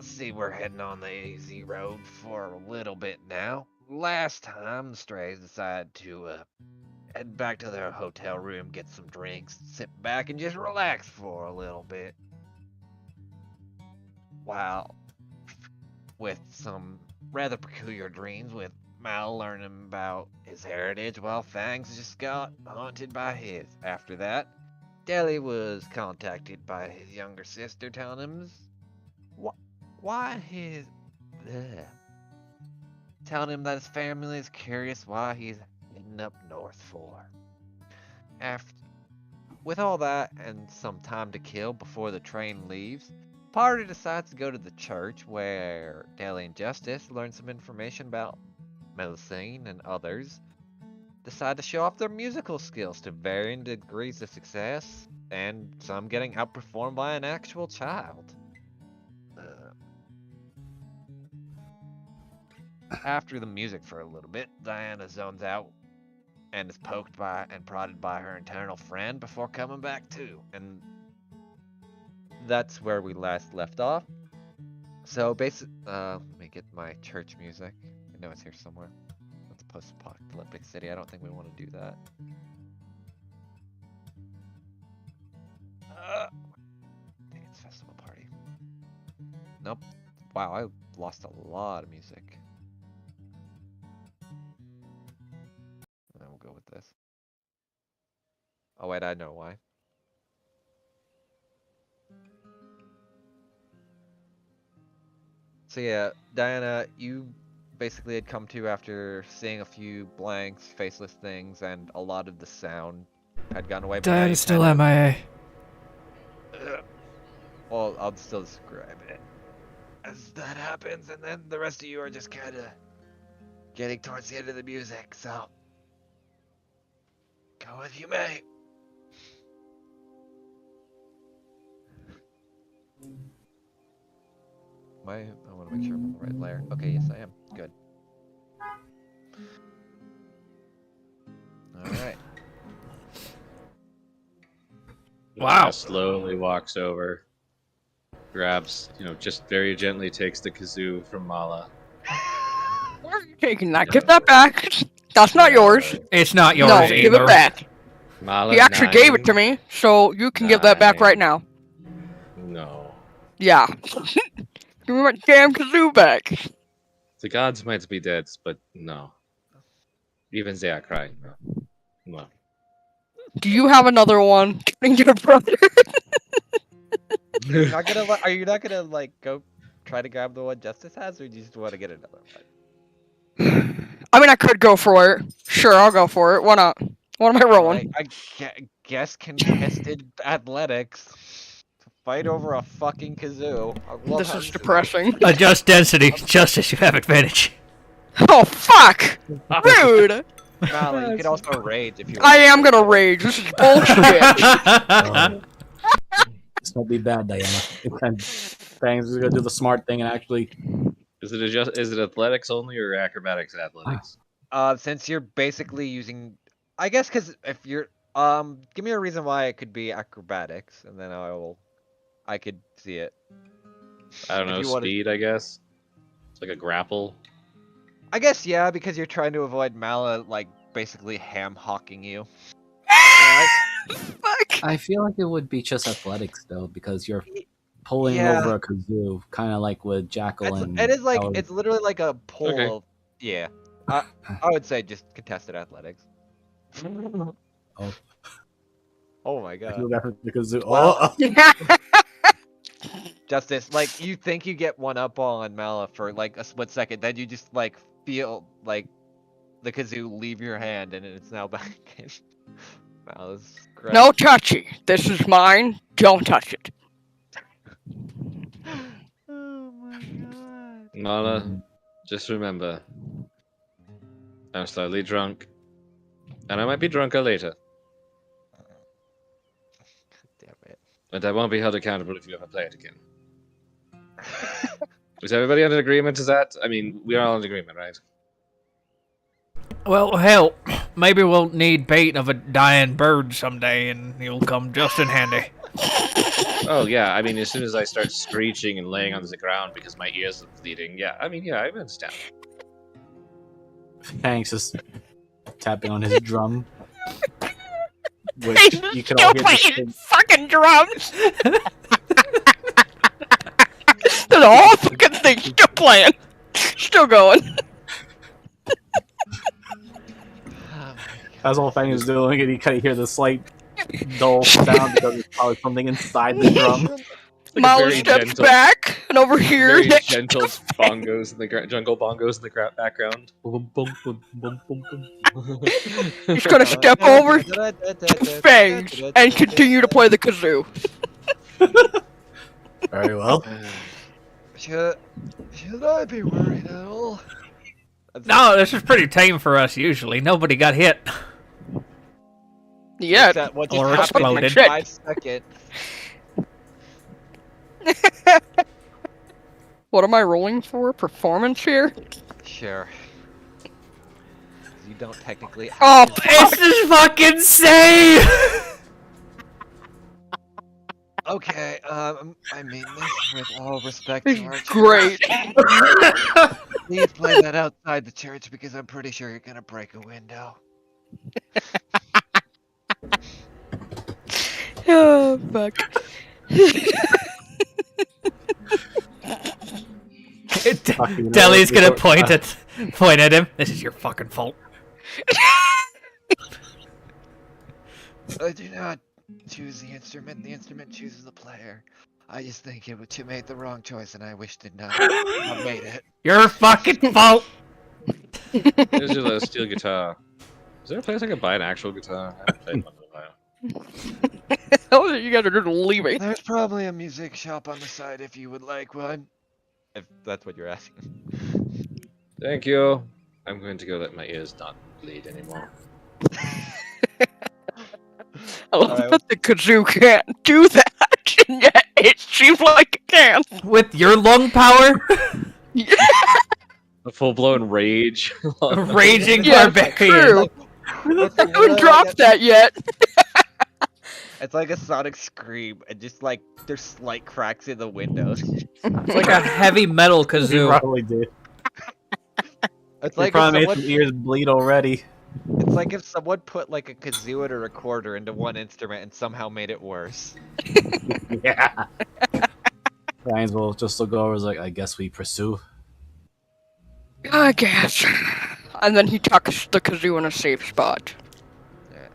See, we're heading on the AZ road for a little bit now. Last time, the Strays decided to head back to their hotel room, get some drinks, sit back, and just relax for a little bit. While with some rather peculiar dreams, with Mal learning about his heritage, while Fangs just got haunted by his. After that, Deli was contacted by his younger sister, telling him why his. Ugh, telling him that his family is curious why he's heading up north for. After, with all that and some time to kill before the train leaves, party decides to go to the church where Daly and Justice learn some information about Melusine and others. Decide to show off their musical skills to varying degrees of success, and some getting outperformed by an actual child. After the music for a little bit, Diana zones out and is poked by and prodded by her internal friend before coming back to. And that's where we last left off. So basically, let me get my church music. I know it's here somewhere. It's post-apocalyptic city. I don't think we want to do that. Dang, it's festival party. Nope. Wow, I lost a lot of music. And we'll go with this. Oh wait, I know why. So yeah, Diana, you basically had come to after seeing a few blanks, faceless things, and a lot of the sound had gone away. Diana's still MIA. Well, I'll still describe it. As that happens, and then the rest of you are just kind of getting towards the end of the music, so go as you may. I want to make sure I'm on the right layer. Okay, yes I am. Good. Alright. Wow. Slowly walks over, grabs, just very gently takes the kazoo from Mala. Where are you taking that? Give that back. That's not yours. It's not yours No, either. give it back. Mala, You actually gave it to me, so you can give that back right now. No. Yeah. Give me my damn kazoo back. The gods might be dead, but no. Even they are crying. No. Do you have another one? Can your brother? Are you not gonna like go try to grab the one Justice has, or do you just want to get another one? I mean, I could go for it. Sure, I'll go for it. Why not? What am I rolling? I guess contested athletics. Fight over a fucking kazoo. This is depressing. Adjust density. Justice, you have advantage. Oh, fuck! Rude! Mally, you can also rage if you want. I am gonna rage. This is bullshit. This won't be bad, Diana. And Fangs is gonna do the smart thing and actually. Is it athletics only or acrobatics and athletics? Since you're basically using, I guess, because if you're, give me a reason why it could be acrobatics, and then I could see it. I don't know, speed, I guess. It's like a grapple. I guess, yeah, because you're trying to avoid Mala, like, basically ham-hocking you. Fuck. I feel like it would be just athletics though, because you're pulling Yeah. over a kazoo, kind of like with Jackal and. It is like, Howard. it's literally like a pull. Okay. Yeah. I would say just contested athletics. Oh. Oh my god. The kazoo. Wow. Oh. Justice, like, you think you get one up on Mala for like a split second, then you just like feel like the kazoo leave your hand and it's now back in Mala's grasp. No touchy. This is mine. Don't touch it. Oh my god. Mala, just remember, I'm slightly drunk, and I might be drunker later. Damn it. But I won't be held accountable if you ever play it again. Is everybody in agreement to that? I mean, we are all in agreement, right? Well, hell, maybe we'll need bait of a dying bird someday, and you'll come just in handy. Oh yeah, I mean, as soon as I start screeching and laying on the ground because my ears are bleeding, yeah, I mean, yeah, I understand. Thanks, just tapping on his drum, which He's you can still all hear this playing thing. fucking drums. The whole fucking thing still playing, still going. Oh my That's all Fang is doing, and you kind of hear the slight dull sound because there's probably something inside the drum. It's like a Molly very steps gentle, back, and over here, very next gentle to Fang, bongos in the jungle bongos in the background. Boom, boom, boom, boom, boom, boom. he's gonna step over to Fangs and continue to play the kazoo. Very well. Should I be worried at all? No, this is pretty tame for us usually. Nobody got hit. Yeah, Except what just Or happened in exploded. 5 seconds. what am I rolling for? Performance here? Sure. You don't technically Oh, have to. This is fucking same! Okay, I mean this with all respect to our it's church. great. Please play that outside the church because I'm pretty sure you're gonna break a window. Oh, fuck. Deli's gonna point at him. This is your fucking fault. I do not choose the instrument chooses the player. I just think you made the wrong choice and I wish did not have made it. Your fucking fault. There's your little steel guitar. Is there a place I can buy an actual guitar? I haven't played one in a while. Hell, you guys are just leaving. There's probably a music shop on the side if you would like one. If that's what you're asking. Thank you. I'm going to go let my ears not bleed anymore. I love Alright. that the kazoo can't do that, and yet it seems like it can. With your lung power, A full-blown rage. raging Yeah, barbarian. true. I haven't dropped that yet. It's like a sonic scream, and just like there's slight cracks in the windows. It's like a heavy metal You kazoo. probably did. It's You like if probably made someone, some ears bleed already. it's like if someone put like a kazoo and a recorder into one instrument and somehow made it worse. Yeah. Ryan's will just look over. Is like, I guess we pursue. I guess. And then he tucks the kazoo in a safe spot. Yeah.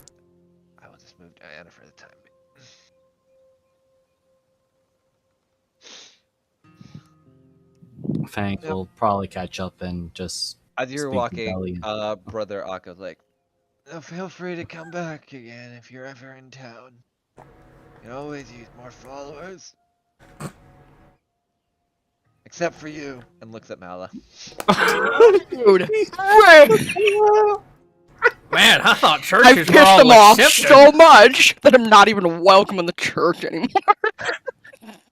I will just move Diana for the time being. Fang Yep. will probably catch up and just. As you're Speak to walking, Delian. Brother Akko's like, "Oh, feel free to come back again if you're ever in town. You can always use more followers. Except for you," and looks at Mala. Dude. Man, I thought I churches pissed were all him off accepted. so much that I'm not even welcome in the church anymore.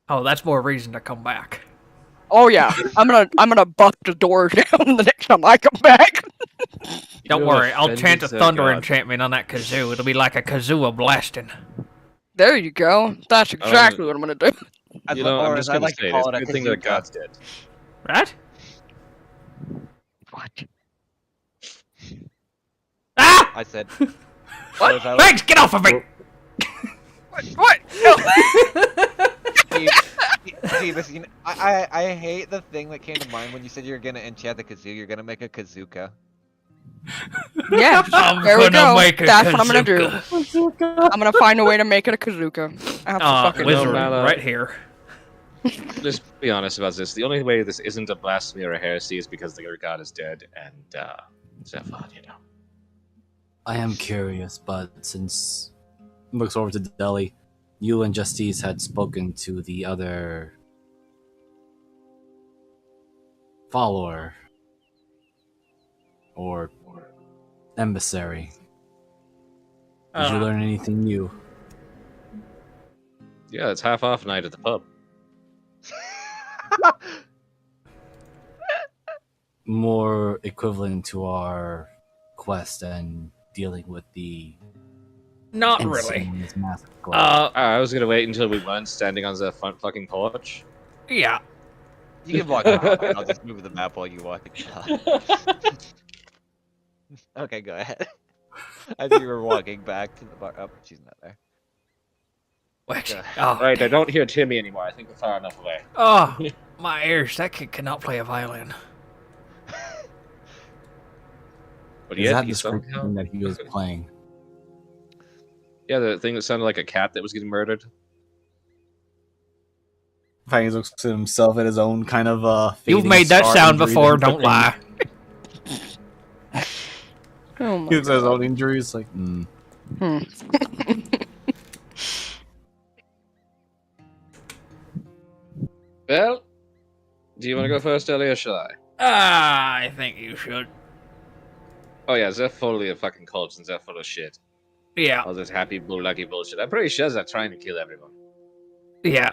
Oh, that's more reason to come back. Oh yeah, I'm gonna buck the doors down the next time I come back. Don't You worry, I'll chant a offended thunder God. enchantment on that kazoo. It'll be like a kazoo blasting. There you go. That's exactly what I'm gonna do. As You li- know, or I'm as just I gonna like to say call it's it, a a good thing that kazooka. God's dead. Right? What? Ah! I said. What? or as I like Thanks, get off of me! What? No. Jeebus, you know, I hate the thing that came to mind when you said you're gonna enchant the kazoo. You're gonna make a kazooka. Yeah, I'm there we gonna go. make a That's what I'm gonna do. kazooka. I'm gonna find a way to make it a kazooka. I have to fucking Wiz- wizard, Mala. right here. Let's be honest about this. The only way this isn't a blasphemy or a heresy is because the God is dead, and Zephon, you know. I am curious, but since looks over to Deli, you and Justice had spoken to the other follower or emissary. Did you learn anything new? Yeah, it's half off night at the pub. More equivalent to our quest and dealing with the Not and really. seeing this massive glow. I was gonna wait until we weren't standing on the front fucking porch. Yeah. You can walk around. I'll just move the map while you walk. Okay, go ahead. As you were walking back to the bar. Oh, she's not there. Which? Ugh. Oh, Right, I damn. don't hear Timmy anymore. I think we're far enough away. Oh, my ears. That kid cannot play a violin. But Is yet that he the script somehow... thing that he was playing? Yeah, the thing that sounded like a cat that was getting murdered. Fangs looks at himself at his own kind of You've fading made that scar sound injury before, that he don't took in- lie. Oh my He looks at his god. own injuries like, Well, do you want to go first, Ellie, or shall I? I think you should. Oh yeah, they're fully a fucking cult and they're full of shit. Yeah. All this happy lucky bullshit. I'm pretty sure they're trying to kill everyone. Yeah.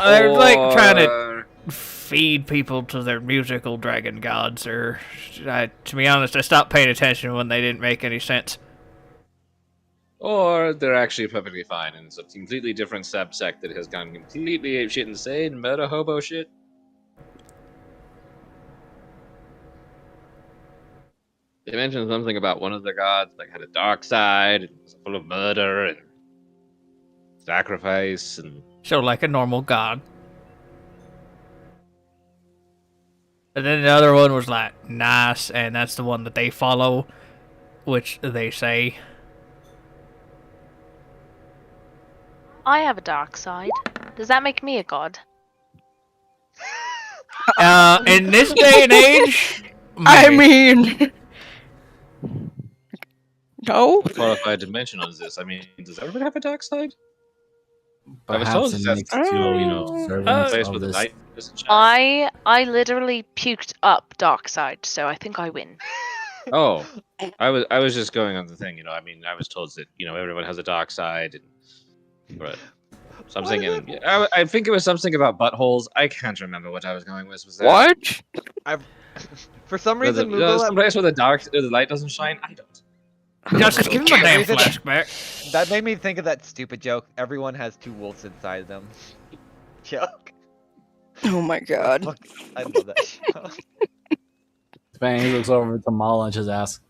They're like trying to Or- feed people to their musical dragon gods, or to be honest, I stopped paying attention when they didn't make any sense. Or they're actually perfectly fine and it's a completely different subsect that has gone completely apeshit insane, murder hobo shit. They mentioned something about one of the gods like had a dark side and was full of murder and sacrifice and So like a normal god. And then the other one was like nice, and that's the one that they follow, which they say. I have a dark side. Does that make me a god? In this day and age, I maybe. mean, no. qualified to mention on this. I mean, does everyone have a dark side? I was perhaps told it that's makes you you, know, observant place of where the this. light doesn't shine. I literally puked up dark side, so I think I win. Oh, I was just going on the thing, you know. I mean, I was told that everyone has a dark side, and but so I'm Why thinking. did I think it was something about buttholes. I can't remember what I was going with. Was that What? For some Was reason, it Moogle, some place where the light doesn't shine? I don't. Just give him a damn Reason- flashback. that made me think of that stupid joke. Everyone has two wolves inside them. Joke. Oh my god. Fuck, I love that show. Fangs looks over to Mala and just asks,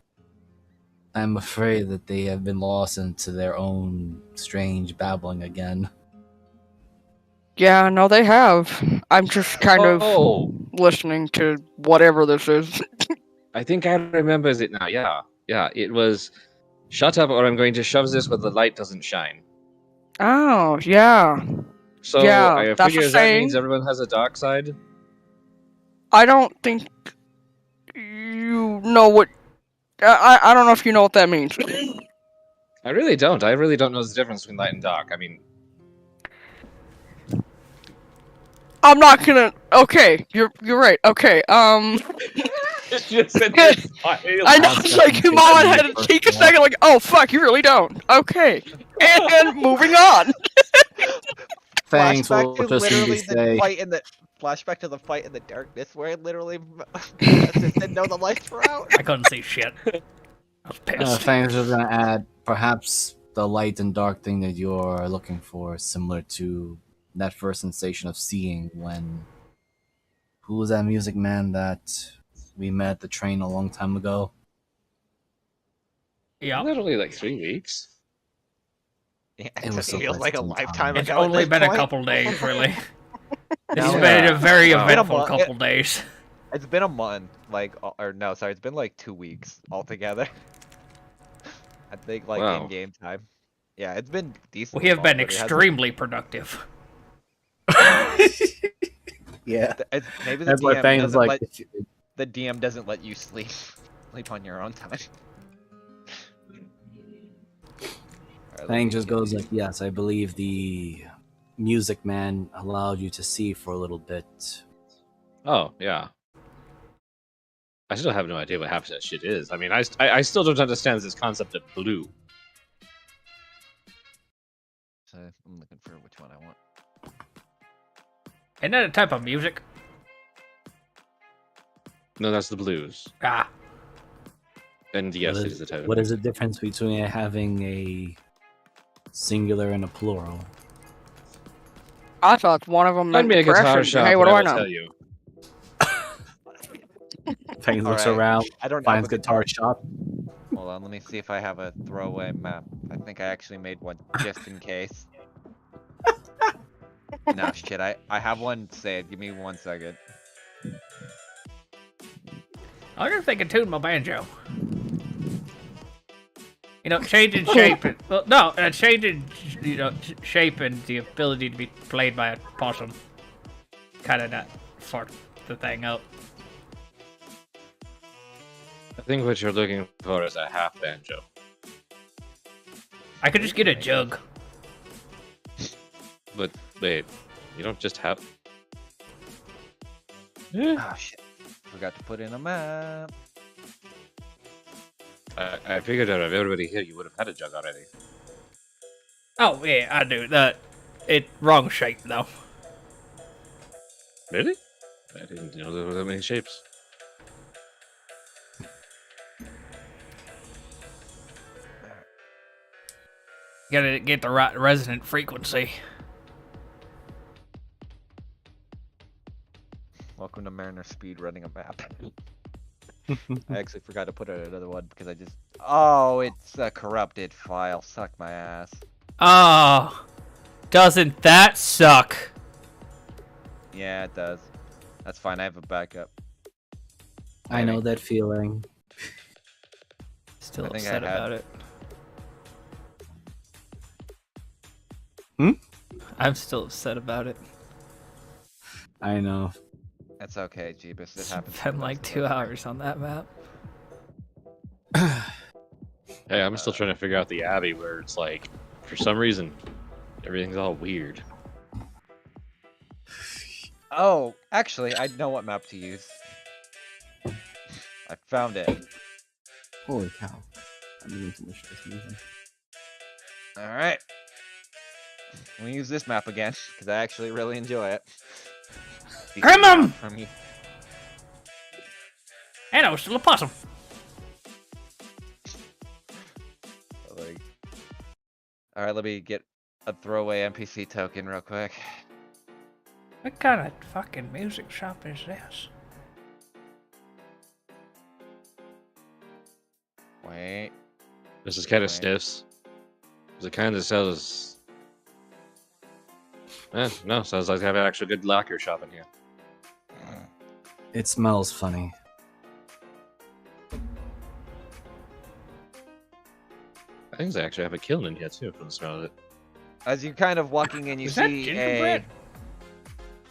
I'm afraid that they have been lost into their own strange babbling again. Yeah, no, they have. I'm just kind of Oh, listening to whatever this is. I think I remember it now. Yeah. It was. Shut up, or I'm going to shove this where the light doesn't shine. Oh, yeah. So Yeah, I that's figure a that means saying. everyone has a dark side. I don't think you know what. I don't know if you know what that means. I really don't. I really don't know the difference between light and dark. I mean, I'm not gonna. Okay, you're right. Okay, just I know it's like come on, I had to take a second. Like, oh fuck, you really don't. Okay, and moving on. Fangs will Flashback to just simply literally say, the fight in the flashback to the fight in the darkness where it literally didn't know the lights were out. I couldn't see shit. I was pissed. Fangs is going to add, perhaps the light and dark thing that you're looking for is similar to that first sensation of seeing when... Who was that music man that we met at the train a long time ago? Yeah. Literally like 3 weeks. Yeah, It was so feels quite like a some lifetime time. It's ago. at only this been a point. couple days, really. It's Yeah. been a very Wow. eventful It's been a couple days. It's been a month, or no, sorry, it's been like 2 weeks altogether. I think like Wow. in game time. Yeah, it's been decent. We have been extremely productive. Yeah. Maybe the That's why DM Fangs is doesn't like, let the DM doesn't let you sleep on your own time. Alright, let Fang me just get goes these. like, yes, I believe the music man allowed you to see for a little bit. Oh yeah. I still have no idea what half of that shit is. I mean, I still don't understand this concept of blue. So I'm looking for which one I want. Isn't that a type of music? No, that's the blues. Ah, And yes, What it is- is the type of What is the difference between having a singular and a plural. I thought one of them Find meant me a guitar depression. shop, Hey, what and do I I will know? tell you. Fangs looks Alright, around, I don't have finds a guitar shop. Hold on, let me see if I have a throwaway map. I think I actually made one just in case. No, shit, I have one saved. Give me 1 second. I wonder if they can tune my banjo. You know, changing shape. Well, no, changing shape and the ability to be played by a possum. Kind of not fuck the thing up. I think what you're looking for is a half banjo. I could just get a jug. But wait, you don't just have. Oh shit. Forgot to put in a map. I figured out of everybody here, you would have had a jug already. Oh yeah, I do. It wrong shape though. Really? I didn't know there were that many shapes. Gotta get the right resonant frequency. Welcome to Mariner Speed running a map. I actually forgot to put in another one because I just. Oh, it's a corrupted file. Suck my ass. Oh, doesn't that suck? Yeah, it does. That's fine. I have a backup. I know that feeling. Still I think upset I had- about it. Hmm? I'm still upset about it. I know. That's okay, Jeebus. It happens. to Spent the like best of 2 us. hours on that map. Hey, I'm still trying to figure out the Abbey where it's like, for some reason, everything's all weird. Oh, actually, I know what map to use. I found it. Holy cow. I'm beginning to wish this movie. Alright. I'm gonna use this map again, because I actually really enjoy it. Grim 'em! From you. And I was still a possum. Like... Alright, let me get a throwaway NPC token real quick. What kind of fucking music shop is this? Wait. This is kind of Right. stiffs. It kind of sells. No, sounds like they have an actual good lacquer shop in here. It smells funny. I think they actually have a kiln in here too, from the smell of it. As you're kind of walking in, you Is that see gingerbread?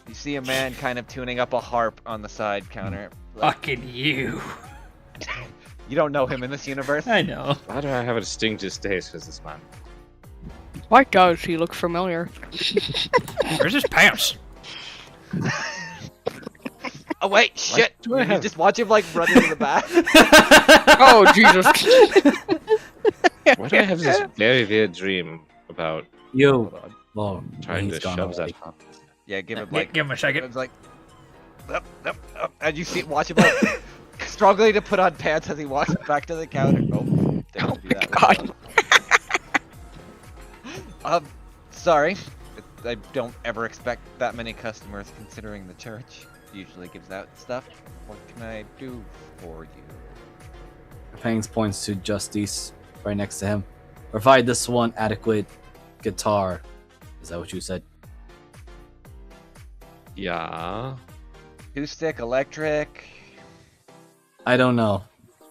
You see a man kind of tuning up a harp on the side counter. Like, Fucking you. you don't know him in this universe. I know. Why do I have a distinctive taste for this man? Why does he look familiar? Where's his pants? Oh wait, shit! do I You have? just watch him like run into the back. Oh, Jesus. Why do I have this very weird dream about Yo. Well, trying to he's gone shove that already. harp? Yeah, give him Yeah, like. give him a second. It's like. Up, up, up. And you see, watch him like struggling to put on pants as he walks back to the counter. Oh, didn't Oh do my that. God. Sorry. I don't ever expect that many customers considering the church usually gives out stuff. What can I do for you? Fangs points to Justice right next to him. Provide this one adequate guitar. Is that what you said? Yeah. Acoustic, electric. I don't know.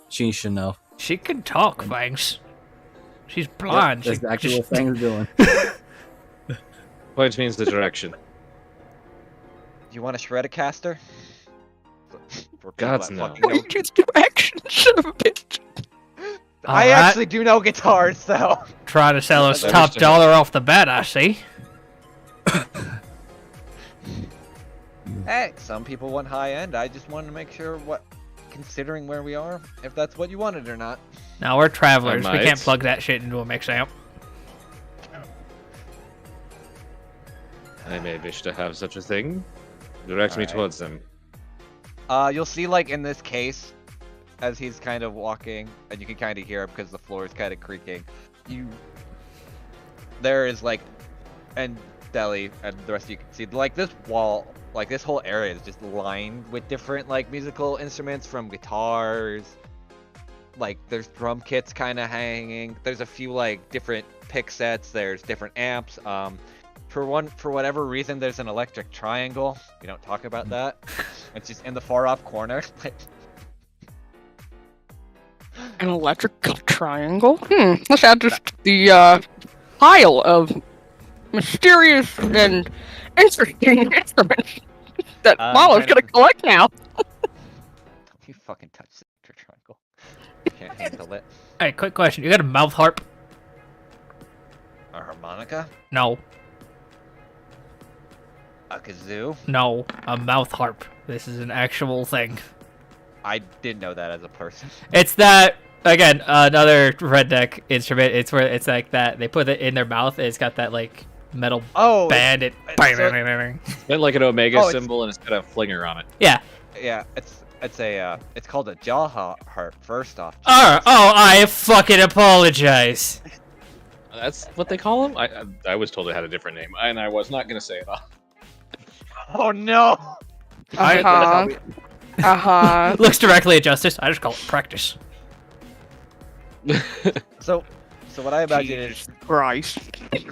She should know. She can talk, Fangs. She's blind. Yep, that's She exactly just- what Fangs doing. Point means the direction. Do you want a Shreddicaster? For people Gods, that no. fucking know- Wait, it's direction, son of a bitch. I Alright. actually do know guitars, though. Try to sell us I top wish to- dollar off the bat, I see. Hey, some people want high end. I just wanted to make sure considering where we are, if that's what you wanted or not. Now we're travelers. I We might. can't plug that shit into a mix amp. I may wish to have such a thing. Direct me Alright. towards them. You'll see, like, in this case, as he's kind of walking, and you can kind of hear it because the floor is kind of creaking, there is like, and Deli and the rest of you can see, like this wall, like this whole area is just lined with different like musical instruments, from guitars, like there's drum kits kind of hanging. There's a few like different pick sets. There's different amps. For whatever reason, there's an electric triangle. We don't talk about that. It's just in the far off corner. An electrical triangle? Let's add this to the pile of mysterious and interesting instruments that Molo's gonna collect now. You fucking touch the electric triangle. You can't handle it. Hey, quick question. You got a mouth harp? A harmonica? No. A kazoo? No. A mouth harp. This is an actual thing. I didn't know that as a person. It's that, again, another redneck instrument. It's where it's like that. They put it in their mouth. And it's got that, like, metal band. It's Been like an omega Oh, symbol, and it's got a flinger on it. yeah. Yeah, it's called a jaw harp. First off. I fucking apologize. That's what they call them? I was told it had a different name, and I was not going to say it. Oh no! Looks directly at Justice. I just call it practice. So what I imagine is Christ.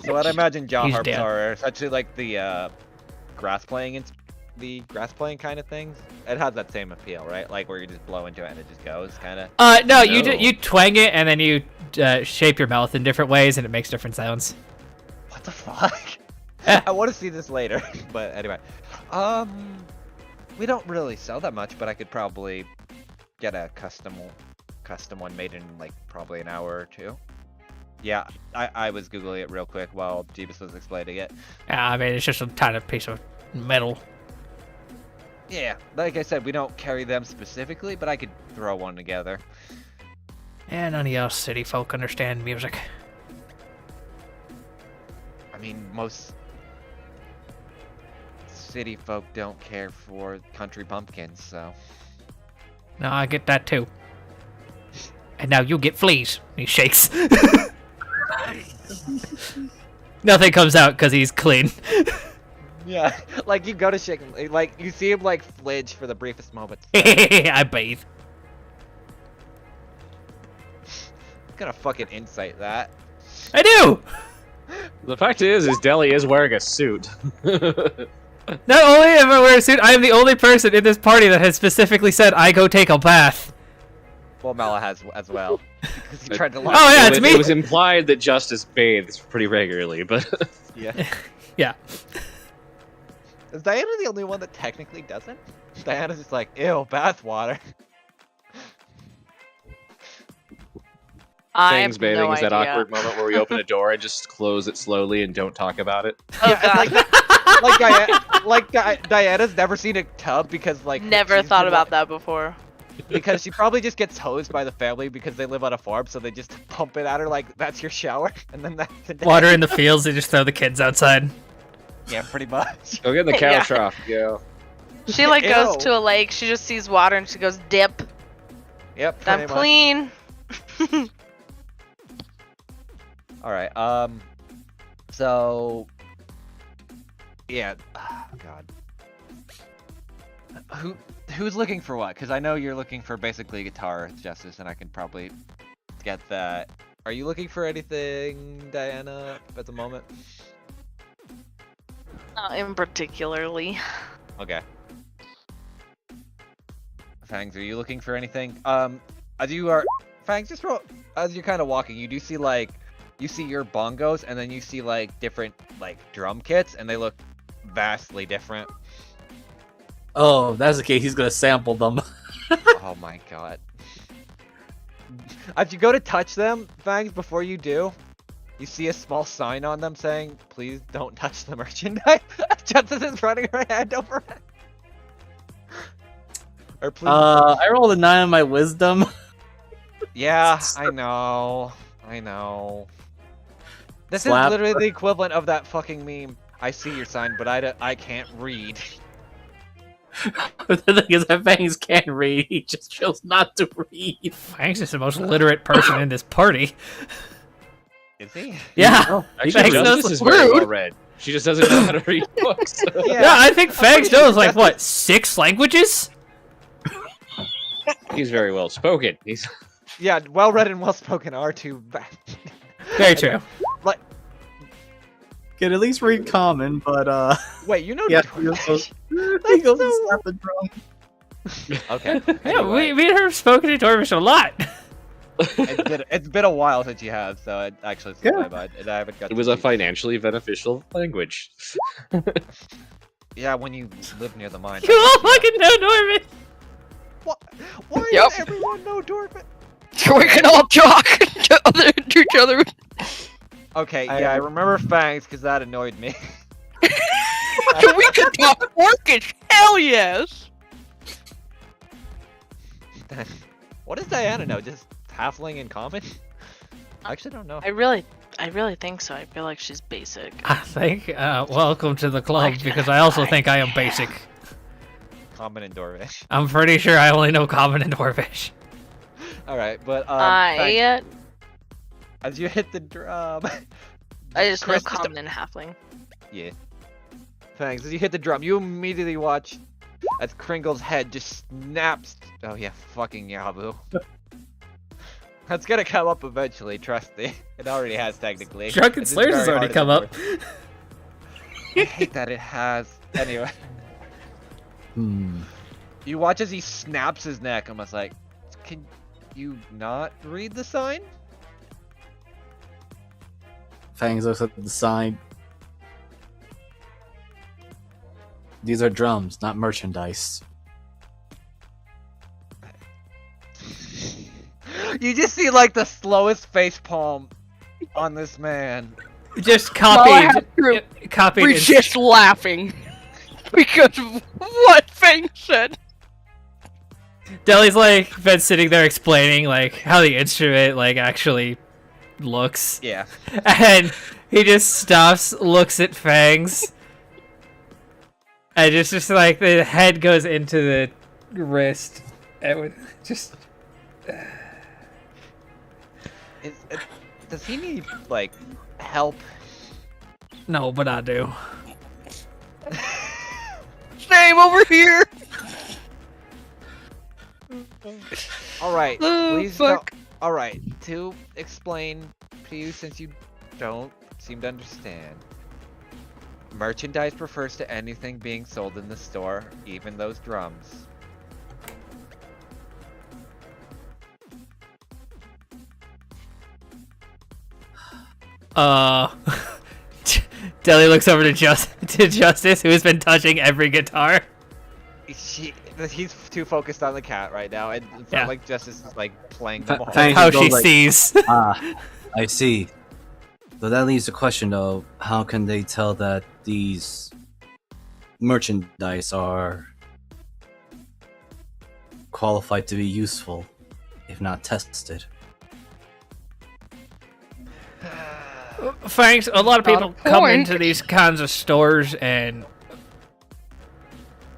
So what I imagine jaw He's harps dead. are essentially like the grass playing kind of things. It has that same appeal, right? Like where you just blow into it and it just goes, kind of. No, you twang it and then you shape your mouth in different ways and it makes different sounds. What the fuck? I want to see this later, but anyway. We don't really sell that much, but I could probably get a custom one made in like probably an hour or two. Yeah, I was googling it real quick while Jeebus was explaining it. I mean, it's just a tiny piece of metal. Yeah, like I said, we don't carry them specifically, but I could throw one together. Yeah, none of y'all city folk understand music. I mean, most city folk don't care for country bumpkins, so. No, I get that too. And now you get fleas. He shakes. Nothing comes out because he's clean. Yeah, like you go to shake him, like you see him like flinch for the briefest moment. I bathe. Gonna fucking insight that. I do! The fact is Deli is wearing a suit. Not only am I wearing a suit, I am the only person in this party that has specifically said I go take a bath. Well, Mala has as well. Because he tried to lie. Oh yeah, it's me! It was implied that Justice bathes pretty regularly, but... Yeah. Yeah. Is Diana the only one that technically doesn't? Diana's just like, ew, bath water. Things bathing is that awkward moment where we open a door and just close it slowly and don't talk about it. Oh god. Diana's never seen a tub because like Never she's thought been, about that before. Because she probably just gets hosed by the family because they live on a farm, so they just pump it at her like that's your shower, and then that's the day. Water in the fields, they just throw the kids outside. Yeah, pretty much. Go get in the cow Yeah. trough, yo. She like goes Ew. to a lake, she just sees water and she goes, dip. Yep. I'm pretty much. clean. All right. So. Yeah. Oh, God. Who's looking for what? Because I know you're looking for basically guitar, Justice, and I can probably get that. Are you looking for anything, Diana, at the moment? Not in particularly. Okay. Fangs, are you looking for anything? As you are, Fangs, just roll. As you're kind of walking, you do see like, you see your bongos, and then you see like different like drum kits, and they look vastly different. Oh, if that's the case, he's gonna sample them. Oh my god. If you go to touch them, Fangs, before you do, you see a small sign on them saying, please don't touch the merchandise. Justice is running her hand over it. Or please. I rolled a 9 on my wisdom. Yeah, I know. I know. This Slap. is literally the equivalent of that fucking meme. I see your sign, but I can't read. The thing is that Fangs can't read, he just chose not to read. Fangs is the most literate person in this party. Is he? Yeah. Oh, Actually, Fangs knows Justice is very rude. well read. She just doesn't know how to read books. Yeah, I think Fangs knows like what 6 languages. He's very well spoken. He's Yeah, well read and well spoken are two bad. Very true. Like, Can at least read common, but wait, you know yeah, Dwarvish? he goes to slap the drum. Okay. Yeah, anyway, me and her have spoken to Dwarvish a lot. it's been a while since you have, so it actually slipped my mind, and I haven't got. it was a financially beneficial language. Yeah, when you live near the mine. You all fucking know Dwarvish. What? Why Yep. does everyone know Dwarvish? So we can all talk to each other. Okay, yeah, I remember Fangs because that annoyed me. So we can talk Orcish. Hell yes. What does Diana know? Just halfling in common? I actually don't know. I really think so. I feel like she's basic. I think, welcome to the club, Like, because I also think I am basic. Common and Dwarvish. I'm pretty sure I only know Common and Dwarvish. Alright, but I as you hit the drum. just know Chris- common and halfling. Yeah. Thanks. As you hit the drum, you immediately watch as Kringle's head just snaps. Oh yeah, fucking Yabu. That's gonna come up eventually, trust me. It already has technically. Drunken It's just Slayers has very already hard come to up. ignore. I hate that it has. Anyway, you watch as he snaps his neck. I'm just like, can you not read the sign? Fangs looks at the sign. These are drums, not merchandise. You just see like the slowest face palm on this man. Just Well, I copied. have to Copied. resist laughing because of what Fang said. Deli's like been sitting there explaining like how the instrument like actually looks, Yeah. and he just stops, looks at Fangs, and it's just like the head goes into the wrist, and with just Does he need like help? no, but I do. Same over here. All right, Oh, please. fuck. All right, to explain to you since you don't seem to understand. Merchandise refers to anything being sold in the store, even those drums. Deli looks over to Justice, who has been touching every guitar. He's too focused on the cat right now, and it's Yeah. not like Justice is like playing them all. Fangs How goes she like, sees. I see. So that leaves the question though, how can they tell that these merchandise are qualified to be useful, if not tested? Thanks. A lot of people Good come point. into these kinds of stores and,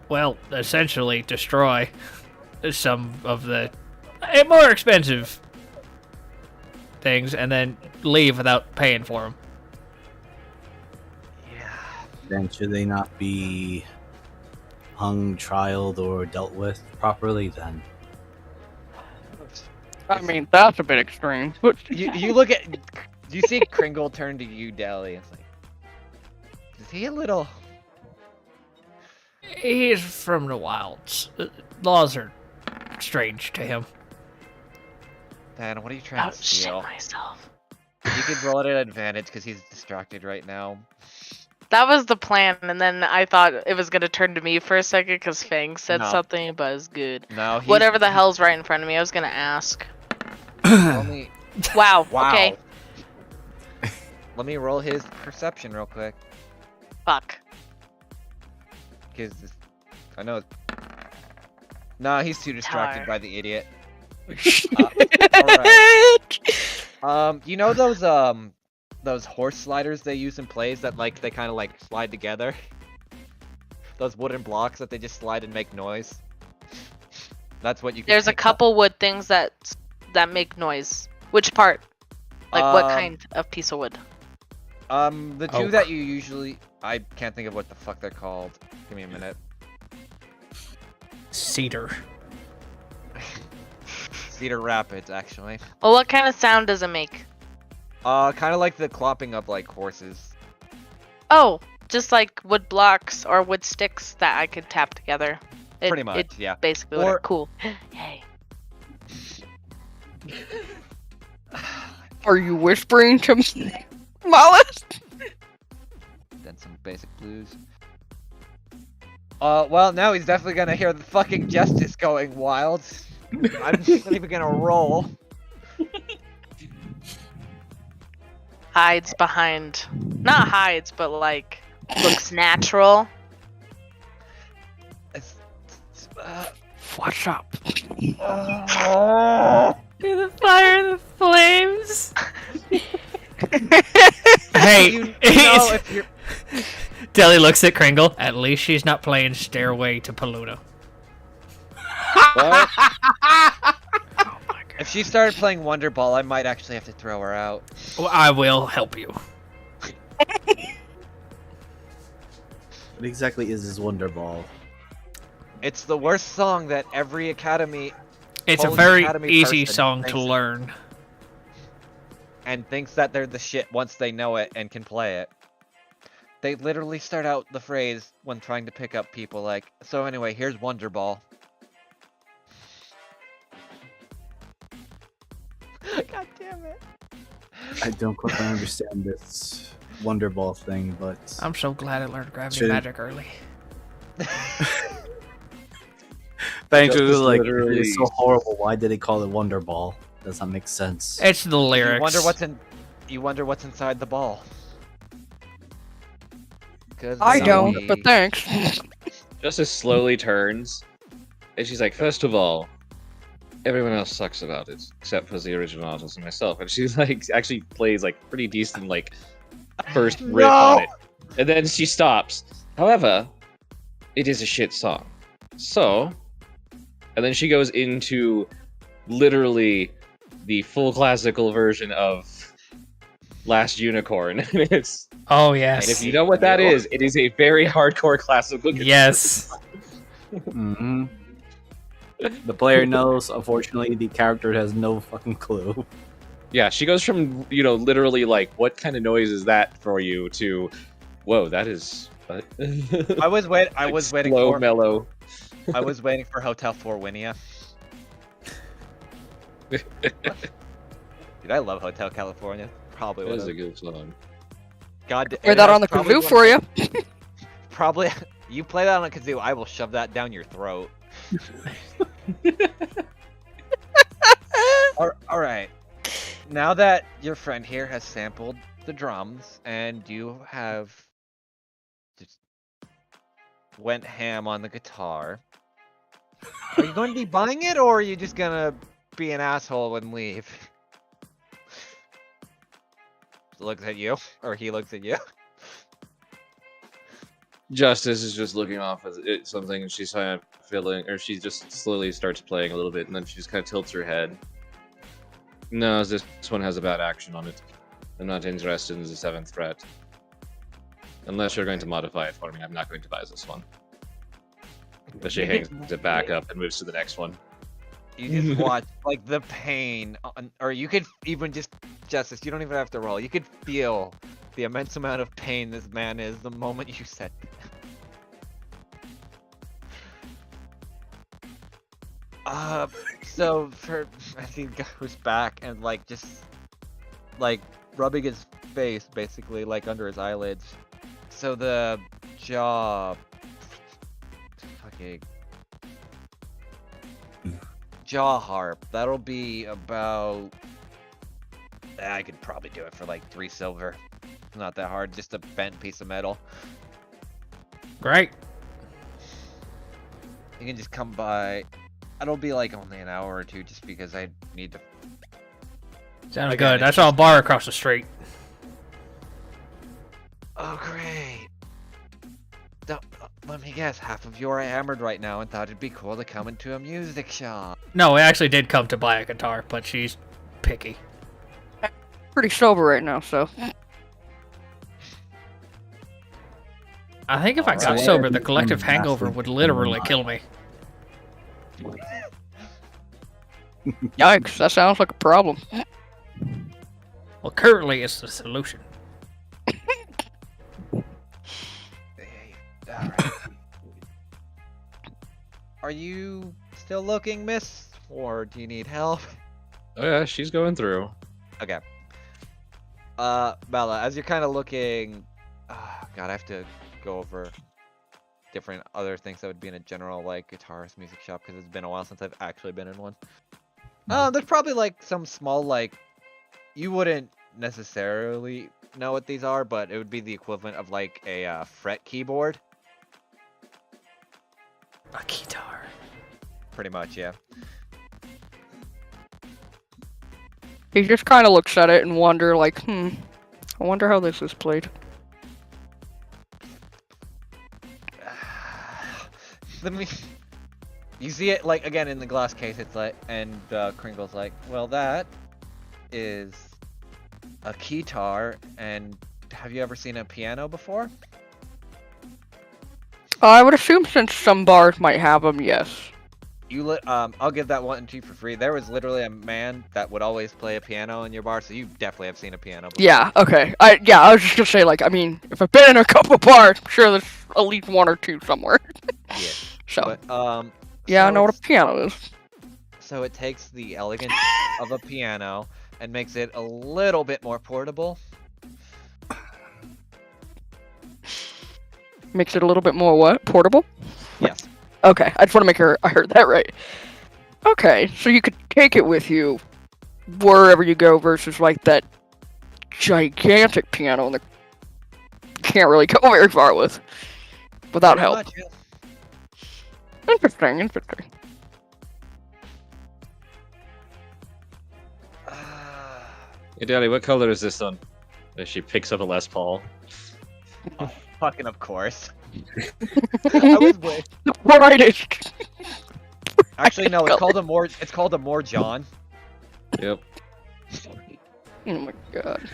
well, essentially destroy some of the more expensive things and then leave without paying for them. Then should they not be hung, trialed, or dealt with properly then? I mean, that's a bit extreme. But You look at. Do you see Kringle turn to you, Deli? It's like, is he a little? He's from the wilds. Laws are strange to him. Dan, what are you trying Oh to shit steal? myself. You can roll it at advantage because he's distracted right now. That was the plan, and then I thought it was gonna turn to me for a second because Fang said No. something, but it's good. No, he's Whatever the hell's right in front of me, I was gonna ask. only. Wow. Wow. Okay. Let me roll his perception real quick, Fuck. because I know. No, he's too distracted Tar. by the idiot. Alright. You know those horse sliders they use in plays that like they kind of like slide together? Those wooden blocks that they just slide and make noise. That's what you can There's a pick up. couple wood things that make noise. Which part? Like what Um, kind of piece of wood? The two Oak. that you usually... I can't think of what the fuck they're called. Give me a minute. Cedar. Cedar Rapids, actually. Well, what kind of sound does it make? Kind of like the clopping of like horses. Oh, just like wood blocks or wood sticks that I could tap together. Pretty much, yeah. Basically, Or- cool. Hey. Are you whispering to Mollis? Then some basic blues. Well, now he's definitely gonna hear the fucking justice going wild. I'm not even gonna roll. Hides behind, not hides, but like looks natural. What's up? The fire, the flames. Hey, You know if you're... Deli looks at Kringle. At least she's not playing Stairway to Palooza. What? If she started playing Wonder Ball, I might actually have to throw her out. Well, I will help you. What exactly is this Wonder Ball? It's the worst song that every academy It's a Polish very Academy easy person song to thinks- learn. and thinks that they're the shit once they know it and can play it. They literally start out the phrase when trying to pick up people like, so anyway, here's Wonder Ball. God damn it. I don't quite understand this Wonder Ball thing, but I'm so glad I learned gravity Shouldn't- magic early. thanks Justice like literally- it's so horrible. Why did they call it Wonder Ball? Does not make sense. It's the lyrics. You wonder what's inside the ball. 'Cause I they- don't, but thanks. Justice slowly turns, and she's like, first of all, everyone else sucks about it, except for the original artist and myself. And she like actually plays like pretty decent like first riff on it. And then she stops. However, it is a shit song. So, and then she goes into literally the full classical version of Last Unicorn. And it's Oh and yes. if you know what that is, it is a very hardcore classical guitar. Yes. hmm The player knows. Unfortunately, the character has no fucking clue. Yeah, she goes from, literally like, what kind of noise is that for you, to, whoa, that is. I was waiting slow, for mellow. I was waiting for Hotel Winia. Dude, I love Hotel California. Probably That would is a have. good song. God, Play that on the kazoo for you. Probably. You play that on a kazoo, I will shove that down your throat. Alright. Now that your friend here has sampled the drums and you have just went ham on the guitar, are you going to be buying it or are you just gonna be an asshole and leave? Looks at you, or he looks at you. Justice is just looking off at something, and she's kind of feeling, or she just slowly starts playing a little bit, and then she just kind of tilts her head. No, this one has a bad action on it. I'm not interested in the 7th threat. Unless you're going to modify it for me, I'm not going to buy this one. But she hangs it back up and moves to the next one. You just watch, like, the pain, or you could even just, Justice, you don't even have to roll. You could feel the immense amount of pain this man is the moment you said so I think goes back and, like, just, like, rubbing his face, basically, like, under his eyelids. So the jaw... Fucking... Jaw harp. That'll be about... I could probably do it for like 3 silver. Not that hard, just a bent piece of metal. Great. You can just come by. It'll be like only an hour or 2 just because I need to... Sounds Again, good. it's That's all bar across the street. Oh, great. Let me guess, half of you are hammered right now and thought it'd be cool to come into a music shop. No, we actually did come to buy a guitar, but she's picky. pretty sober right now, so. I think if I got Alright. sober, the collective Mm, hangover that's would the- literally kill me. Yikes, that sounds like a problem. Well, currently it's the solution. Alright. Are you still looking, miss? Or do you need help? Oh yeah, she's going through. Okay. Bella, as you're kind of looking... God, I have to go over different other things that would be in a general, like, guitarist music shop, because it's been a while since I've actually been in one. There's probably, like, some small, like... You wouldn't necessarily know what these are, but it would be the equivalent of, like, a fret keyboard. A guitar. Pretty much, yeah. He just kind of looks at it and wonder, like, I wonder how this is played. Let me... You see it, like, again, in the glass case, it's like... And Kringle's like, well, that is a guitar, and have you ever seen a piano before? I would assume since some bars might have them, yes. I'll give that one to you for free. There was literally a man that would always play a piano in your bar, so you definitely have seen a piano before. Yeah, okay. I was just gonna say, like, I mean, if I've been in a couple bars, I'm sure there's at least one or two somewhere. Yeah. So, But, yeah, I so know what it's- a piano is. So it takes the elegance of a piano and makes it a little bit more portable. Makes it a little bit more what? Portable? Yes. Okay, I just want to make sure I heard that right. Okay, so you could take it with you wherever you go versus like that gigantic piano that you can't really go very far with without Pretty help. much, yeah. Interesting, interesting. Hey, Daddy, what color is this one? As she picks up a Les Paul. Fucking of course. I was way... Brightest. Actually, no, Color. it's called a more John. Yep. Oh my god.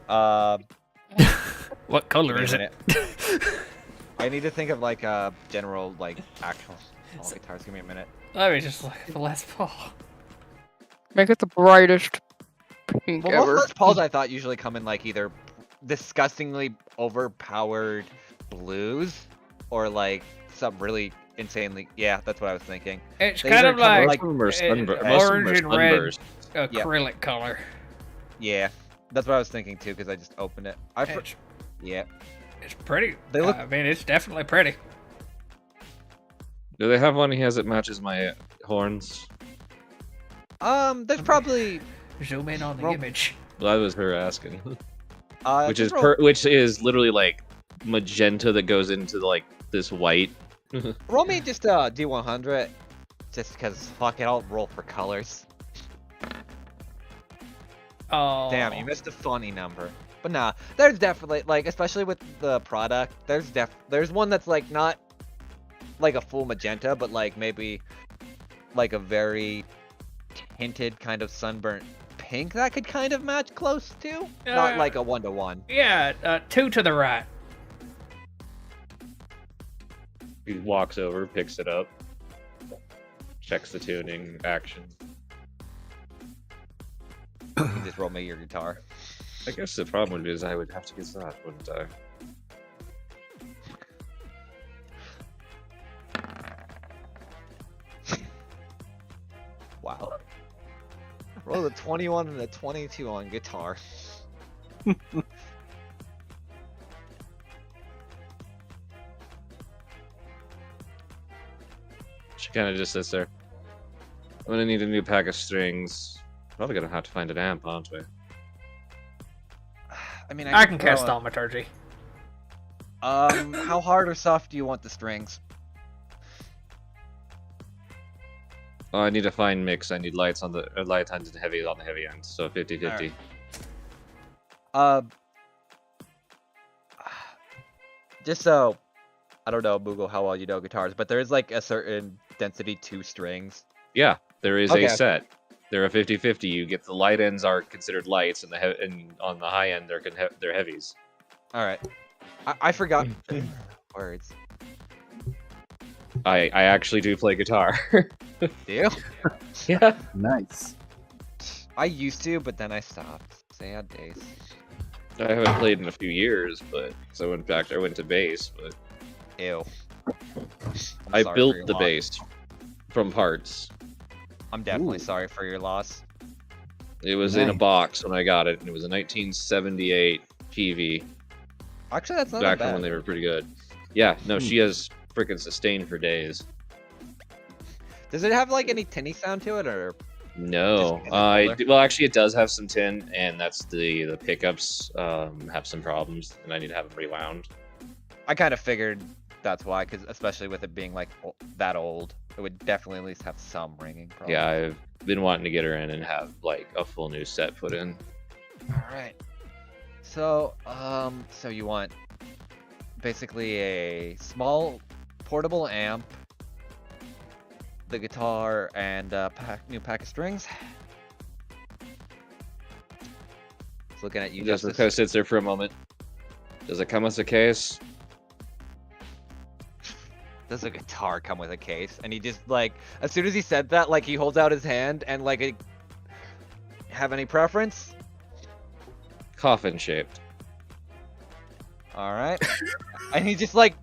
Alright. What color Wait a is it? minute. I need to think of like a general like actual small guitars. Give me a minute. Let me just look at the Les Paul. Make it the brightest pink Well, most ever. Les Pauls I thought usually come in like either disgustingly overpowered blues or like some really insanely. Yeah, that's what I was thinking. It's These kind are of kind of like, Most of them are sunbur- uh, most of them orange are and red sunburst. acrylic color. Yeah, that's what I was thinking too because I just opened it. Yeah. It's pretty. They look- I mean, it's definitely pretty. Do they have one he has that matches my horns? There's probably Zoom in on the Roll- image. Well, that was her asking. Which just is which is literally like magenta that goes into like this white. roll me just a D100, just because fuck it, I'll roll for colors. Oh. Damn, you missed a funny number. But nah, there's definitely like, especially with the product, there's one that's like not like a full magenta, but like maybe like a very tinted kind of sunburnt pink that could kind of match close to, not like a 1-to-1. Yeah, 2 to the right. He walks over, picks it up, checks the tuning, action. You just roll me your guitar. I guess the problem would be is I would have to get that, wouldn't I? Wow. Roll a 21 and a 22 on guitar. She kind of just sits there. I'm gonna need a new pack of strings. Probably gonna have to find an amp, aren't we? I mean, I can throw cast a- thaumaturgy. How hard or soft do you want the strings? Oh, I need a fine mix. I need lights on the light and heavy on the heavy end. So 50-50. Just so I don't know, Moogle, how well you know guitars, but there is like a certain density to strings. Yeah, there is Okay. a set. They're a 50-50. You get the light ends are considered lights, and and on the high end they're heavies. All right. I forgot words. I actually do play guitar. Do you? Yeah. Nice. I used to, but then I stopped. Sad days. I haven't played in a few years, but so in fact I went to bass, but Ew. I'm I sorry built for your the loss. bass from parts. I'm definitely Ooh. sorry for your loss. It was in a Nice. box when I got it, and it was a 1978 PV. Actually, that's not Back that from when bad. they were pretty good. Yeah, no, she has freaking sustain for days. Does it have like any tinny sound to it, or No, Just older? well, actually, it does have some tin, and that's the pickups have some problems, and I need to have them rewound. I kind of figured that's why, because especially with it being like that old, it would definitely at least have some ringing. Problems. Yeah, I've been wanting to get her in and have like a full new set put in. All right. So, so you want basically a small portable amp, the guitar, and a new pack of strings. Just looking at you, Just Justice. kind of sits there for a moment. Does it come with a case? Does a guitar come with a case? And he just like, as soon as he said that, like he holds out his hand and like, have any preference? Coffin shaped. All right. And he just like,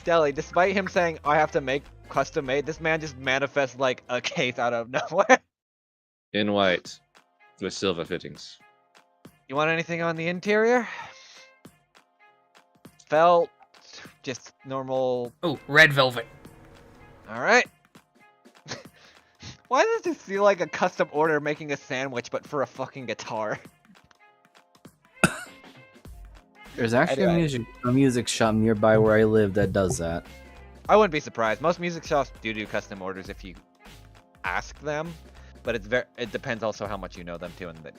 Deli, despite him saying I have to make custom made, this man just manifests like a case out of nowhere. In white. With silver fittings. You want anything on the interior? Felt, just normal. Oh, red velvet. All right. Why does this feel like a custom order making a sandwich, but for a fucking guitar? There's actually Anyway. a music shop nearby where I live that does that. I wouldn't be surprised. Most music shops do custom orders if you ask them, but it depends also how much you know them too, and The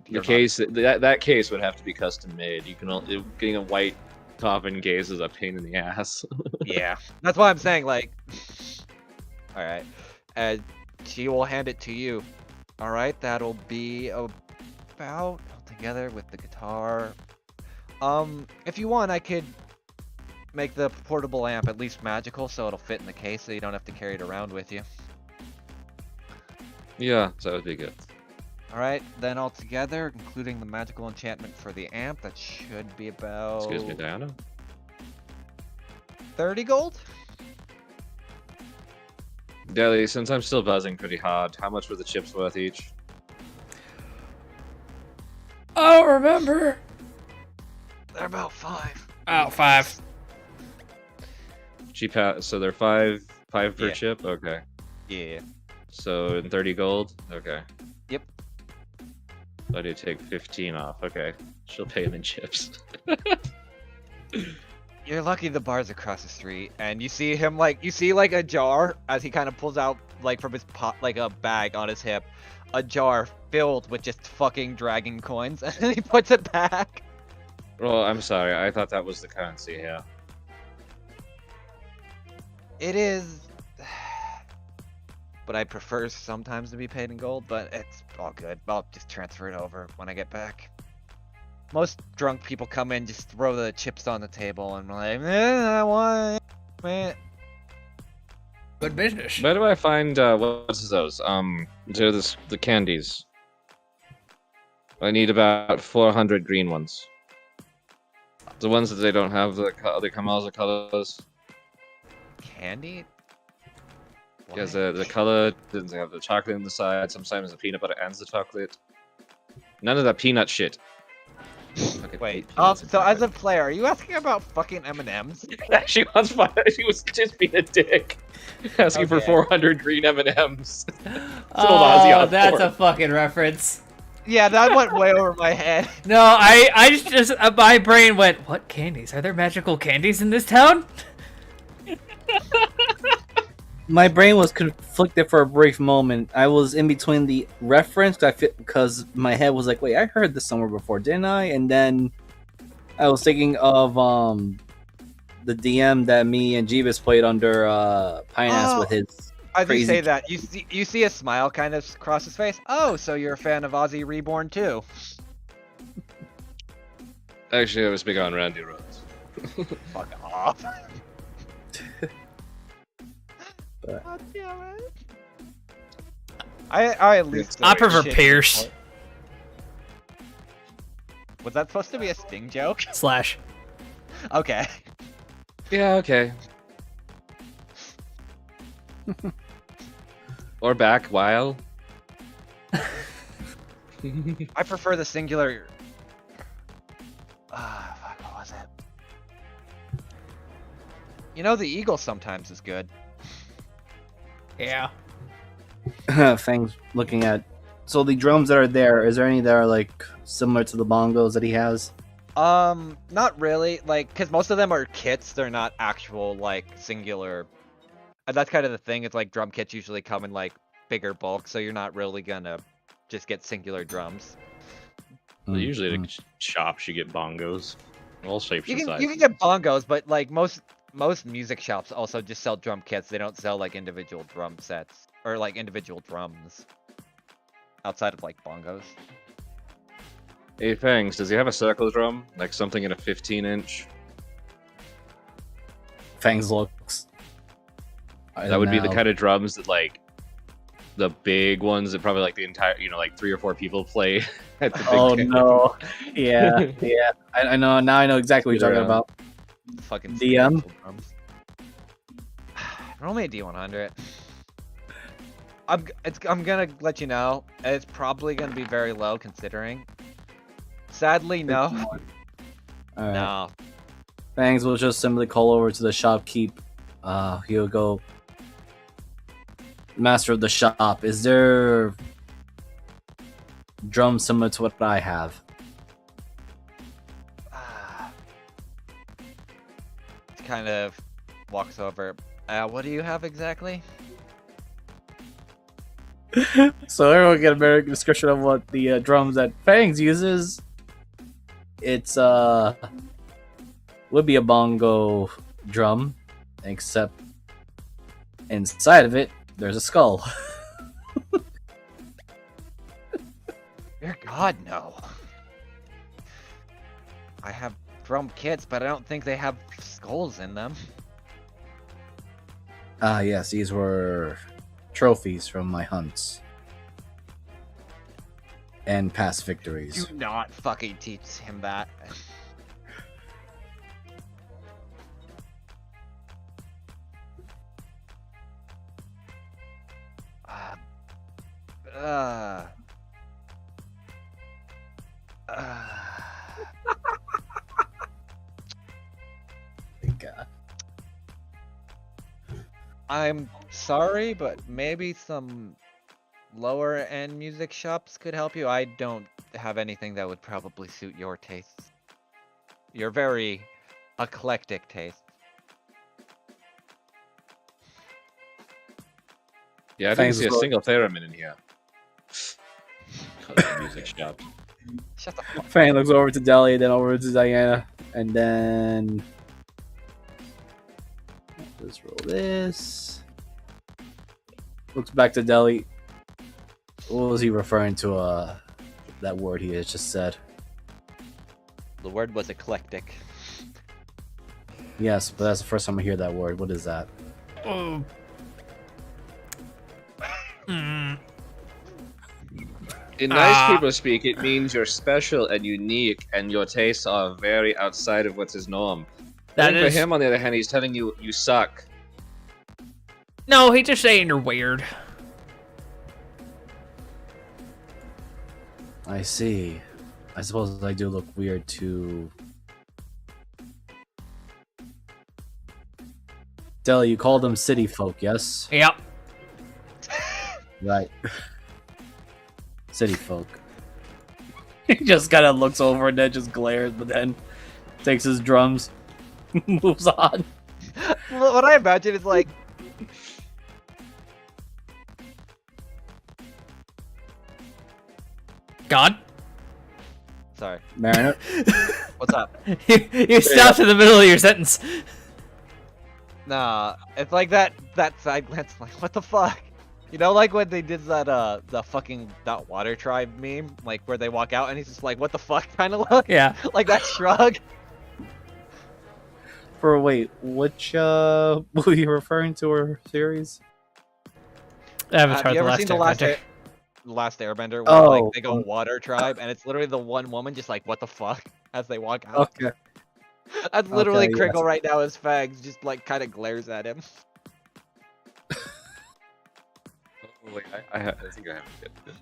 you're not- case that case would have to be custom made. You can only getting a white coffin case is a pain in the ass. Yeah, that's why I'm saying like. All right, she will hand it to you. All right, that'll be about together with the guitar. If you want, I could make the portable amp at least magical, so it'll fit in the case, so you don't have to carry it around with you. Yeah, so that would be good. All right, then all together, including the magical enchantment for the amp, that should be about Excuse me, Diana. 30 gold. Deli, since I'm still buzzing pretty hard, how much were the chips worth each? I don't remember. They're about 5. Oh, 5. Cheap so they're five per Yeah. chip? Okay. Yeah. So in 30 gold? Okay. Yep. I do take 15 off. Okay. She'll pay him in chips. You're lucky the bar's across the street, and you see him like a jar as he kind of pulls out like from his pot like a bag on his hip, a jar filled with just fucking dragon coins, and then he puts it back. Well, I'm sorry. I thought that was the currency, yeah. It is, but I prefer sometimes to be paid in gold, but it's all good. I'll just transfer it over when I get back. Most drunk people come in, just throw the chips on the table, and like, I want it. Good business. Where do I find what's those? The candies. I need about 400 green ones. The ones that they don't have they come all the colors. Candy? Because Why? the color doesn't have the chocolate in the side. Sometimes the peanut butter and the chocolate. None of that peanut shit. Fucking Wait. hate peanuts and So as a chocolate. player, are you asking about fucking M&Ms? She was just being a dick, asking for Okay. 400 green M&Ms. Oh, that's a fucking reference. Yeah, that went way over my head. No, I just my brain went, what candies? Are there magical candies in this town? My brain was conflicted for a brief moment. I was in between the reference because my head was like, "Wait, I heard this somewhere before, didn't I?" And then I was thinking of the DM that me and Jeebus played under Pine Ass Oh. with his As you crazy say that, you see a smile kind of cross his face. Oh, so you're a fan of Ozzy Reborn too? Actually, I was big on Randy Rhoads. Fuck off. But- God damn it. I at least. I prefer shit Pierce. Was that supposed to be a Sting joke? Slash. Okay. Yeah, okay. Or back while. I prefer the singular. Fuck, what was it? You know, the eagle sometimes is good. Yeah. Fang's looking at. So the drums that are there, is there any that are like similar to the bongos that he has? Not really. Like, because most of them are kits. They're not actual like singular. And that's kind of the thing. It's like drum kits usually come in like bigger bulk, so you're not really gonna just get singular drums. Well, usually Mm, at shops you get bongos, all shapes and sizes. You can get bongos, but like most music shops also just sell drum kits. They don't sell like individual drum sets or like individual drums outside of like bongos. Hey Fangs, does he have a circle drum? Like something in a 15-inch? Fangs looks. That would be the kind of drums that like the big ones that probably like the entire, like 3 or 4 people play at the big Oh tent. no! Yeah, yeah. I know now. I know exactly what you're talking about. Fucking DM? spiritual drums. Roll me a D100. I'm gonna let you know. It's probably gonna be very low considering. Sadly, no. All right. No. Fangs will just simply call over to the shopkeep. He'll go. Master of the shop, is there drums similar to what I have? Kind of walks over. What do you have exactly? So everyone get a better description of what the drums that Fangs uses. It's would be a bongo drum, except inside of it there's a skull. Dear God, no. I have drum kits, but I don't think they have skulls in them. Yes, these were trophies from my hunts and past victories. Do not fucking teach him that. God. I'm sorry, but maybe some lower end music shops could help you. I don't have anything that would probably suit your tastes. Your very eclectic taste. Yeah, I Fangs didn't see a is single theremin in here. Music shop. Shut the fuck. Fang looks over to Deli, then over to Diana, and then let's roll this. Looks back to Deli. What was he referring to? That word he has just said. The word was eclectic. Yes, but that's the first time I hear that word. What is that? Oh. In nice people speak, it means you're special and unique, and your tastes are very outside of what's his norm. That For is. him, on the other hand, he's telling you you suck. No, he's just saying you're weird. I see. I suppose I do look weird to Deli. You call them city folk, yes? Yep. Right. City folk. He just kind of looks over and then just glares, but then takes his drums, moves on. What I imagine is like. God? Sorry. Mariner. What's up? You stopped in the middle of your sentence. Nah, it's like that side glance. Like, what the fuck? You know, like when they did that the fucking that water tribe meme, like where they walk out and he's just like, what the fuck, kind of look. Yeah. Like that shrug. For wait, which were you referring to or series? Avatar: Have you The ever Last seen the Airbender. Last Airbender where like Oh, they go water tribe and it's literally the one woman just like, what the fuck, as they walk out. okay. That's literally Okay, Crinkle yes. right now. His fangs just like kind of glares at him. Oh, wait, I think I have to get this.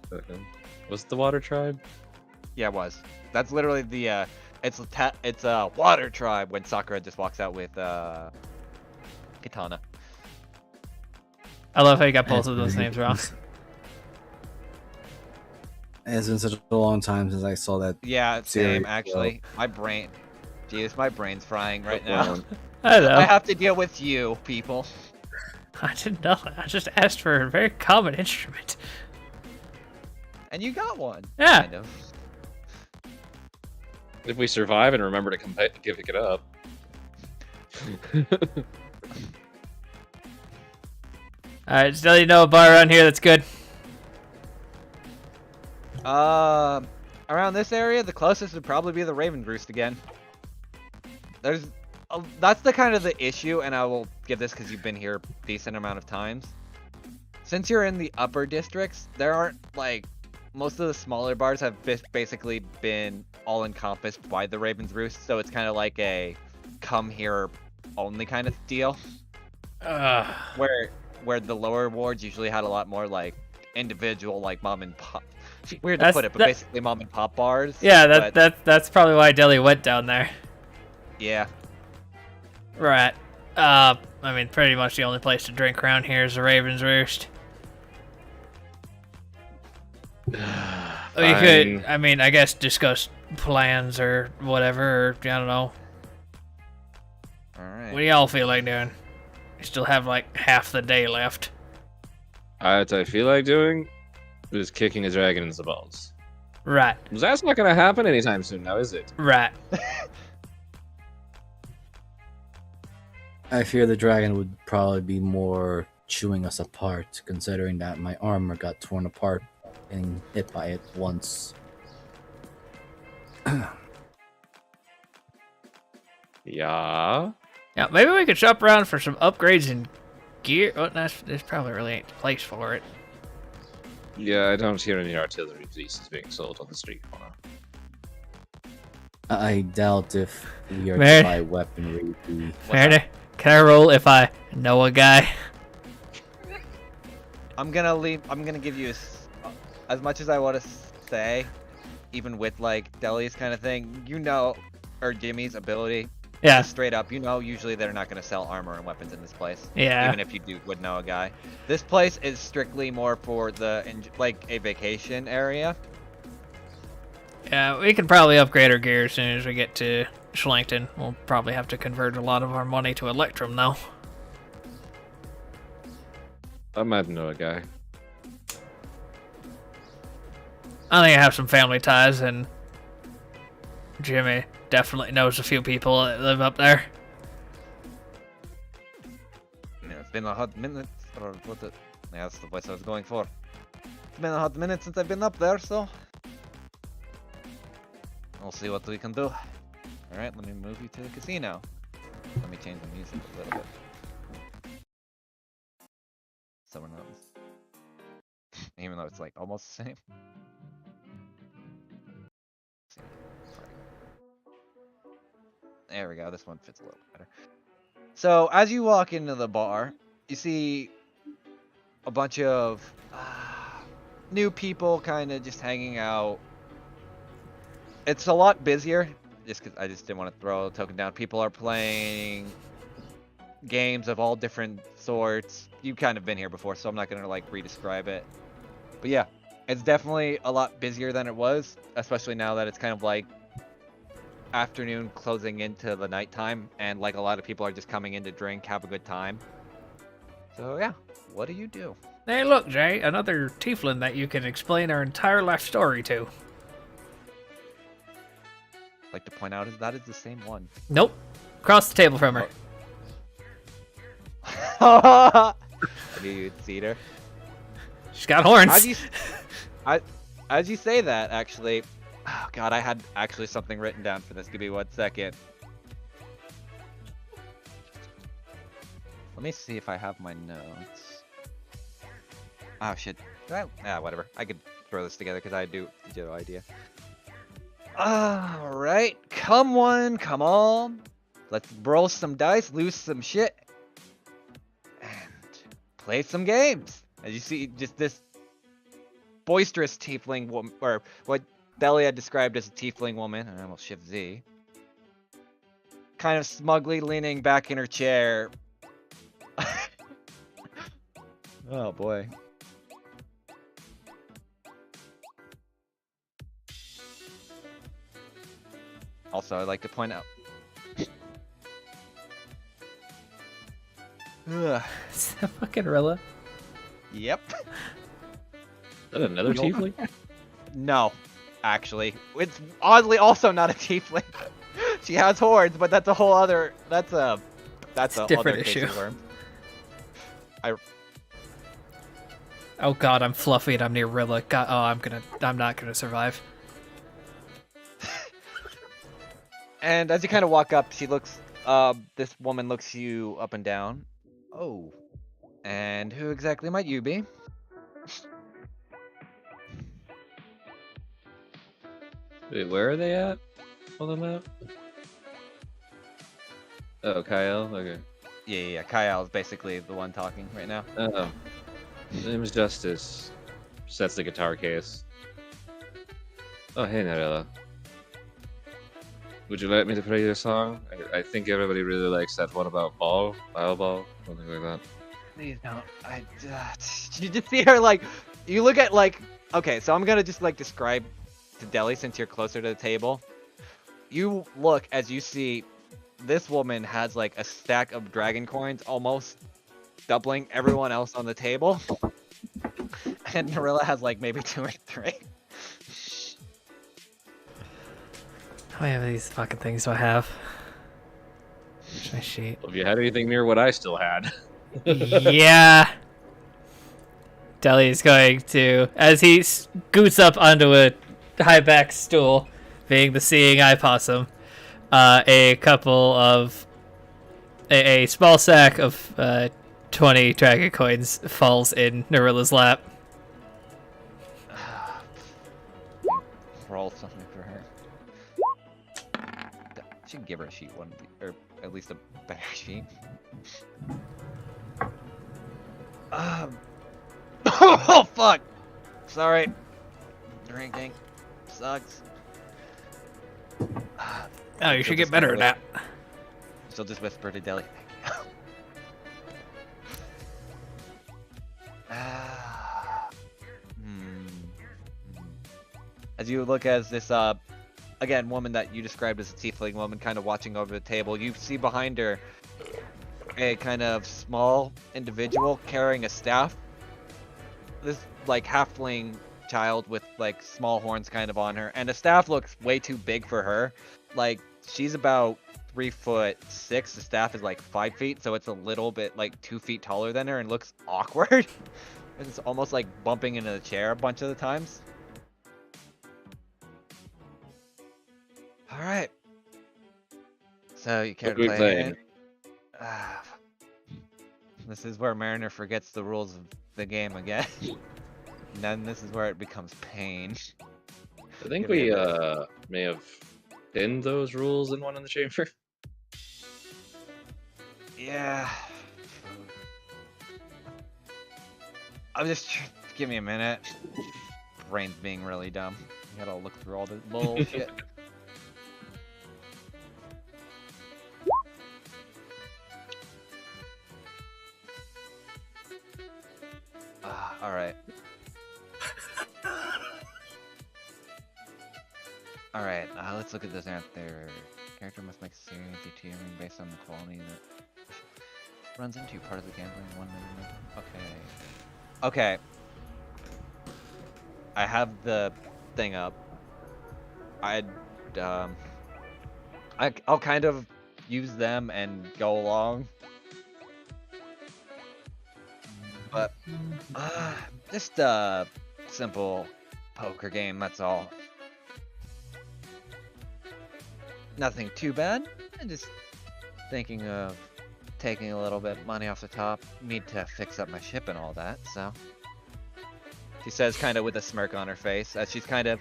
What's the water tribe? Yeah, it was. That's literally the it's a water tribe when Sakura just walks out with Katana. I love how you got both of those names wrong. It's been such a long time since I saw that. Yeah, Series, same actually. My brain, jeez, my brain's frying right Well, now. I know. I have to deal with you people. I didn't know. I just asked for a very common instrument. And you got one. Yeah. Kind of. If we survive and remember to pick it up. Alright, still you know a bar around here that's good. Around this area, the closest would probably be the Raven Roost again. That's the kind of the issue, and I will give this because you've been here a decent amount of times. Since you're in the upper districts, there aren't like most of the smaller bars have basically been all encompassed by the Raven's Roost, so it's kind of like a come here only kind of deal. Where the lower wards usually had a lot more like individual like mom and pop. Weird to put it, but basically mom and pop bars. Yeah, that's probably why Deli went down there. Yeah. Right. I mean, pretty much the only place to drink around here is the Raven's Roost. We could, I mean, I guess discuss plans or whatever, or I don't know. Alright. What do y'all feel like doing? You still have like half the day left. What I feel like doing is kicking a dragon in the balls. Right. That's not gonna happen anytime soon now, is it? Right. I fear the dragon would probably be more chewing us apart, considering that my armor got torn apart and hit by it once. Yeah. Yeah, maybe we could shop around for some upgrades and gear. Oh, there's probably really ain't the place for it. Yeah, I don't hear any artillery pieces being sold on the street corner. I doubt if we are Mary? to buy weaponry. Meredith, can I roll if I know a guy? I'm gonna give you as much as I want to say, even with like Deli's kind of thing, you know, or Jimmy's ability. Yeah. Just straight up, you know, usually they're not gonna sell armor and weapons in this place. Yeah. Even if you would know a guy. This place is strictly more for like a vacation area. Yeah, we can probably upgrade our gear as soon as we get to Schlangton. We'll probably have to convert a lot of our money to Electrum, though. I might know a guy. I think I have some family ties, and Jimmy definitely knows a few people that live up there. Yeah, it's been a hot minute, or what it? Yeah, that's the place I was going for. It's been a hot minute since I've been up there, so we'll see what we can do. Alright, let me move you to the casino. Let me change the music a little bit. Someone knows. Even though it's like almost the same. There we go, this one fits a little better. So, as you walk into the bar, you see a bunch of new people kind of just hanging out. It's a lot busier, just because I just didn't want to throw a token down. People are playing games of all different sorts. You've kind of been here before, so I'm not going to like re-describe it. But yeah, it's definitely a lot busier than it was, especially now that it's kind of like afternoon closing into the nighttime, and like a lot of people are just coming in to drink, have a good time. So yeah, what do you do? Hey, look, Jay, another tieflin that you can explain our entire life story to. Like to point out is that is the same one. Nope. Across the table from her. I knew you'd see her. She's got horns. As you say that, actually, oh god, I had actually something written down for this. Give me 1 second. Let me see if I have my notes. Oh shit. Whatever. I could throw this together because I do no idea. Alright. Come on, come on. Let's roll some dice, lose some shit, and play some games. As you see, just this boisterous tiefling woman, or what Delia described as a tiefling woman, and I almost shift Z, kind of smugly leaning back in her chair. Oh boy. Also, I'd like to point out. Ugh. Is that fucking Rilla? Yep. Is that another tiefling? No, actually, it's oddly also not a tiefling. She has horns, but that's a whole other. That's a different other case issue. of worms. Oh god, I'm fluffy and I'm near Rilla. God, I'm not gonna survive. And as you kind of walk up, she looks. This woman looks you up and down. Oh, and who exactly might you be? Wait, where are they at on the map? Oh, Kyle? Okay. Yeah. Kyle is basically the one talking right now. Oh. His name is Justice. Sets the guitar case. Oh, hey, Narella. Would you like me to play your song? I think everybody really likes that one about ball, something like that. Please don't. You just see her like. You look at like. Okay, so I'm gonna just like describe to Deli since you're closer to the table. You look as you see this woman has like a stack of dragon coins, almost doubling everyone else on the table, and Narilla has like maybe 2 or 3. How many of these fucking things do I have? Where's my sheet? Well, if you had anything near what I still had. Yeah. Deli is going to, as he scoots up onto a high back stool, being the seeing eye possum, a small sack of 20 dragon coins falls in Narilla's lap. Roll something for her. Should give her a sheet one, or at least a better sheet. Oh fuck! Sorry. Drinking sucks. Oh, you should get better at that. She'll just whisper to Deli. As you look as this again woman that you described as a tiefling woman kind of watching over the table, you see behind her a kind of small individual carrying a staff. This like halfling child with like small horns kind of on her, and the staff looks way too big for her. Like she's about 3'6". The staff is like 5 feet, so it's a little bit like 2 feet taller than her and looks awkward. It's almost like bumping into the chair a bunch of the times. All right. So you care to What are we play? playing? This is where Mariner forgets the rules of the game again. And then this is where it becomes pain. I think Give me we a may have pinned those rules in one in the chamber. Yeah. I'm just give me a minute. Brain's being really dumb. I gotta look through all the bullshit. Alright. Alright, let's look at this answer. Character must make a series determined based on the quality that runs into part of the gambling 1 minute. Okay. I have the thing up. I'll kind of use them and go along. But just a simple poker game. That's all. Nothing too bad. I'm just thinking of taking a little bit of money off the top. Need to fix up my ship and all that. So she says, kind of with a smirk on her face, as she's kind of.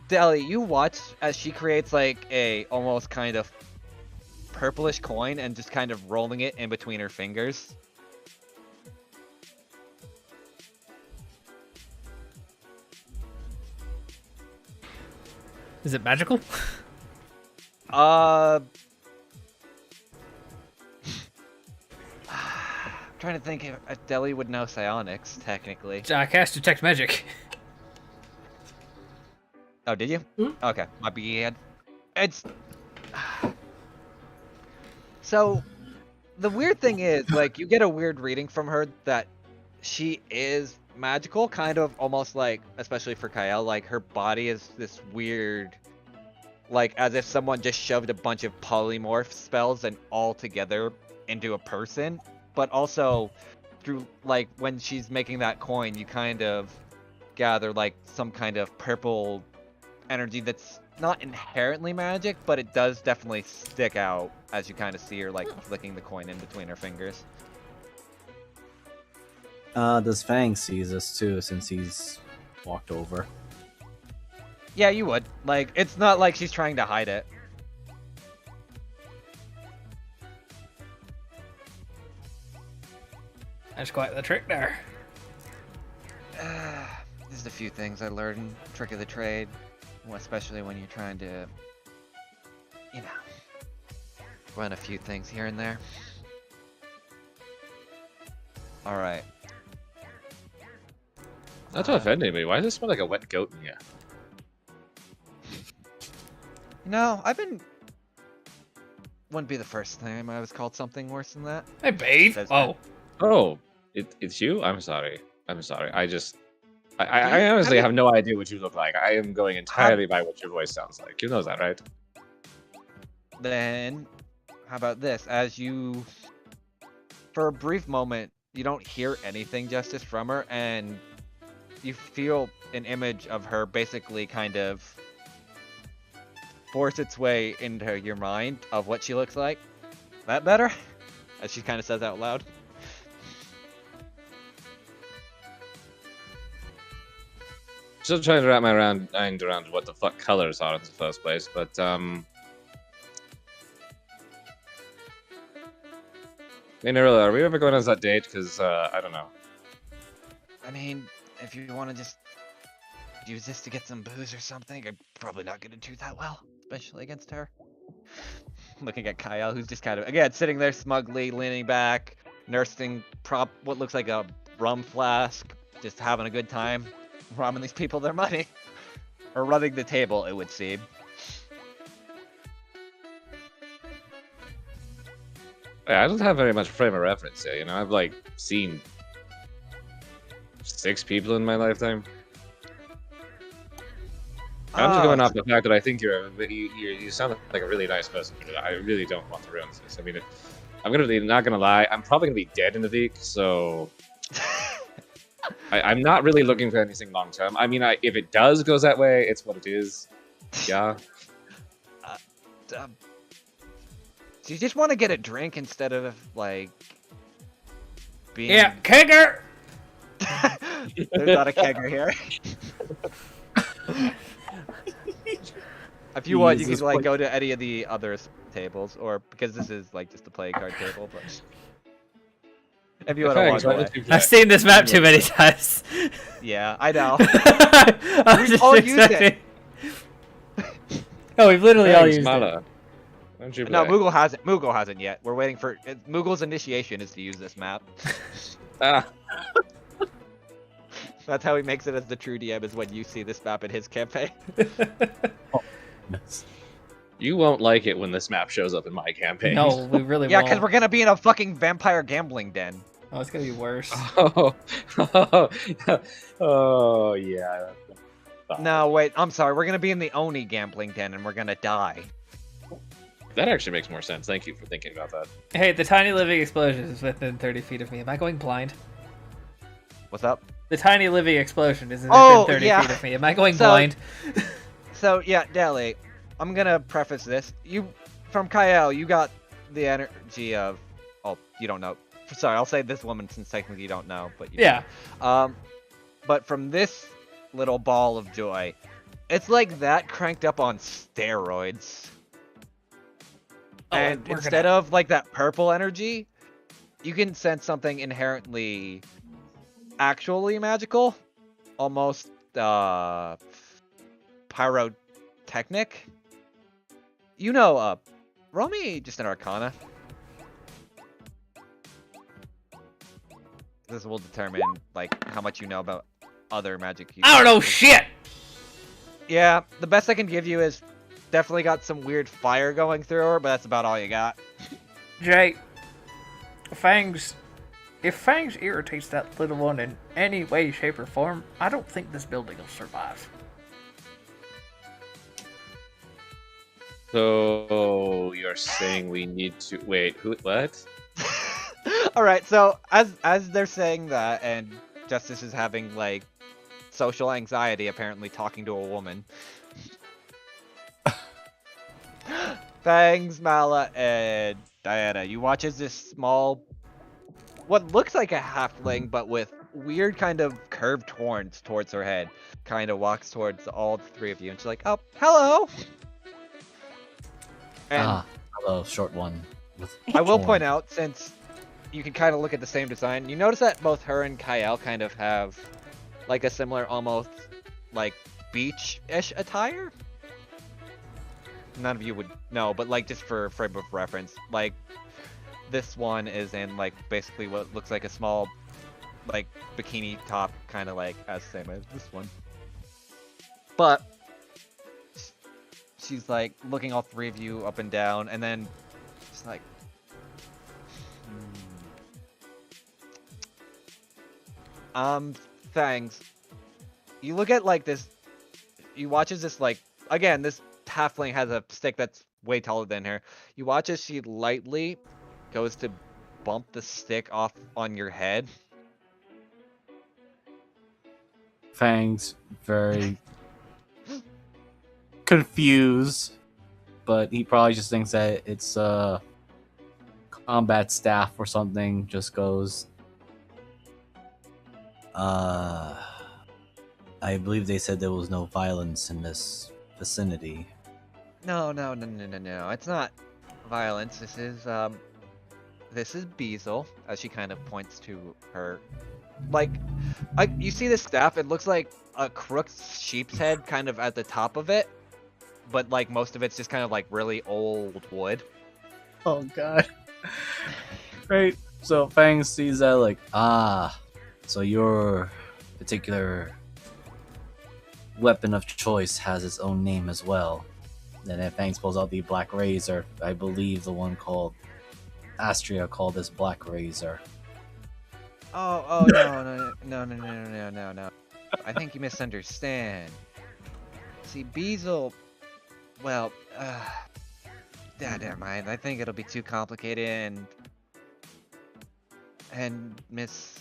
Deli, you watch as she creates like a almost kind of purplish coin and just kind of rolling it in between her fingers. Is it magical? I'm trying to think if Deli would know psionics, technically. I cast detect magic. Oh, did you? Hmm? Okay, my bad. It's so the weird thing is, like, you get a weird reading from her that she is magical, kind of almost like, especially for Kyle, like her body is this weird, like as if someone just shoved a bunch of polymorph spells and all together into a person. But also through like when she's making that coin, you kind of gather like some kind of purple energy that's not inherently magic, but it does definitely stick out as you kind of see her like flicking the coin in between her fingers. Does Fang sees us too, since he's walked over? Yeah, you would. Like, it's not like she's trying to hide it. That's quite the trick there. There's a few things I learned, trick of the trade, well, especially when you're trying to, you know, run a few things here and there. Alright. Not to offend anybody, why does it smell like a wet goat in here? No, wouldn't be the first time I was called something worse than that. I bathe. Says Oh, Oh, it's you? I'm sorry. I'm sorry. I honestly have no idea what you look like. I am going entirely by what your voice sounds like. You know that, right? Then, how about this? As you, for a brief moment, you don't hear anything, Justice, from her, and you feel an image of her basically kind of force its way into your mind of what she looks like. That better? As she kind of says out loud. Still trying to wrap my mind around what the fuck colors are in the first place, but Hey Nerilla, are we ever going on that date? Because I don't know. I mean, if you want to just use this to get some booze or something, I'm probably not going to do that well, especially against her. Looking at Kyle, who's just kind of, again, sitting there smugly, leaning back, nursing what looks like a rum flask, just having a good time, robbing these people their money. Or running the table, it would seem. Yeah, I don't have very much frame of reference here, you know? I've, like, seen 6 people in my lifetime. I'm just going off the fact that I think you sound like a really nice person. I really don't want to ruin this. I mean, I'm gonna be not gonna lie. I'm probably gonna be dead in a week, so I'm not really looking for anything long term. I mean, if it does goes that way, it's what it is. Yeah. Do you just want to get a drink instead of like being? yeah, kegger. There's not a kegger here. If you want, you can like go to any of the other tables, or because this is like just a playing card table. But if you want to walk away, I've seen this map too many times. yeah, I know. I was just all used expecting. Oh, we've literally all Thanks, used it. Mala. Why don't you No, play? Moogle hasn't. Moogle hasn't yet. We're waiting for Moogle's initiation is to use this map. Ah, That's how he makes it as the true DM, is when you see this map in his campaign. you won't like it when this map shows up in my campaign. No, we really Yeah, won't. because we're gonna be in a fucking vampire gambling den. Oh, it's gonna be worse. Oh, yeah. No, wait. I'm sorry. We're gonna be in the Oni gambling den, and we're gonna die. That actually makes more sense. Thank you for thinking about that. Hey, the tiny living explosion is within 30 feet of me. Am I going blind? What's up? The tiny living explosion is within Oh, 30 yeah. feet of me. Am I going So- blind? So yeah, Deli, I'm gonna preface this. You, from Kyle, you got the energy of. Oh, you don't know. Sorry, I'll say this woman since technically you don't know, but you Yeah. do. But from this little ball of joy, it's like that cranked up on steroids. Oh, And we're instead gonna- of like that purple energy, you can sense something inherently actually magical, almost pyrotechnic. You know, roll me just an arcana. This will determine like how much you know about other magic. I don't know shit! Yeah, the best I can give you is definitely got some weird fire going through her, but that's about all you got. Jay, Fangs. If Fangs irritates that little one in any way, shape, or form, I don't think this building will survive. So you're saying we need to wait? Who? What? All right, so as they're saying that, and Justice is having like social anxiety, apparently talking to a woman. Fangs, Mala, and Diana, you watch as this small, what looks like a halfling, but with weird kind of curved horns towards her head, kind of walks towards all three of you, and she's like, "Oh, hello." And Hello, short one. With I will horn. point out, since you can kind of look at the same design, you notice that both her and Kyle kind of have like a similar, almost like beach-ish attire. None of you would know, but like just for frame of reference, like this one is in like basically what looks like a small like bikini top, kind of like as same as this one. But she's like looking all three of you up and down, and then she's like, Fangs. You look at like this. You watch as this like again this halfling has a stick that's way taller than her. You watch as she lightly goes to bump the stick off on your head. Fangs very confused, but he probably just thinks that it's combat staff or something. Just goes, I believe they said there was no violence in this vicinity. No. It's not violence. This is Beazle, as she kind of points to her. Like, you see this staff, it looks like a crooked sheep's head kind of at the top of it, but like most of it's just kind of like really old wood. Oh god. Right. So Fang sees that like, so your particular weapon of choice has its own name as well. Then Fangs pulls out the Black Razor. I believe the one called Astria called this Black Razor. Oh no. I think you misunderstand. See, Beazle, well, never mind. I think it'll be too complicated, and Miss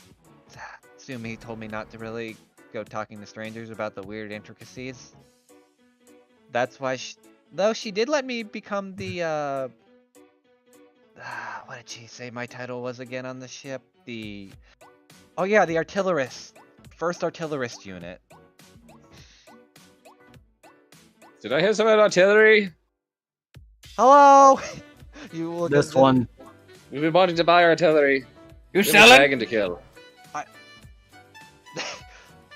Sumi told me not to really go talking to strangers about the weird intricacies. That's why though she did let me become the, what did she say my title was again on the ship? Oh yeah, the artillerist. First artillerist unit. Did I hear something about artillery? Hello! You look This at the- one, We've been wanting to buy artillery. You We have a selling? dragon to kill.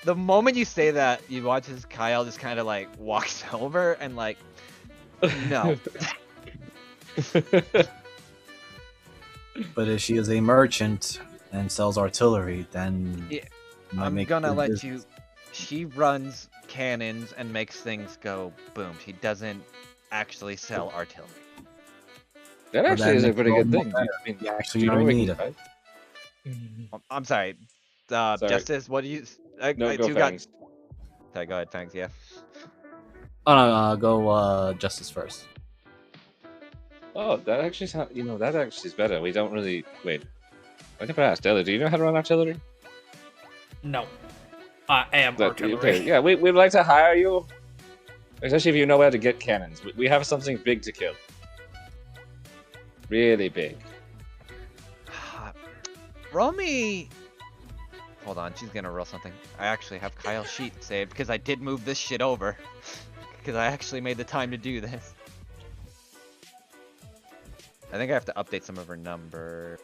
The moment you say that, you watch as Kyle just kind of like walks over and like, no. but if she is a merchant and sells artillery, then Yeah, might I'm make gonna good let business. you. She runs cannons and makes things go boom. She doesn't actually sell artillery. That Well, actually that is a makes pretty it all good the thing. more I mean, You actually do you know really what we need can it. buy? I'm sorry. Sorry. Justice, what do you? No, I go do got. Fangs. Okay, go ahead. Thanks. Yeah. Oh no, go Justice first. Oh, that actually sounds. That actually is better. We don't really wait. I never asked Ella. Do you know how to run artillery? No. I am artillery. Okay, yeah, we'd like to hire you. Especially if you know where to get cannons. We have something big to kill. Really big. Roll me. Hold on, she's gonna roll something. I actually have Kyle's sheet saved because I did move this shit over. Because I actually made the time to do this. I think I have to update some of her number.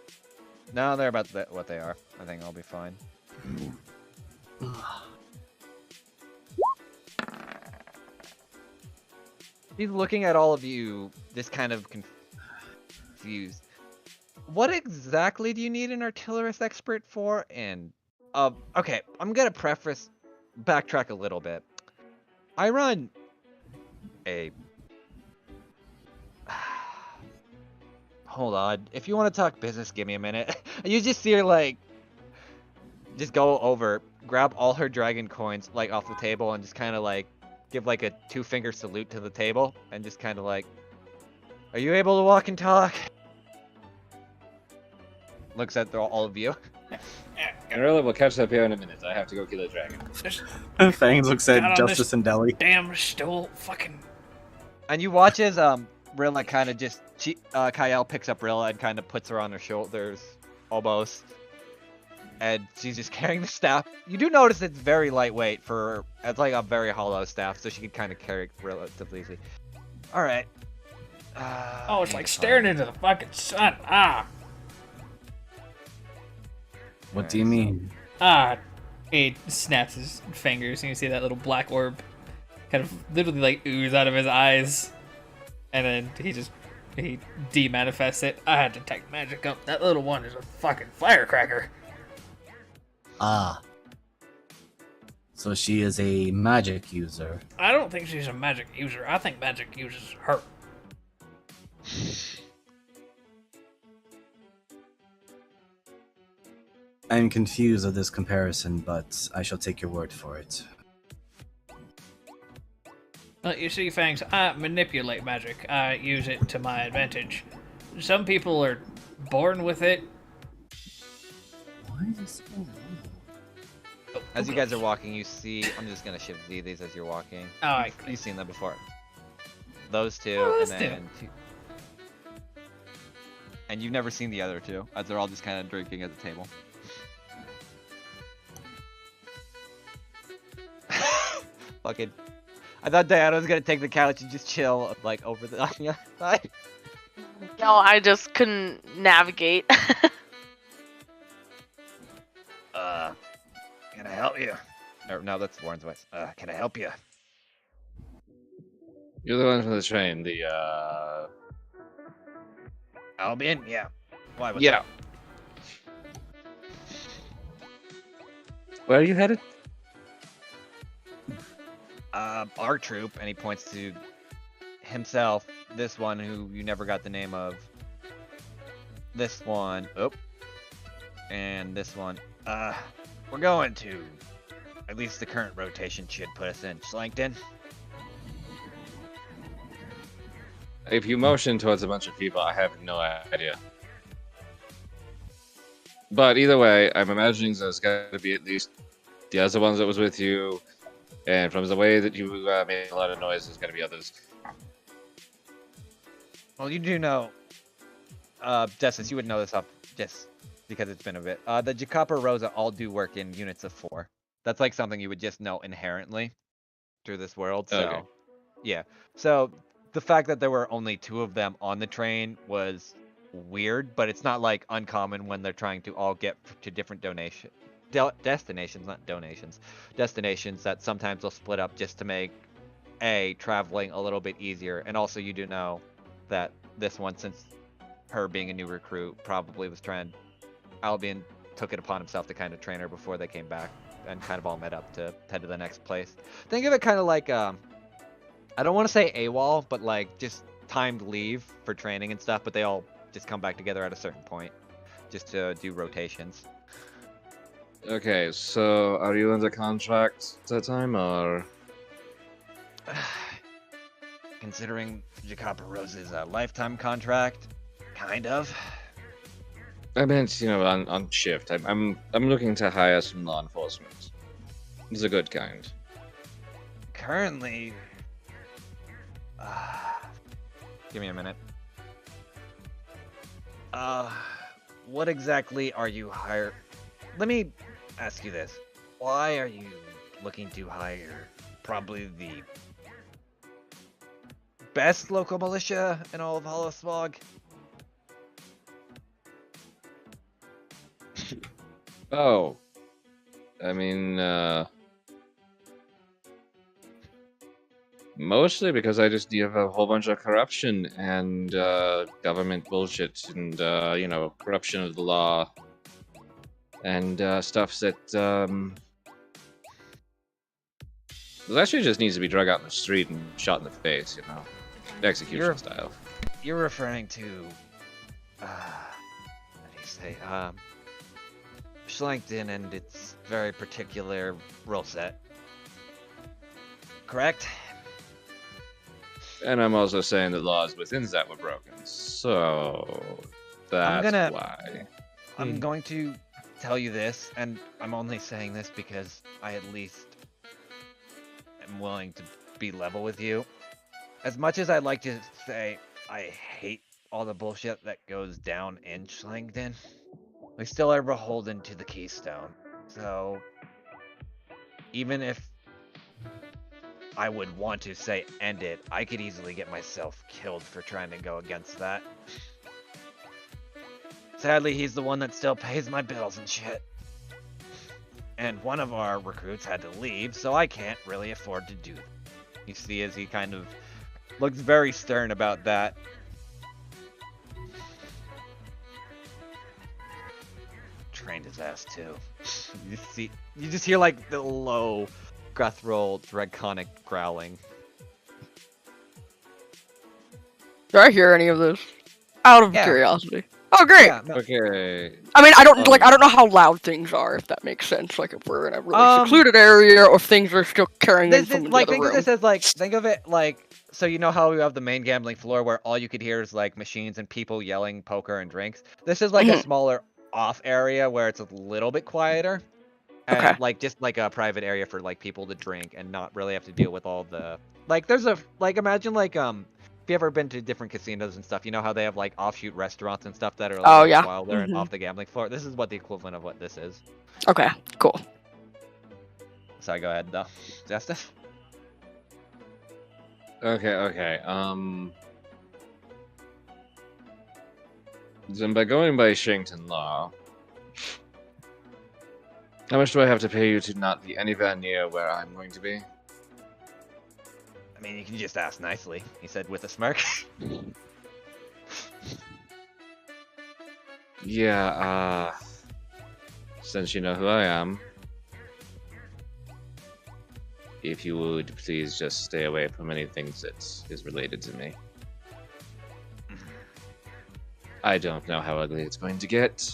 No, they're about what they are. I think I'll be fine. He's looking at all of you, just kind of confused. What exactly do you need an artillerist expert for? And, okay, I'm gonna backtrack a little bit. I run a... Hold on. If you want to talk business, give me a minute. You just see her, like, just go over, grab all her dragon coins, like, off the table, and just kind of, like, give, like, a 2-finger salute to the table, and just kind of, like, are you able to walk and talk? Looks at all of you. And really, we'll catch up here in a minute. I have to go kill a dragon. Fangs looks Got at on Justice this and Deli. Damn stool. Fucking. And you watch as, Rilla kind of just, Kyle picks up Rilla and kind of puts her on her shoulders, almost. And she's just carrying the staff. You do notice it's very lightweight it's like a very hollow staff, so she could kind of carry it relatively easily. Alright. Oh, it's like staring into the fucking sun. What do you mean? He snaps his fingers, and you see that little black orb kind of literally like ooze out of his eyes. And then he demanifests it. I had to take magic up. That little one is a fucking firecracker. So she is a magic user. I don't think she's a magic user. I think magic uses her. I'm confused of this comparison, but I shall take your word for it. Well, you see, Fangs, I manipulate magic. I use it to my advantage. Some people are born with it. Why is this going on? As you guys are walking, you see, I'm just gonna shift these as you're walking. Alright. You've seen them before. Those two, Those and then two. And you've never seen the other two, as they're all just kind of drinking at the table. Fucking. I thought Diana was gonna take the couch and just chill, like, over the on the other side. No, I just couldn't navigate. Can I help you? No, that's Warren's voice. Can I help you? You're the one from the train, Albion? Yeah. Why? What's Yeah. up? Where are you headed? Our troop, and he points to himself, this one who you never got the name of, this one, and this one. We're going to, at least the current rotation should put us in Slankton. If you motion towards a bunch of people, I have no idea. But either way, I'm imagining there's got to be at least the other ones that was with you, and from the way that you made a lot of noise, there's got to be others. Well, you do know, Justice, you would know this off just because it's been a bit. The Jacapa Rosa all do work in units of 4. That's like something you would just know inherently through this world. So, Okay. yeah. So the fact that there were only 2 of them on the train was weird, but it's not like uncommon when they're trying to all get to different destinations, not donations, destinations that sometimes they'll split up just to make traveling a little bit easier. And also you do know that this one, since her being a new recruit, probably was trying. Albion took it upon himself to kind of train her before they came back and kind of all met up to head to the next place. Think of it kind of like, I don't want to say AWOL, but like just timed leave for training and stuff, but they all just come back together at a certain point just to do rotations. Okay, so are you under contract that time, or? Considering Jacapa Rose's lifetime contract, kind of. I meant, on shift. I'm looking to hire some law enforcement. It's a good kind. Currently, give me a minute. What exactly are you hire? Let me ask you this: why are you looking to hire probably the best local militia in all of Hollow Smog? Oh, I mean, mostly because I just have a whole bunch of corruption and government bullshit and corruption of the law and stuff that actually just needs to be drug out in the street and shot in the face, execution style. You're referring to, how do you say, Schlankton and its very particular rule set. Correct? And I'm also saying that laws within that were broken, so that's why. I'm going to tell you this, and I'm only saying this because I at least am willing to be level with you. As much as I'd like to say I hate all the bullshit that goes down in Schlangton, we still are beholden to the Keystone. So, even if I would want to say end it, I could easily get myself killed for trying to go against that. Sadly, he's the one that still pays my bills and shit. And one of our recruits had to leave, so I can't really afford to do that. You see as he kind of looks very stern about that. Trained his ass too. You just hear like the low guttural draconic growling. Do I hear any of this? Out of curiosity. Oh, great. Yeah, no. Okay. I mean, I don't know how loud things are, if that makes sense. Like if we're in a really secluded area, or if things are still carrying in from the other think room. Think of it like, so you know how we have the main gambling floor where all you could hear is like machines and people yelling poker and drinks. This is like a smaller off area where it's a little bit quieter, and like just like a private area for like people to drink and not really have to deal with all the like. There's a like imagine like if you ever been to different casinos and stuff, you know how they have like offshoot restaurants and stuff that are a little wilder and off the gambling floor. This is what the equivalent of what this is. Okay, cool. Sorry, go ahead though, Justin. Okay. Then by going by Shankton law, how much do I have to pay you to not be anywhere near where I'm going to be? I mean, you can just ask nicely, he said with a smirk. Yeah, since you know who I am, if you would please just stay away from anything that is related to me. I don't know how ugly it's going to get.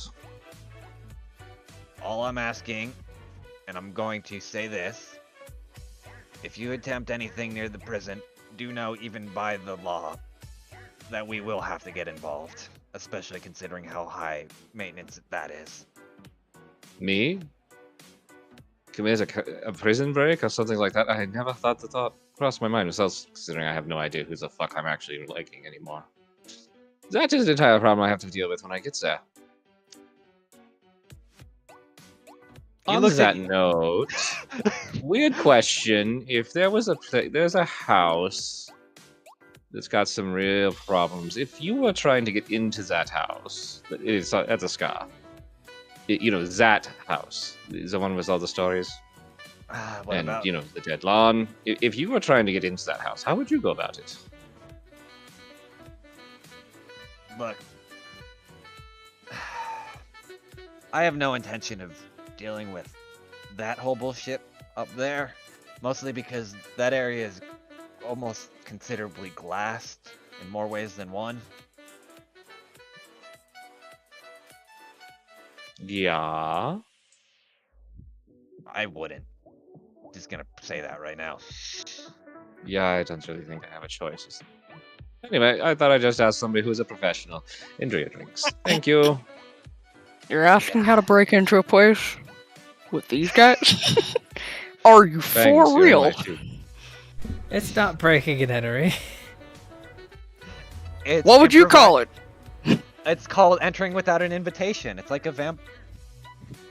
All I'm asking, and I'm going to say this, if you attempt anything near the prison, do know even by the law that we will have to get involved, especially considering how high maintenance that is. Me? Commit a prison break or something like that? I had never thought the thought crossed my mind, considering I have no idea who the fuck I'm actually liking anymore. That is the entire problem I have to deal with when I get there. On that note, weird question: if there was there's a house that's got some real problems. If you were trying to get into that house, it's at the Scar. That house is the one with all the stories, and about? The dead lawn. If you were trying to get into that house, how would you go about it? Look, I have no intention of dealing with that whole bullshit up there, mostly because that area is almost considerably glassed in more ways than one. Yeah. I wouldn't. Just gonna say that right now. Yeah, I don't really think I have a choice. Anyway, I thought I'd just ask somebody who's a professional. Enjoy your drinks. Thank you. You're asking how to break into a place with these guys? Are you Fangs, for you're in real? my too. It's not breaking and entering. What would you call it? It's called entering without an invitation. It's like a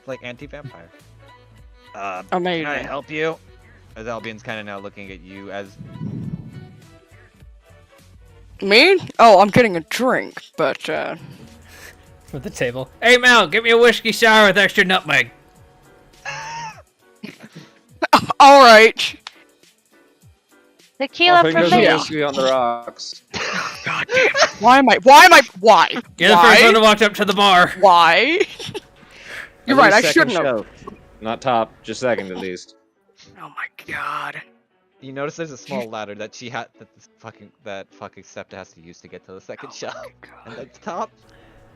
like anti-vampire. Can Amazing. I help you? As Albion's kind of now looking at you as Me? Oh, I'm getting a drink, but For the table. Hey Mel, give me a whiskey sour with extra nutmeg. all right. Tequila Fingers for and me. whiskey on the rocks. God damn. Why? Why? You're the first one to walk up to the bar. Why? You're right. I Second shouldn't have. shelf. Not top, just second at least. Oh my god. you notice there's a small ladder that she had that fucking Septa has to use to get to the second shelf. And that's top.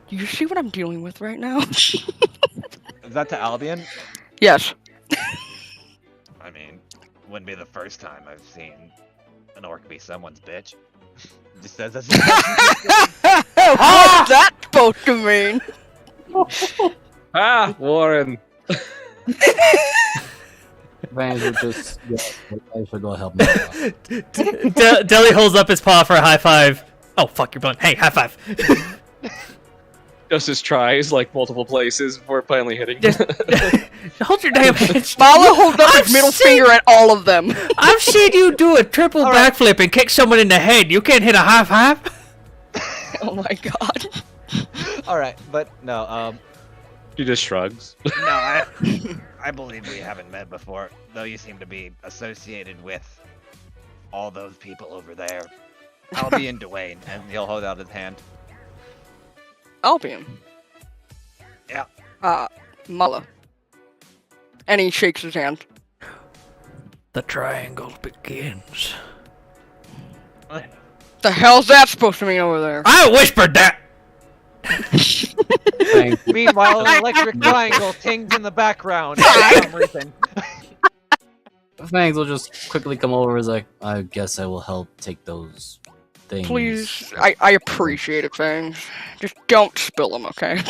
Do you see what I'm dealing with right now? Is that to Albion? Yes. I mean, wouldn't be the first time I've seen an orc be someone's bitch. It just says that's What's that supposed to mean? Ah, Warren. Vans would just I should go help me out. Deli holds up his paw for a high five. Oh fuck, you're blunt. Hey, high five. Justice tries like multiple places before finally hitting. Hold your damn hands. Mala holds up I've his middle seen- finger at all of them. I've seen you do a triple All right. backflip and kick someone in the head. You can't hit a high five. Oh my god. Alright, but no, He just shrugs. no, I believe we haven't met before, though you seem to be associated with all those people over there. Albion Dwayne, and he'll hold out his hand. Albion. Yeah. Mala. And he shakes his hand. The triangle begins. The hell's that supposed to mean over there? I whispered that. Thank you. Meanwhile, an electric triangle tings in the background for some reason. Fangs will just quickly come over as like, I guess I will help take those things. Please, I appreciate it, Fangs. Just don't spill them, okay?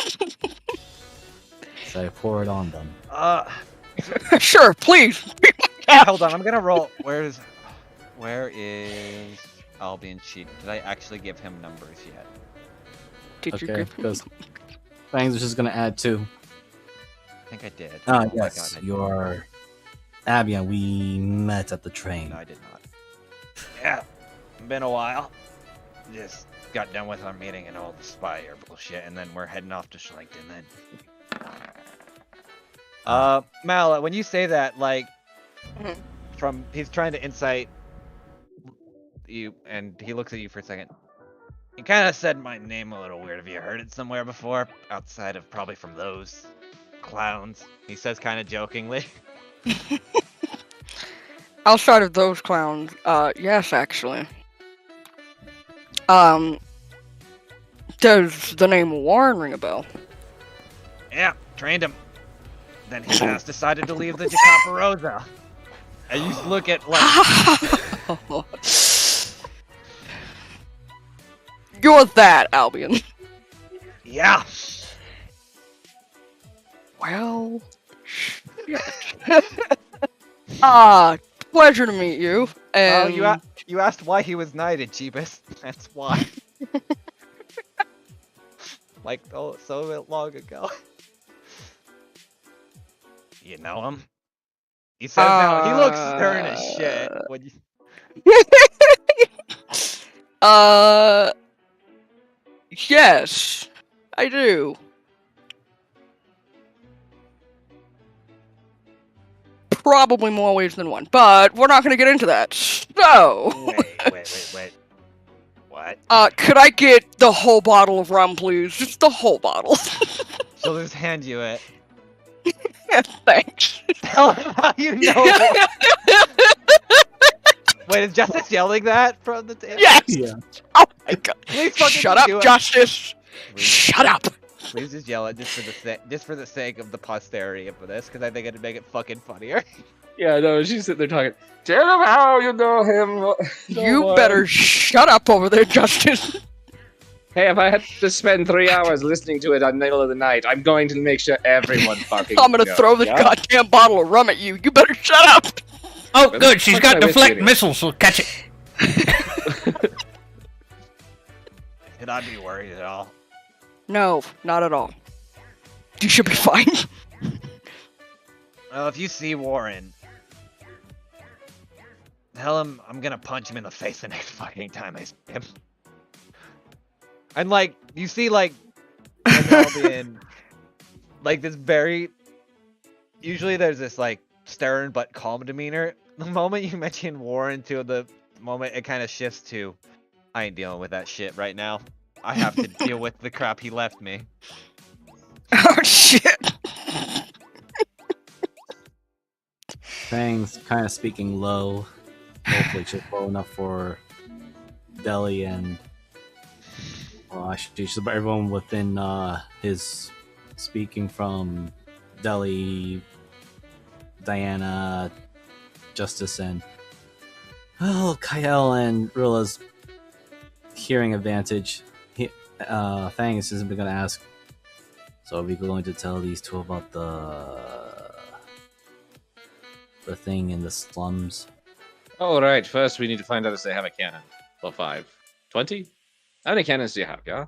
So I pour it on them. Sure, please. Hold on, I'm gonna roll. Where is Albion's sheet? Did I actually give him numbers yet? Did you Okay, give him? because Fangs is just gonna add 2. I think I did. Ah, Oh my yes, God, I did. you're Abian. We met at the train. No, I did not. Yeah, been a while. Just got done with our meeting and all the spire bullshit, and then we're heading off to Schlenkton then. Mal, when you say that, like, Mhm. he's trying to insight you, and he looks at you for a second. You kind of said my name a little weird. Have you heard it somewhere before? Outside of probably from those clowns. He says kind of jokingly. Outside of those clowns, yes, actually. Does the name Warren ring a bell? Yeah, trained him. Then his ass decided to leave the Jacaparosa. I used to look at, like, You're that, Albion. yeah. Well, shit. Pleasure to meet you. Oh, And you asked why he was knighted, Jeebus. That's why. Like, oh, so long ago. You know him? He says now, he looks stern as shit. When you... Yes, I do. Probably more ways than one, but we're not gonna get into that. So, Wait. What? could I get the whole bottle of rum, please? Just the whole bottle. She'll just hand you it. Thanks. Tell him how you know it. Wait, is Justice yelling that from the table? Yes. Yeah. Oh my god. Please fucking Shut up, do it. Justice. Please, Shut up. please just yell it just for the sake of the posterity of this, because I think it'd make it fucking funnier. Yeah, no, she's sitting there talking. Tell him how you know him. You better shut up over there, Justice. Hey, if I had to spend 3 hours listening to it in the middle of the night, I'm going to make sure everyone fucking I'm gonna knows, throw this yeah? goddamn bottle of rum at you. You better shut up. Oh, Where the good. She's fuck got am I with deflect you? missiles. She'll catch it. Should I be worried at all? No, not at all. You should be fine. Well, if you see Warren, tell him I'm gonna punch him in the face the next fucking time I see him. And like, you see like Penelope like this very. Usually there's this like stern but calm demeanor. The moment you mention Warren to the moment it kind of shifts to, I ain't dealing with that shit right now. I have to deal with the crap he left me. Oh shit. Fang's kind of speaking low. Hopefully, just low enough for Deli and actually, just about everyone within his speaking from Deli, Diana, Justice, and Kyle and Rilla's hearing advantage. Fang is just going to ask. So, are we going to tell these two about the thing in the slums? Alright, first we need to find out if they have a cannon. Level 5. 20? How many cannons do you have, yeah?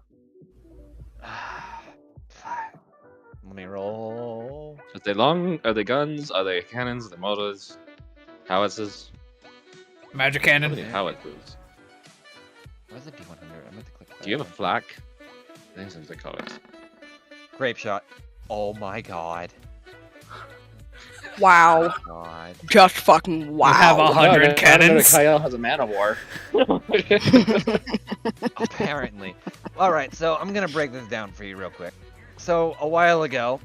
Let me roll. Are they long? Are they guns? Are they cannons? Are they mortars? Howitzers? Magic How many cannon. howitzers? Where's the D100? I meant to click that. Do you have a flak? I think that's what they call it. Grape shot. Oh my god. Wow. God. Just fucking wow. You have 100 cannons. Kyle has a man of war. Apparently. Alright, so I'm gonna break this down for you real quick. So, a while ago,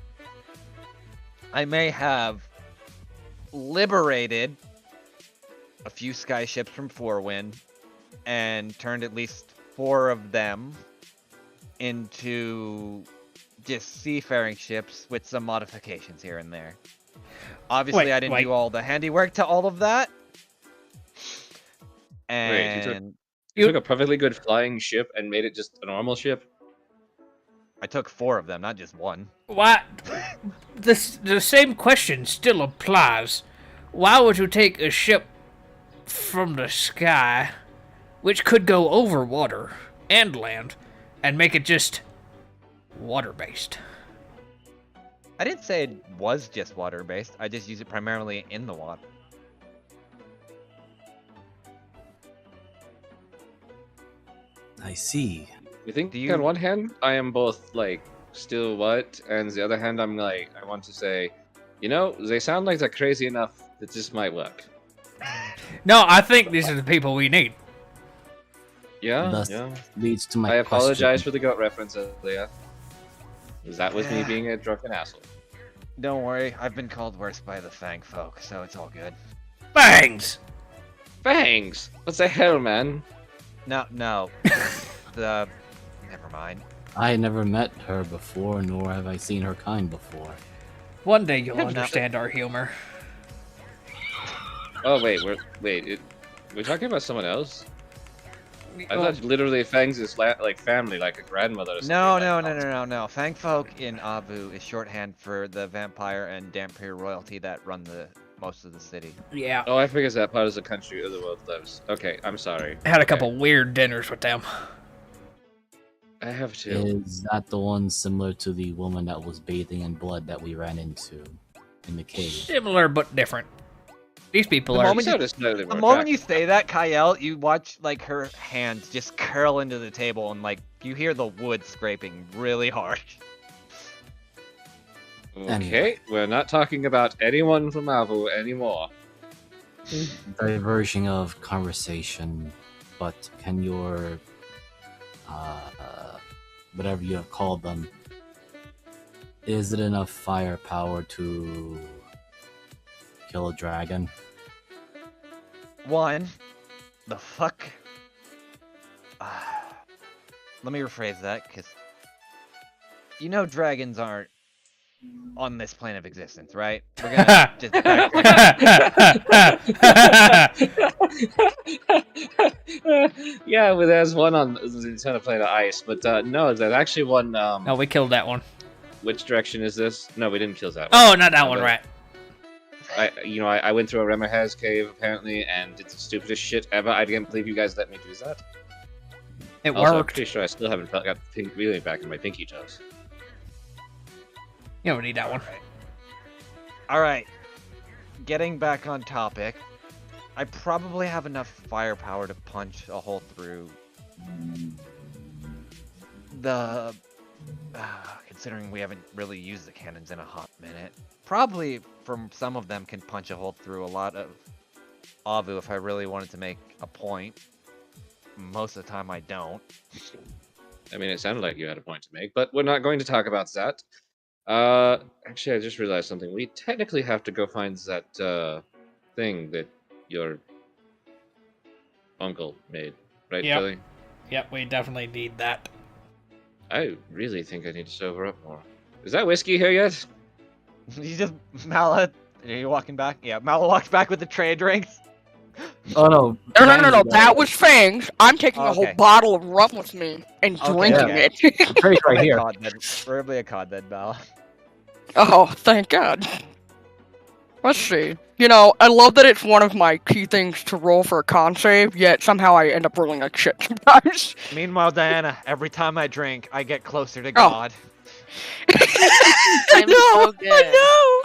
I may have liberated a few skyships from Fourwind and turned at least 4 of them into just seafaring ships with some modifications here and there. Obviously, Wait, I didn't wait. do all the handiwork to all of that. Wait, you took- And You took a perfectly good flying ship and made it just a normal ship? I took 4 of them, not just one. Why? The same question still applies. Why would you take a ship from the sky, which could go over water and land, and make it just water-based? I didn't say it was just water-based. I just use it primarily in the water. I see. You think Do you- on one hand I am both like still what, and the other hand I'm like I want to say, you know, they sound like they're crazy enough that this might work. No, I think these are the people we need. Yeah, Thus yeah. leads to my I apologize question. for the goat reference, Leah. That was me being a drunken asshole. Don't worry, I've been called worse by the Fang folk, so it's all good. Bangs! Fangs! What the hell, man? No. Never mind. Ah. I never met her before, nor have I seen her kind before. One day you'll Yeah, understand our humor. Oh wait, we're talking about someone else? I thought literally Fangs is like family, like a grandmother or something. No. Fang folk in Abu is shorthand for the vampire and Dampier royalty that run most of the city. Yeah. Oh, I figured that part is the country of the world lives. Okay, I'm sorry. I had a Okay. couple weird dinners with them. I have to. Is that the one similar to the woman that was bathing in blood that we ran into in the cave? Similar but different. These people The are. moment you- The The moment you say that, Kyle, you watch like her hands just curl into the table and like you hear the wood scraping really hard. Okay, we're not talking about anyone from Avu anymore. Diverging of conversation, but can your whatever you have called them, is it enough firepower to kill a dragon? One, the fuck? Let me rephrase that, because you know dragons aren't on this plane of existence, right? We're gonna just Yeah, well, there's one on the Nintendo plane of ice, but no, there's actually one. No, we killed that one. Which direction is this? No, we didn't kill that one. Oh, not that one, right? I went through a Remahez cave apparently and did the stupidest shit ever. I can't believe you guys let me do that. It Also, I'm worked. pretty sure I still haven't got the pink wheelie back in my pinky toes. You don't need that one. All right. Getting back on topic, I probably have enough firepower to punch a hole through the. Considering we haven't really used the cannons in a hot minute, probably from some of them can punch a hole through a lot of Avu if I really wanted to make a point. Most of the time, I don't. I mean, it sounded like you had a point to make, but we're not going to talk about that. Actually, I just realized something. We technically have to go find that thing that your uncle made, right, Yep. Billy? Yep, we definitely need that. I really think I need to sober up more. Is that whiskey here yet? You just Mala. Are you walking back? Yeah, Mala walks back with the tray of drinks. Oh no. No. That was Fangs. I'm taking a whole Okay. bottle of rum with me and Okay, drinking okay. it. Trade's right here. Preferably a cod then, Mala. Oh, thank God. Let's see. You know, I love that it's one of my key things to roll for a con save, yet somehow I end up rolling like shit sometimes. Meanwhile, Diana, every time I drink, I get closer to Oh. God. I'm so good. I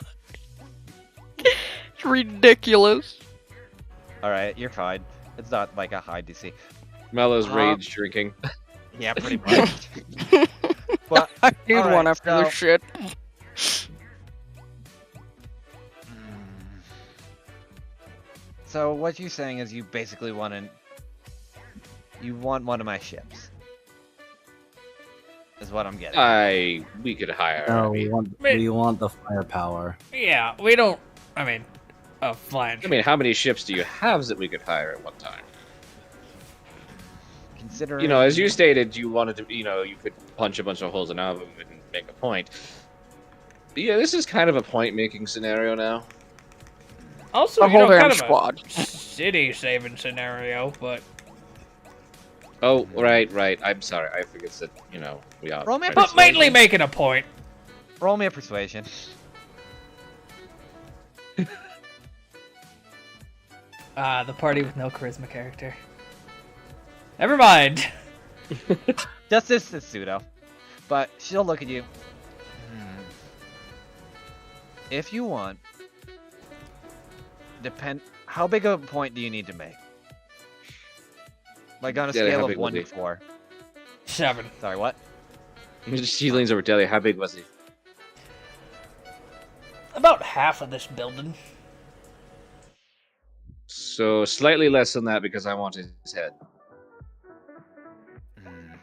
know! It's ridiculous. Alright, you're fine. It's not like a high DC. Mellow's rage drinking. Yeah, pretty much. But I need Alright, one after so- this shit. So what you're saying is you basically want one of my ships. Is what I'm getting. We could hire. No, I we want the firepower. Yeah, we don't. I mean, a flange. mean, how many ships do you have that we could hire at one time? Considering You know, as you stated, you wanted to, you could punch a bunch of holes in Avu and make a point. But yeah, this is kind of a point-making scenario now. Also, A whole damn kind of squad. a city-saving scenario, but Oh, right. I'm sorry. I forget that, we are. Roll me a trying to- but mainly making a point. roll me a persuasion. The party with no charisma character. Never mind. Just this is pseudo. But she'll look at you. If you want, how big of a point do you need to make? Like on a Yeah, scale how of big 1 would to be? 4. 7. Sorry, what? She leans over Deli. How big was he? About half of this building. So slightly less than that because I want his head.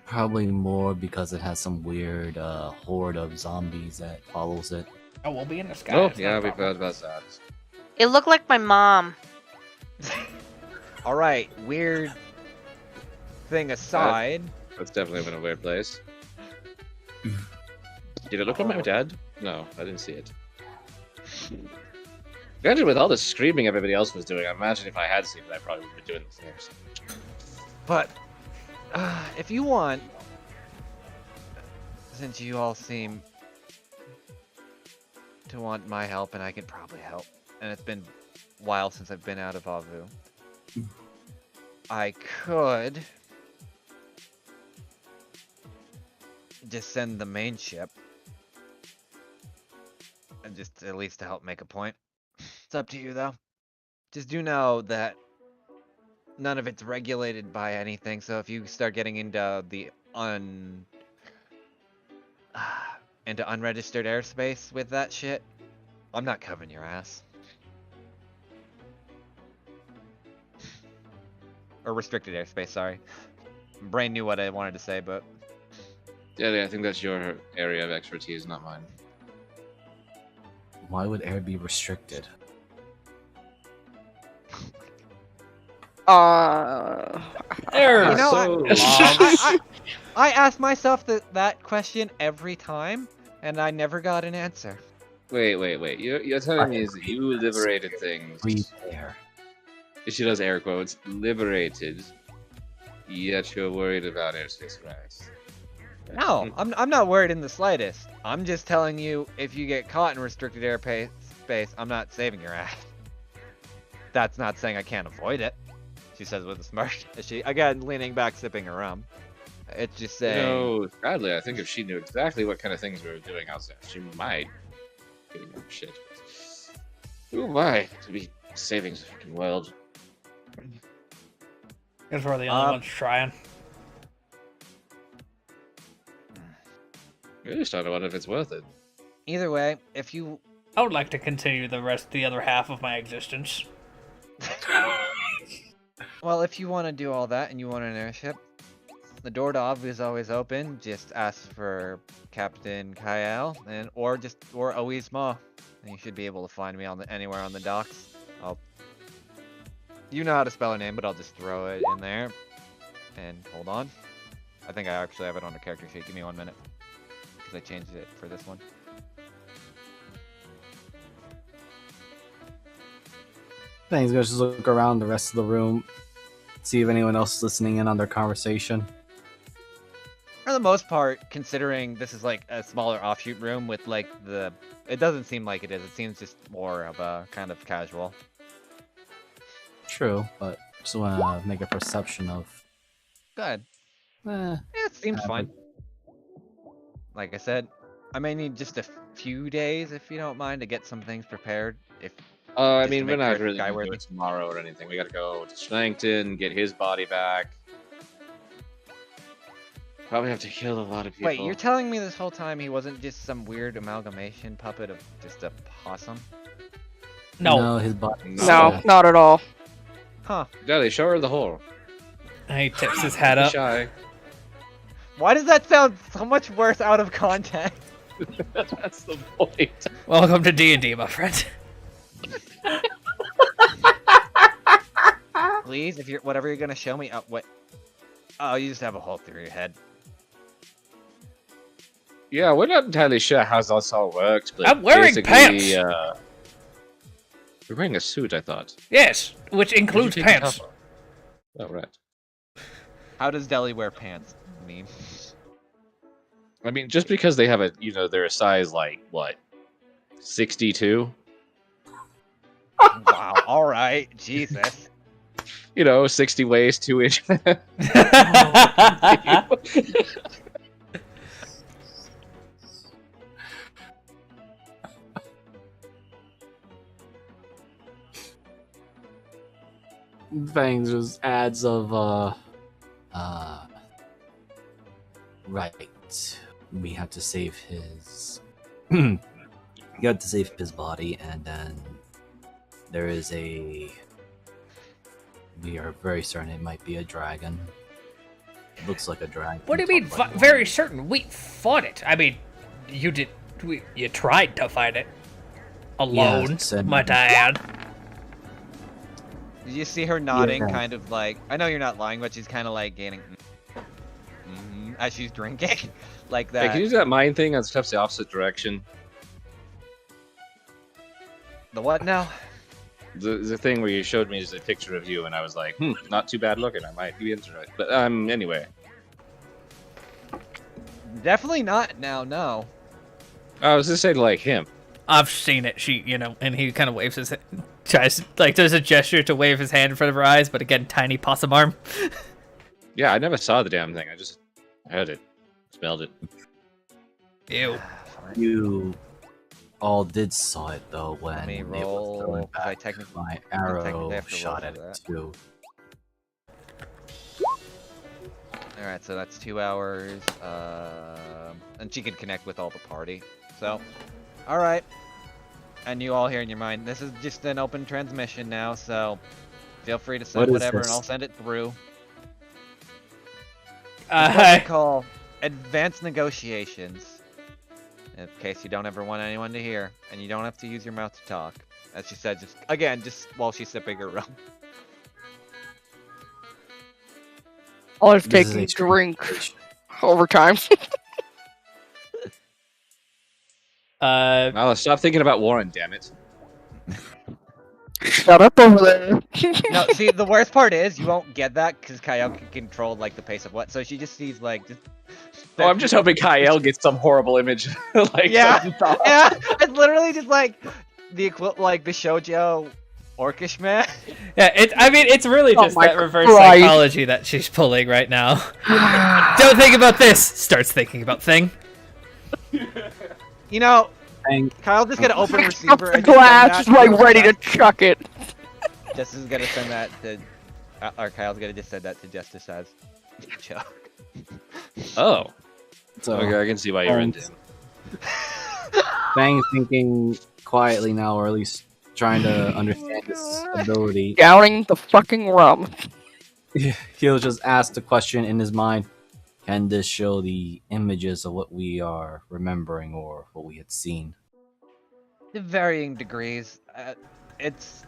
Probably more because it has some weird horde of zombies that follows it. Oh, we'll be in the sky. Oh, it's not yeah, a we've problem. heard about that. It looked like my mom. Alright, weird thing aside. That's definitely been a weird place. Did it look like my dad? No, I didn't see it. Granted, with all the screaming everybody else was doing, I imagine if I had seen it, I probably would be doing the same. But if you want, since you all seem to want my help, and I can probably help, and it's been a while since I've been out of Avu, I could just send the main ship, and just at least to help make a point. It's up to you, though. Just do know that none of it's regulated by anything, so if you start getting into the into unregistered airspace with that shit, I'm not covering your ass. Or restricted airspace, sorry. Brain knew what I wanted to say, but Yeah, I think that's your area of expertise, not mine. Why would air be restricted? There. you know, so I ask myself that question every time, and I never got an answer. Wait. You're telling me is that you liberated things. Prepare. She does air quotes. Liberated. Yet you're worried about airspace rise. No, I'm not worried in the slightest. I'm just telling you, if you get caught in restricted airspace, I'm not saving your ass. That's not saying I can't avoid it, she says with a smirk. She, again, leaning back, sipping her rum. It's just saying... You know, sadly, I think if she knew exactly what kind of things we were doing outside, she might get in shit. Who am I to be saving the fucking world? Because we're the only ones trying. I just don't know if it's worth it. Either way, if you... I would like to continue the other half of my existence. Well, if you want to do all that and you want an airship, the door to Ob is always open. Just ask for Captain Kyle or Oisma, and you should be able to find me anywhere on the docks. You know how to spell her name, but I'll just throw it in there. And hold on. I think I actually have it on the character sheet. Give me 1 minute, because I changed it for this one. Things go just look around the rest of the room, see if anyone else is listening in on their conversation. For the most part, considering this is like a smaller offshoot room with like it doesn't seem like it is. It seems just more of a kind of casual. True, but just want to make a perception of. Good. Eh, It seems fine. Like I said, I may need just a few days, if you don't mind, to get some things prepared. I Just mean, to we're make not sure really it's gonna do skyworthy. it tomorrow or anything. We gotta go to Schnankton, get his body back. Probably have to kill a lot of people. Wait, you're telling me this whole time he wasn't just some weird amalgamation puppet of just a possum? No. his body. No, not at all. Huh. Daddy, show her the hole. He tips his hat Be up. shy. Why does that sound so much worse out of context? That's the point. Welcome to D&D, my friend. Please, if you're whatever you're gonna show me, what? Oh, you just have a hole through your head. Yeah, we're not entirely sure how this all works, but I'm wearing basically, pants! You're wearing a suit, I thought. Yes, which Did you includes take the pants. top off? Oh, right. How does Deli wear pants? Meme. I mean, just because they have they're a size, like, what, 62? Wow. All right. Jesus. 60 waist, 2 inch. Things just ads of right. We have to save his you have to save his body, and then there is we are very certain it might be a dragon. It looks like a dragon. What do you mean, very certain? We fought it. I mean, you tried to fight it. Alone, Yes, and- might I add. Did you see her nodding, Yeah. kind of like? I know you're not lying, but she's kind of like gaining as she's drinking, like Hey, that. can you do that mind thing on steps the opposite direction? The what now? The thing where you showed me is a picture of you, and I was like, not too bad looking. I might be into it. But anyway. Definitely not now. No. I was just saying, like, him. I've seen it. And he kind of waves his tries does a gesture to wave his hand in front of her eyes, but again, tiny possum arm. Yeah, I never saw the damn thing. I just heard it, smelled it. Ew. You all did saw it though when Let me it was roll, going 'cause I back. technically My technically arrow have to shot roll at for it that. too. All right, so that's 2 hours. And she can connect with all the party. So, all right. And you all hear in your mind, this is just an open transmission now, so feel free to What send is whatever, and this? I'll send it through. It's what we call advanced negotiations. In case you don't ever want anyone to hear, and you don't have to use your mouth to talk. As she said, just while she's sipping her rum. Olive's This is taking a drink over time. Well, stop thinking about Warren, damn it. Shut up over there. No, see, the worst part is you won't get that because Kyle can control like the pace of what. So she just sees like just. Oh, I'm just hoping Kyle gets some horrible image. Like, Yeah, from the top. yeah. It's literally just like the like the shoujo orcish man. Yeah, it's really Oh just my that reverse Christ. psychology that she's pulling right now. Don't think about this. Starts thinking about thing. You know, Fang, Kyle just gonna open Up receiver the and just send glass, that is like to ready to chuck it. Justice is gonna send that to, or Kyle's gonna just send that to Justice as joke. Oh, so okay, I can see why you're into him. Fang's thinking quietly now, or at least trying to understand his ability. Downing the fucking rum. He'll just ask the question in his mind: can this show the images of what we are remembering or what we had seen? To varying degrees, it's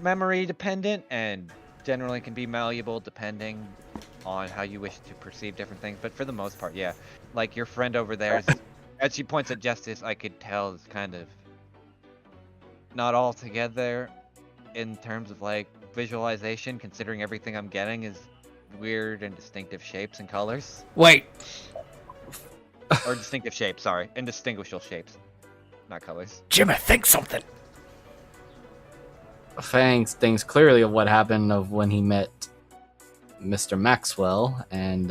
memory dependent and generally can be malleable depending on how you wish to perceive different things. But for the most part, yeah, like your friend over there, as she points at Justice, I could tell is kind of not all together in terms of like visualization, considering everything I'm getting is weird and distinctive shapes and colors. Wait, Or distinctive shapes, sorry. Indistinguishable shapes. Not colors. Jimmy, think something. Fang thinks clearly of what happened of when he met Mr. Maxwell and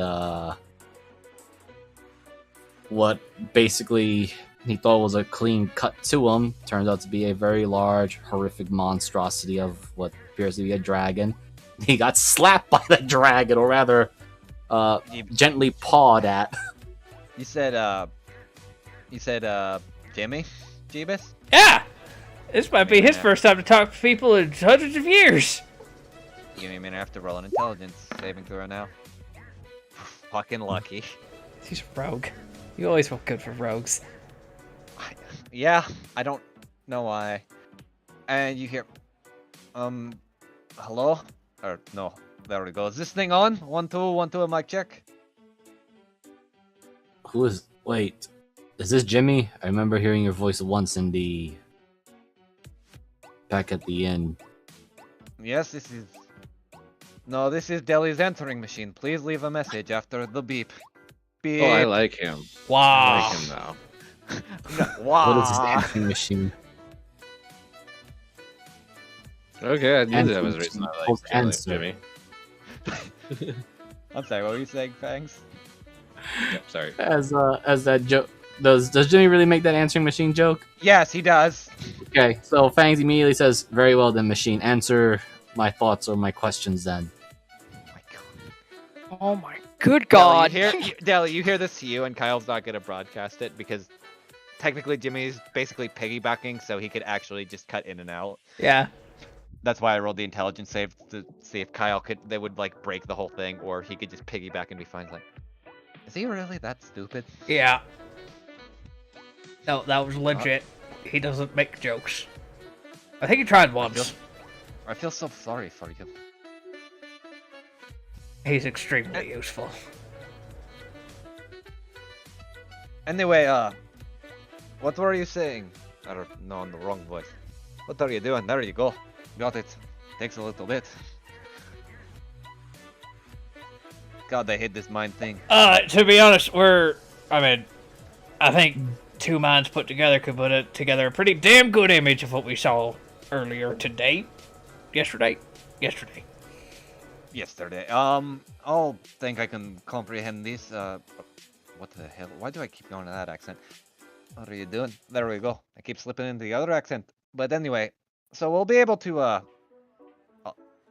what basically he thought was a clean cut to him turns out to be a very large, horrific monstrosity of what appears to be a dragon. He got slapped by the dragon, or rather, gently pawed at. You said, Jimmy? Jeebus? Yeah, this might be his first time to talk to people in hundreds of years. You mean I have to roll an intelligence saving throw now? Fucking lucky. He's a rogue. You always felt good for rogues. Yeah, I don't know why. And you hear, hello? Or, no, there we go. Is this thing on? 1, 2, 1, 2, mic check. Who is? Wait, is this Jimmy? I remember hearing your voice once in the back at the inn. Yes, this is... No, this is Deli's answering machine. Please leave a message after the beep. Beep. Oh, I like him. I Wow. like him now. No, wow. What is this answering machine? Okay, I knew And that was a who's reason I supposed like to answer? Jimmy. I'm sorry, what were you saying, Fangs? Yep, sorry. As that joke does Jimmy really make that answering machine joke? Yes, he does. Okay, so Fangs immediately says, "Very well then, machine. Answer my thoughts or my questions then." Oh my god. Oh my good god. Deli, you hear this to you, and Kyle's not gonna broadcast it because technically Jimmy's basically piggybacking, so he could actually just cut in and out. Yeah. That's why I rolled the intelligence save to see if Kyle could. They would like break the whole thing, or he could just piggyback and be fine. Like, is he really that stupid? Yeah. No, that was legit. He doesn't make jokes. I think he tried once. I feel so sorry for you. He's extremely useful. Anyway, what were you saying? I don't know, in the wrong voice. What are you doing? There you go. Got it. Takes a little bit. God, they hate this mind thing. To be honest, I think two minds put together could put together a pretty damn good image of what we saw earlier today. Yesterday. I'll think I can comprehend this. What the hell? Why do I keep going to that accent? What are you doing? There we go. I keep slipping into the other accent. But anyway, so we'll be able to,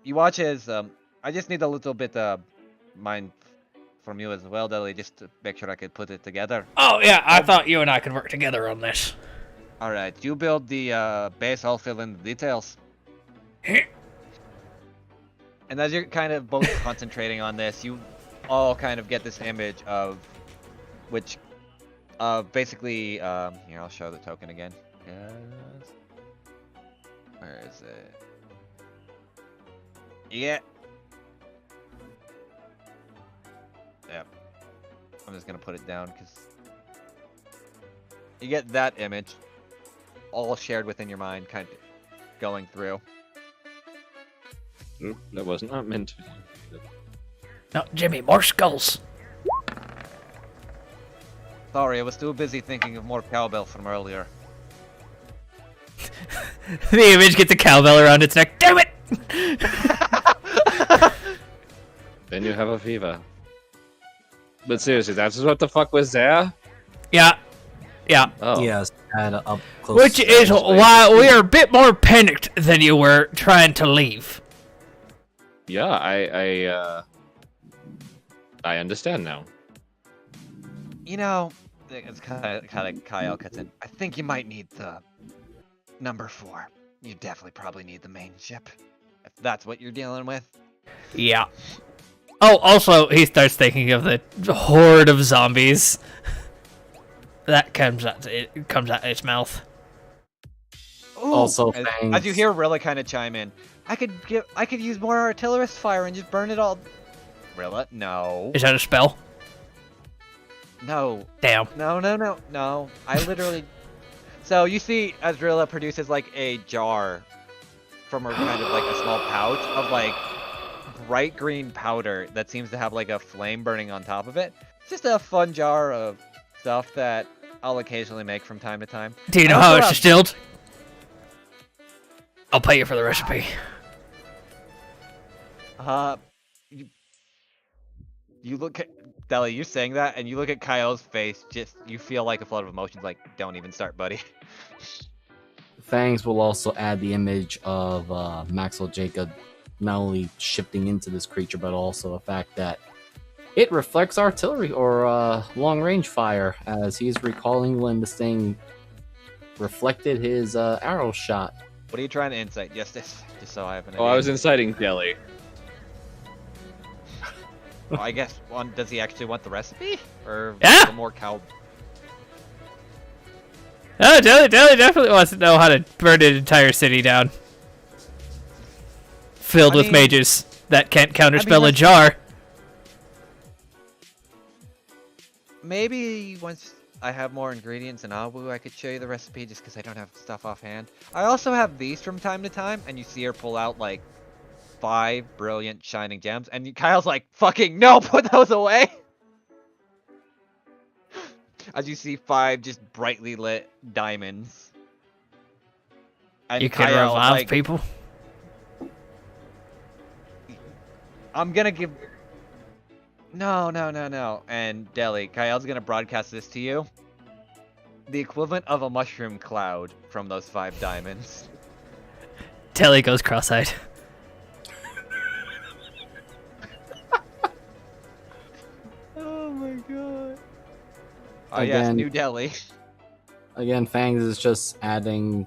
you watch as, I just need a little bit, mind from you as well, Deli, just to make sure I could put it together. Oh, yeah, I thought you and I could work together on this. Alright, you build the, base, I'll fill in the details. And as you're kind of both concentrating on this, you all kind of get this image of, which, basically, here, I'll show the token again. Yes. Where is it? Yeah. Yep. I'm just gonna put it down, because You get that image, all shared within your mind, kind of going through. That was not meant to be. No, Jimmy, more skulls. Sorry, I was too busy thinking of more cowbell from earlier. The image gets a cowbell around its neck. Damn it! Then you have a fever. But seriously, that's what the fuck was there? Yeah. Yeah. Oh. Yes, had a up close. Which is why we are a bit more panicked than you were trying to leave. Yeah, I understand now. You know, it's kind of Kyle cuts in. I think you might need the number 4. You definitely probably need the main ship, if that's what you're dealing with. Yeah. Oh, also, he starts thinking of the horde of zombies that comes out its mouth. Ooh, Also, as you hear Rilla kind of chime in, I could use more artillerist fire and just burn it all. Rilla, no, Is that a spell? no, Damn. no. I literally. So you see, as Rilla produces like a jar from her kind of like a small pouch of like bright green powder that seems to have like a flame burning on top of it. It's just a fun jar of stuff that I'll occasionally make from time to time. Do you know how it's distilled? I'll pay you for the recipe. You look at Deli, you saying that, and you look at Kyle's face. Just you feel like a flood of emotions. Like, don't even start, buddy. Fangs will also add the image of Maxwell Jacob not only shifting into this creature, but also the fact that it reflects artillery or long-range fire, as he's recalling when this thing reflected his arrow shot. What are you trying to insight, Justice? Just so I have an idea. Oh, I was inciting Jelly. Well, I guess one. Does he actually want the recipe, or Yeah. the more cow? Oh, Deli definitely wants to know how to burn an entire city down. Filled with mean- mages that can't counterspell a let's- jar. Maybe once I have more ingredients in Awu, I could show you the recipe just because I don't have stuff offhand. I also have these from time to time, and you see her pull out like 5 brilliant shining gems, and Kyle's like, "Fucking no, put those away!" As you see 5 just brightly lit diamonds. And You can Kyle, revive like, people. I'm gonna give. No. And Deli, Kyle's gonna broadcast this to you. The equivalent of a mushroom cloud from those 5 diamonds. Deli goes cross-eyed. Oh my god. Oh yes, Again- New Delhi. Again, Fangs is just adding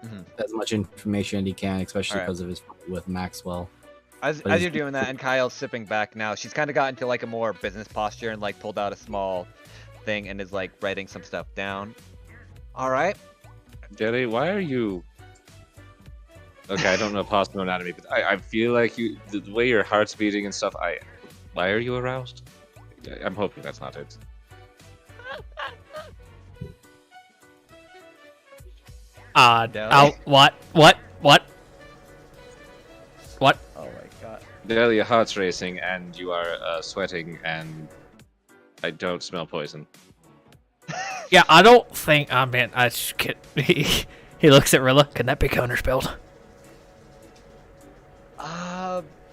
Mhm. as much information as he can, especially Alright. because of his fight with Maxwell. As But he's- you're doing that, and Kyle's sipping back now, she's kind of got into like a more business posture and like pulled out a small thing and is like writing some stuff down. All right. Jelly, why are you? Okay, I don't know possible anatomy, but I feel like you, the way your heart's beating and stuff. Why are you aroused? I'm hoping that's not it. Deli? What? Oh my god. Jelly, your heart's racing and you are sweating, and I don't smell poison. Yeah, I don't think. I mean, I just can't. He looks at Rilla. Can that be counterspelled?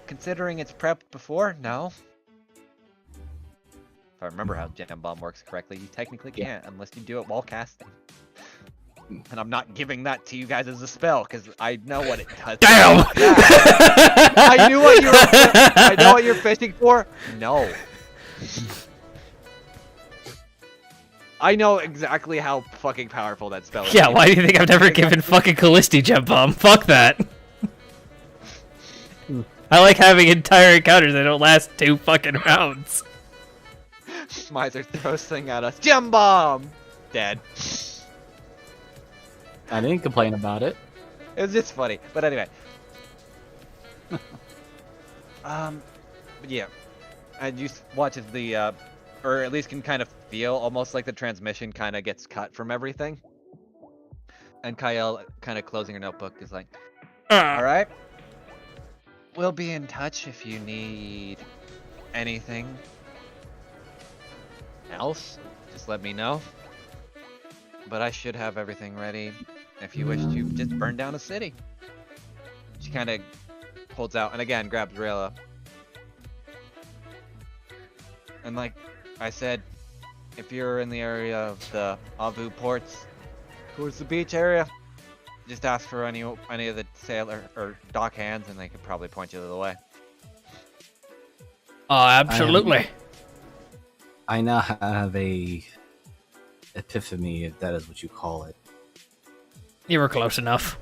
Considering it's prepped before, no. If I remember how Gem Bomb works correctly, you technically can't unless you do it while casting. And I'm not giving that to you guys as a spell because I know what it does. Damn! I knew what you were. I know what you're fishing for. No. I know exactly how fucking powerful that spell is. Yeah, why do you think I've never given fucking Callisti Gem Bomb? Fuck that. I like having entire encounters that don't last 2 fucking rounds. Miser throws thing at us. Gem Bomb! Dead. I didn't complain about it. It was just funny. But anyway. But yeah. And you watch as the or at least can kind of feel almost like the transmission kind of gets cut from everything. And Kyle, kind of closing her notebook, is like, all right, we'll be in touch if you need anything else. Just let me know. But I should have everything ready if you wish to just burn down a city. She kind of holds out and again grabs Rayla. And like I said, if you're in the area of the Avu ports, towards the beach area, just ask for any of the sailor or dock hands and they could probably point you the way. Oh, absolutely. I now have a epiphany, if that is what you call it. You were close enough.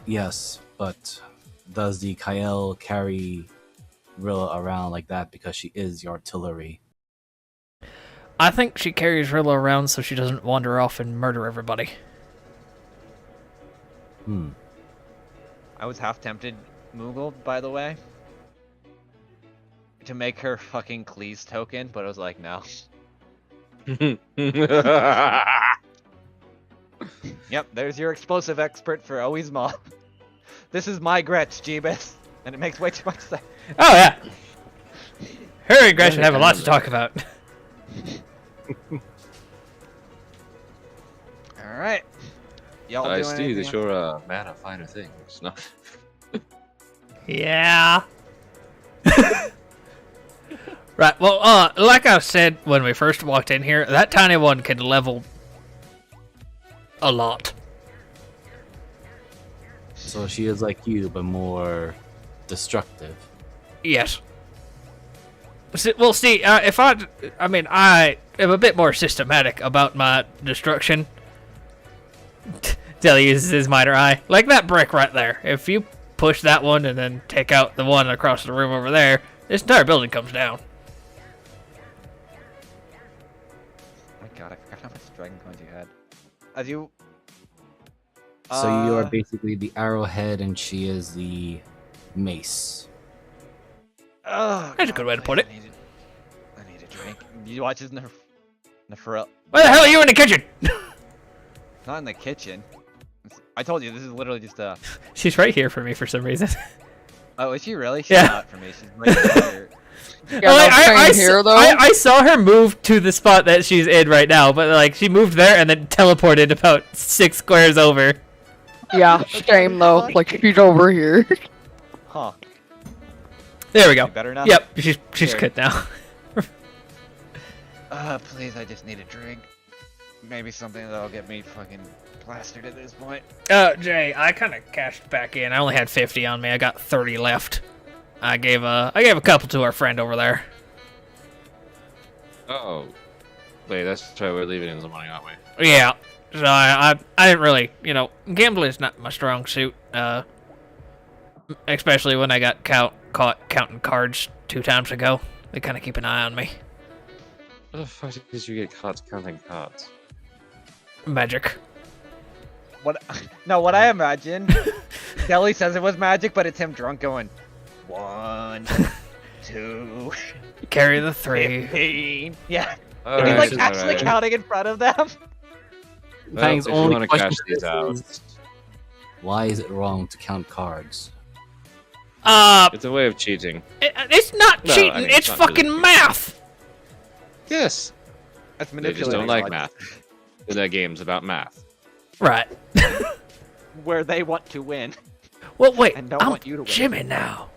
Yes, but does the Kyle carry Rilla around like that because she is the artillery? I think she carries Rilla around so she doesn't wander off and murder everybody. I was half tempted, Moogle, by the way, to make her fucking Cleese token, but I was like, no. Yep, there's your explosive expert for always Maw. This is my Gretsch, Jeebus, and it makes way too much sense. Oh, yeah. Her and Gretchen have a lot to talk about. Alright. Y'all I doing see that anything you're a man of finer things. No. Yeah. Right, well, like I said when we first walked in here, that tiny one can level a lot. So she is like you, but more destructive. Yes. Well, see, if I am a bit more systematic about my destruction. Deli uses his miter eye. Like that brick right there. If you push that one and then take out the one across the room over there, this entire building comes down. Oh my god, I forgot how much dragon coins you had. As you... So you are basically the arrowhead and she is the mace. Oh, That's a good way to put it. I need a drink. You watch his Neferel. Where the hell are you in the kitchen? Not in the kitchen. I told you, this is literally just a... She's right here for me for some reason. Oh, is she really? She's Yeah. not for me. She's right here. Yeah, Well, no, same here, though. I saw her move to the spot that she's in right now, but like she moved there and then teleported about 6 squares over. Yeah, same though. Like she's over here. Huh. There we go. You better now? Yep, she's Here. good now. Please, I just need a drink. Maybe something that'll get me fucking plastered at this point. Jay, I kind of cashed back in. I only had 50 on me. I got 30 left. I gave a couple to our friend over there. Oh. Wait, that's right. We're leaving in the morning, aren't we? Yeah. So I didn't really, gambling is not my strong suit. Especially when I got caught counting cards 2 times ago. They kind of keep an eye on me. What the fuck did you get caught counting cards? Magic. What? No, what I imagine. Deli says it was magic, but it's him drunk going 1, 2, Carry the 3. 15. Yeah. All And he's right, like actually all right. counting in front of them. Well, Fang's if you only want to question cash these out, is, why is it wrong to count cards? it's a way of cheating. It's not No, cheating. I mean, it's it's not really fucking cheating. math. Yes. That's They just manipulating don't like logic. math. Their game's about math. Right. Where they want to win. Well, wait. And don't I'm want you to win. Jimmy now.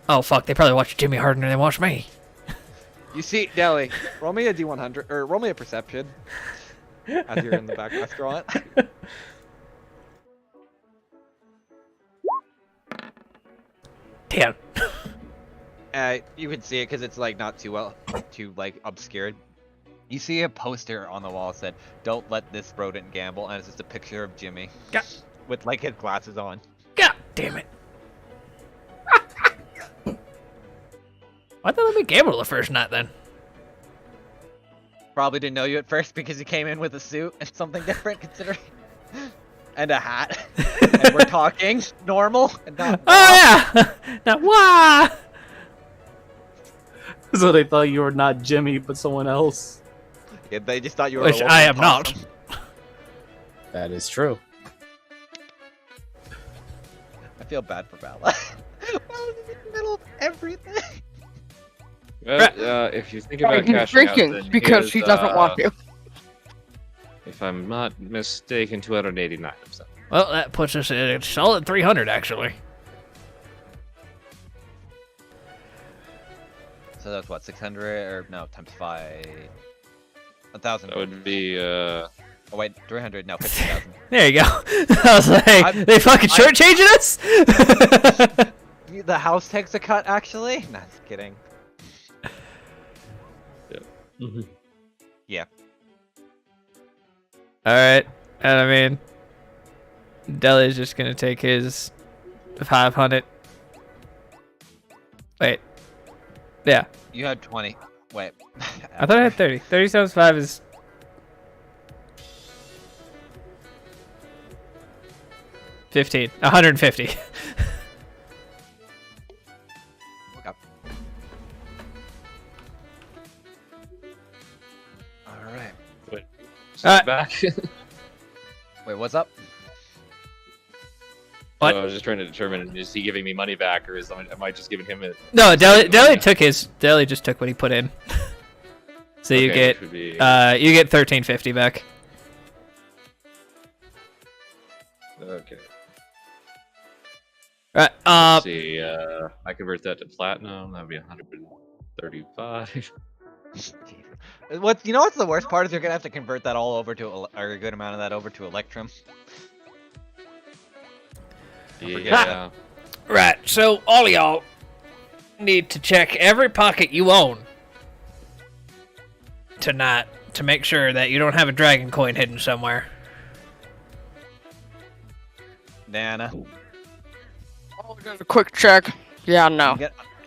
Oh fuck! They probably watch Jimmy harder than they watch me. You see, Deli, roll me a D100, or roll me a perception. As you're in the back restaurant. Damn. You can see it because it's like not too like obscured. You see a poster on the wall that said, "Don't let this rodent gamble," and it's just a picture of Jimmy Yeah. with like his glasses on. God damn it. Why did they let me gamble the first night then? Probably didn't know you at first because you came in with a suit and something different, considering, and a hat. And we're talking normal and not. Oh yeah. Now why? So they thought you were not Jimmy, but someone else. Yeah, they just thought you were. Which a I am local not. possum. That is true. I feel bad for Bella. Well, in the middle of everything. Well, if you think about He's cashing out, drinking then because he here's, doesn't want to. If I'm not mistaken, 289 of them. Well, that puts us at a solid 300, actually. So that's what, 600 or no, times 5. 1,000. That would be Oh wait, 300. No, 50,000. There you go. I was like, they fucking shortchanging us? The house takes a cut, actually. Nah, just kidding. Yeah. Alright, and I mean, Deli's just gonna take his 500. Wait. Yeah. You had 20. Wait. I thought I had 30. 30 times 5 is... 15. 150. Okay. Alright. back. Wait, what's up? What? So I was just trying to determine, is he giving me money back, or am I just giving him it? No, Deli took his... Deli just took what he put in. So you Okay, get... which would be- you get 1350 back. Okay. Right, Let's see, I convert that to platinum, that'd be 135. You know what's the worst part is you're gonna have to convert that all over to, or a good amount of that over to Electrum. Yeah. Right, so all y'all need to check every pocket you own tonight to make sure that you don't have a dragon coin hidden somewhere. Nana. Oh, just a quick check. Yeah, no.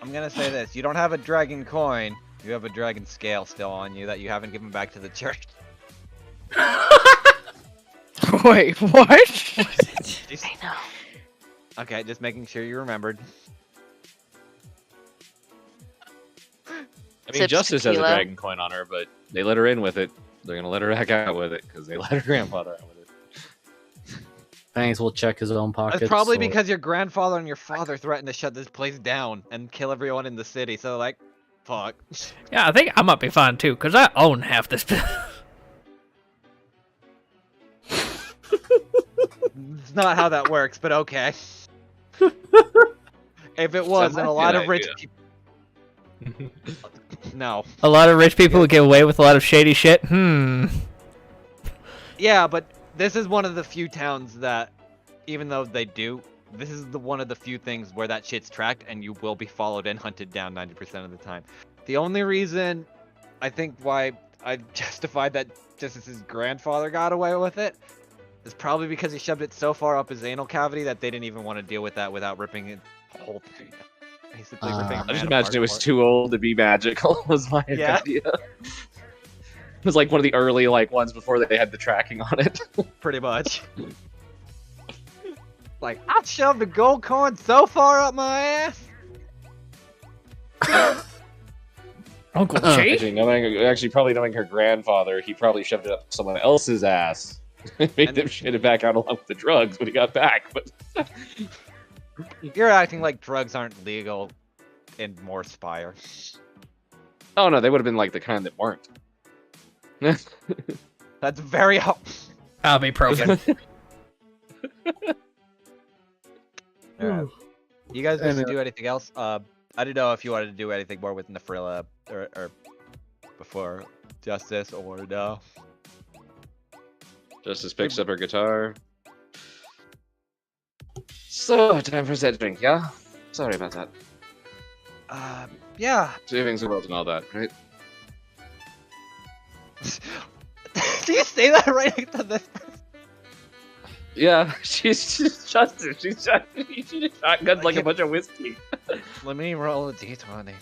I'm gonna say this. You don't have a dragon coin. You have a dragon scale still on you that you haven't given back to the church. Wait, what? I know. Okay, just making sure you remembered. I mean, Sips Justice has a tequila. dragon coin on her, but they let her in with it. They're gonna let her back out with it, because they let her grandfather out with it. Fangs will check his own pockets. That's probably so- because your grandfather and your father threatened to shut this place down and kill everyone in the city. So like, fuck. Yeah, I think I might be fine too, because I own half this. It's not how that works, but okay. If it was, Sounds then like a lot an of rich idea. people. No. A lot of rich people would get away with a lot of shady shit. Yeah, but this is one of the few towns that, even though they do, this is one of the few things where that shit's tracked and you will be followed and hunted down 90% of the time. The only reason I think why I justified that Justice's grandfather got away with it is probably because he shoved it so far up his anal cavity that they didn't even want to deal with that without ripping it the whole thing. Basically ripping a I just man imagine apart it was for too old to be magical, was my Yeah. idea. It was like one of the early ones before they had the tracking on it. Pretty much. Like, I shoved a gold coin so far up my ass. Uncle Jay? Probably knowing her grandfather, he probably shoved it up someone else's ass. Made them shit it back out along with the drugs when he got back. But You're acting like drugs aren't legal in Morspire. oh no, they would have been like the kind that weren't. That's very I'll be broken. Alright. You guys want to do anything else? I didn't know if you wanted to do anything more with Nefrilla or before Justice or no. Justice picks up her guitar. So, time for a set drink, yeah? Sorry about that. Yeah. Savings the world and all that, right? Do you say that right next to this? Yeah, she's Justice. She's shotguns like a bunch of whiskey. Let me roll a d20.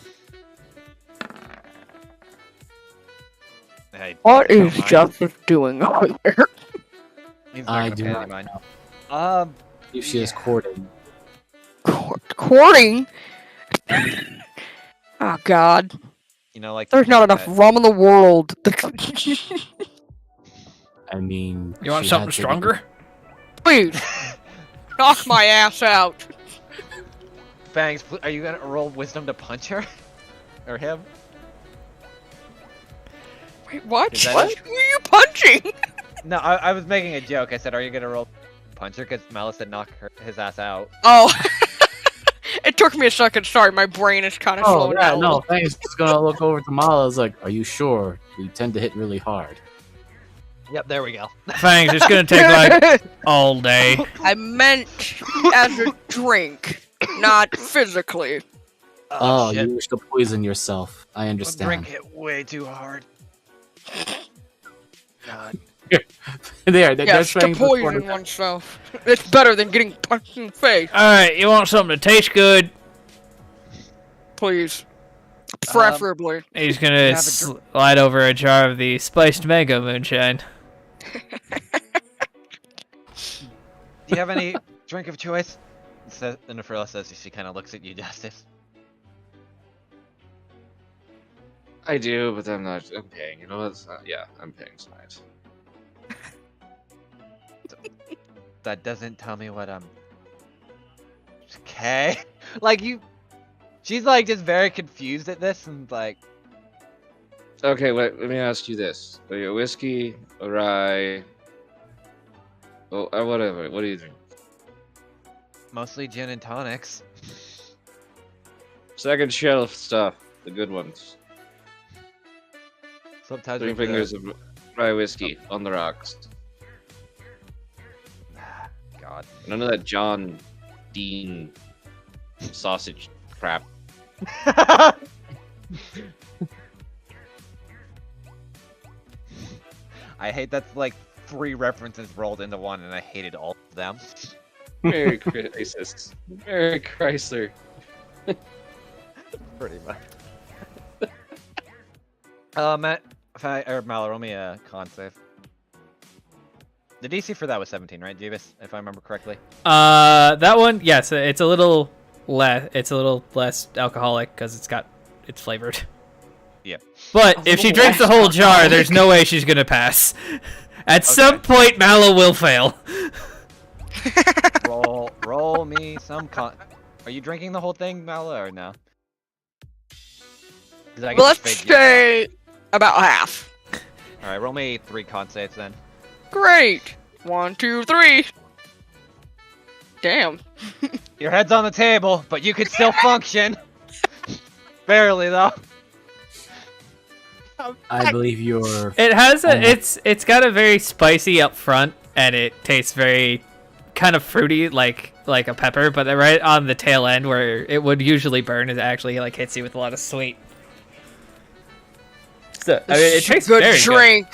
Hey, What don't is mind. Justice doing over there? He's I not do gonna not pay mine. know. If she is courting. Courting? Oh, God. You know, like There's not enough rum in the world. I mean, You want she something had to- stronger? Please, knock my ass out. Fangs, are you gonna roll wisdom to punch her? Or him? Wait, what? Is that What? it? Who are you punching? No, I was making a joke. I said, are you gonna roll punch her? Because Malice said knock his ass out. Oh. It took me a second. Sorry, my brain is kind of Oh slowing yeah, down. a no. little. Thanks. Just gonna look over to Mala. I was like, "Are you sure? We tend to hit really hard." Yep, there we go. Fangs, it's gonna take like all day. I meant as a drink, not physically. Oh, shit. you wish to poison yourself. I I understand. drink it way too hard. God. There, Yes, that's to trying poison oneself. It's better than getting punched in the face. Alright, you want something to taste good? Please. Preferably. He's gonna have a slide over a jar of the spiced mango moonshine. Do you have any drink of choice? And Nefrilla says she kind of looks at you, Justice. I do, but I'm not. I'm paying. You know what? Yeah, I'm paying tonight. That doesn't tell me what I'm. Okay. Like you. She's like just very confused at this and like. Okay, wait. Let me ask you this: are you a whiskey, a rye, whatever? What do you drink? Mostly gin and tonics. Second shelf stuff, the good ones. Sometimes 3 with the- fingers of rye whiskey on the rocks. God. None of that John Dean sausage crap. I hate that's like 3 references rolled into one, and I hated all of them. Merry Christmas. Merry Chrysler. Pretty much. Matt, Mal, roll me a con save. The DC for that was 17, right, Jeeves? If I remember correctly. That one, yes, it's a little less. It's a little less alcoholic because it's flavored. Yeah. But if she drinks the whole jar, there's no way she's gonna pass. At some point, Mallow will fail. Roll me some con. Are you drinking the whole thing, Mala, or no? 'Cause I can just Let's figure- say about half. All right, roll me 3 con saves then. Great. 1, 2, 3. Damn. Your head's on the table, but you could still function. Barely though. I believe you're. It has it's got a very spicy up front, and it tastes very kind of fruity, like a pepper. But right on the tail end, where it would usually burn, it actually like hits you with a lot of sweet. So I mean, it tastes good very drink.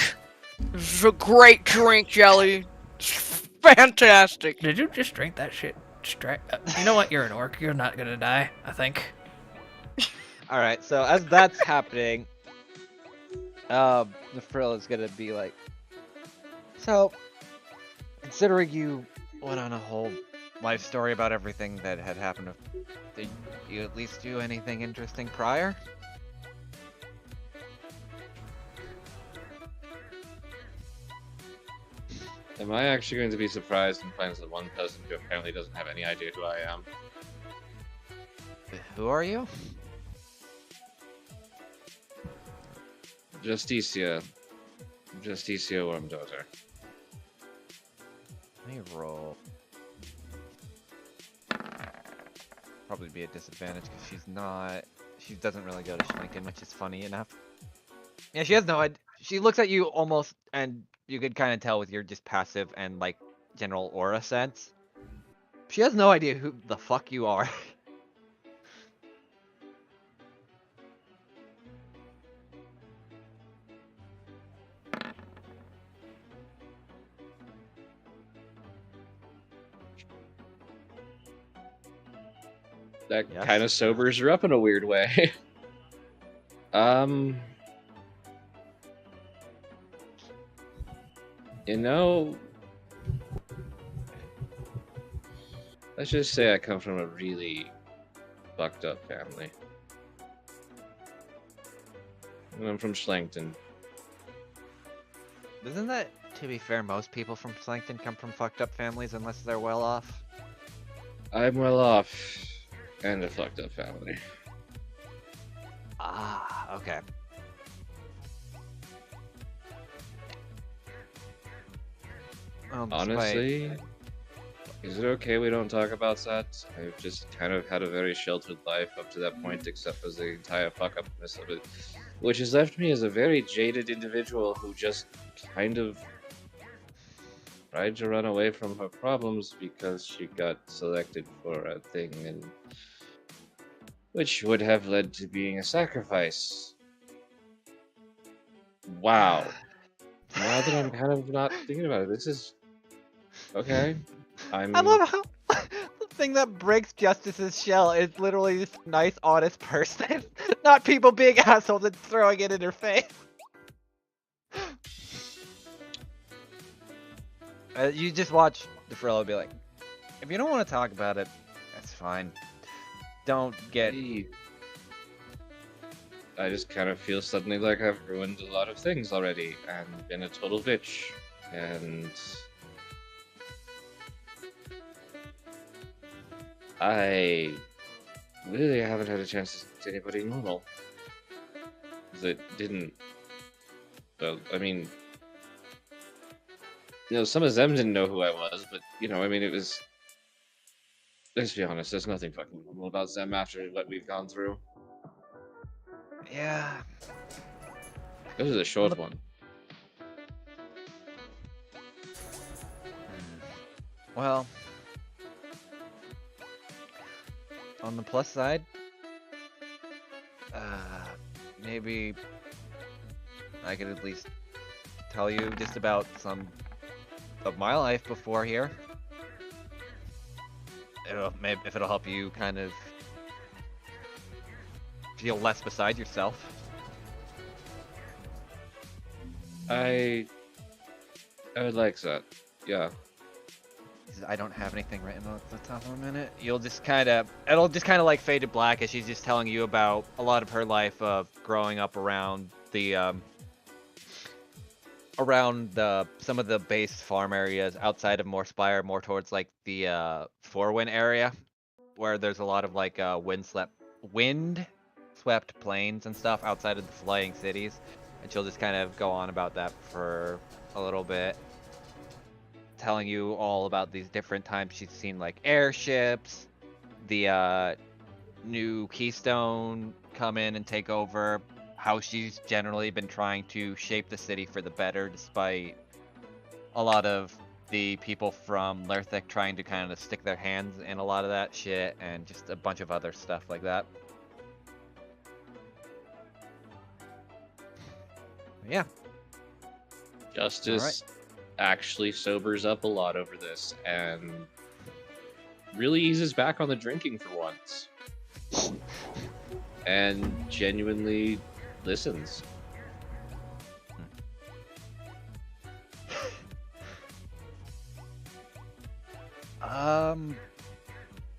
This is a great drink, Jelly. It's fantastic. Did you just drink that shit straight? You know what? You're an orc. You're not gonna die. I think. All right, so as that's happening, the frill is gonna be like, so, considering you went on a whole life story about everything that had happened, did you at least do anything interesting prior? Am I actually going to be surprised and find that one person who apparently doesn't have any idea who I am? Who are you? Justicia. Justicia Worm Daughter. Let me roll. Probably be a disadvantage because she doesn't really go to Schlinken, which is funny enough. Yeah, she has no idea. She looks at you almost, and you could kind of tell with your just passive and like general aura sense. She has no idea who the fuck you are. That Yes. kind of sobers her up in a weird way. You know, let's just say I come from a really fucked up family. and I'm from Schlankton. Isn't that, to be fair, most people from Slankton come from fucked up families unless they're well off? I'm well off, and a fucked up family. Ah, okay. Well, despite- Honestly, is it okay we don't talk about that? I've just kind of had a very sheltered life up to that point, except for the entire fuck upness of it, which has left me as a very jaded individual who just kind of tried to run away from her problems because she got selected for a thing, and which would have led to being a sacrifice. Wow. Now that I'm kind of not thinking about it, this is okay. I love how the thing that breaks Justice's shell is literally this nice, honest person, not people being assholes and throwing it in her face. You just watch the Frillo be like, if you don't want to talk about it, that's fine. Don't get. I just kind of feel suddenly like I've ruined a lot of things already and been a total bitch. And I really haven't had a chance to talk to anybody normal. That didn't. Well, I mean, some of them didn't know who I was, but I mean, it was. Let's be honest, there's nothing fucking normal about them after what we've gone through. Yeah. This is a short one. Well, on the plus side, maybe I could at least tell you just about some of my life before here. Maybe if it'll help you kind of feel less beside yourself. I would like that. Yeah. I don't have anything written at the top of a minute. It'll just kind of like fade to black as she's just telling you about a lot of her life of growing up around some of the base farm areas outside of Moorspire, more towards like the Forwin area, where there's a lot of like wind swept plains and stuff outside of the flying cities, and she'll just kind of go on about that for a little bit, telling you all about these different times she's seen like airships, the new Keystone come in and take over, how she's generally been trying to shape the city for the better despite a lot of the people from Lerthik trying to kind of stick their hands in a lot of that shit, and just a bunch of other stuff like that. Yeah. Justice actually sobers up a lot over this and really eases back on the drinking for once. And genuinely listens.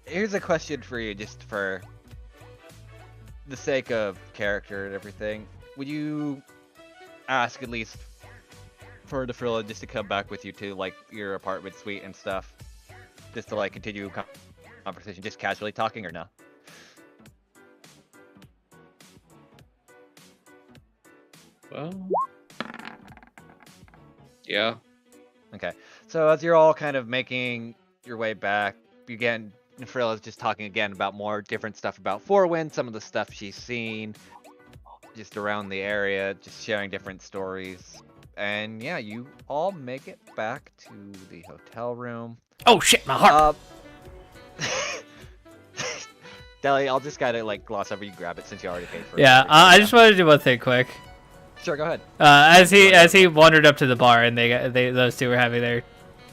Here's a question for you, just for the sake of character and everything. Would you ask at least for DeFrilla just to come back with you to like your apartment suite and stuff, just to like continue conversation, just casually talking, or no? Well, yeah. Okay, so as you're all kind of making your way back, Nefrilla's just talking again about more different stuff about Fourwind, some of the stuff she's seen just around the area, just sharing different stories. And yeah, you all make it back to the hotel room. Oh shit, my heart! Deli, I'll just gotta like gloss over you, grab it since you already paid for it. Yeah, I just wanted to do one thing quick. Sure, go ahead. As he wandered up to the bar and those two were having their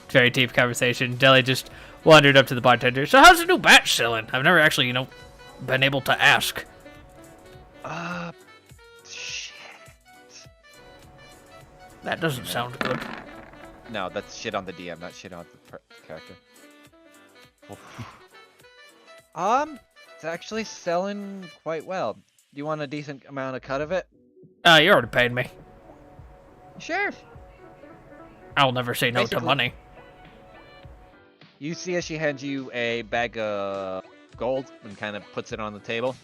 very deep conversation, Deli just wandered up to the bartender. So how's the new batch selling? I've never actually, been able to ask. Shit. That doesn't sound good. No, that's shit on the DM, not shit on the character. It's actually selling quite well. Do you want a decent amount of cut of it? You already paid me. Sure. I'll never say no to Basically- money. You see as she hands you a bag of gold and kind of puts it on the table.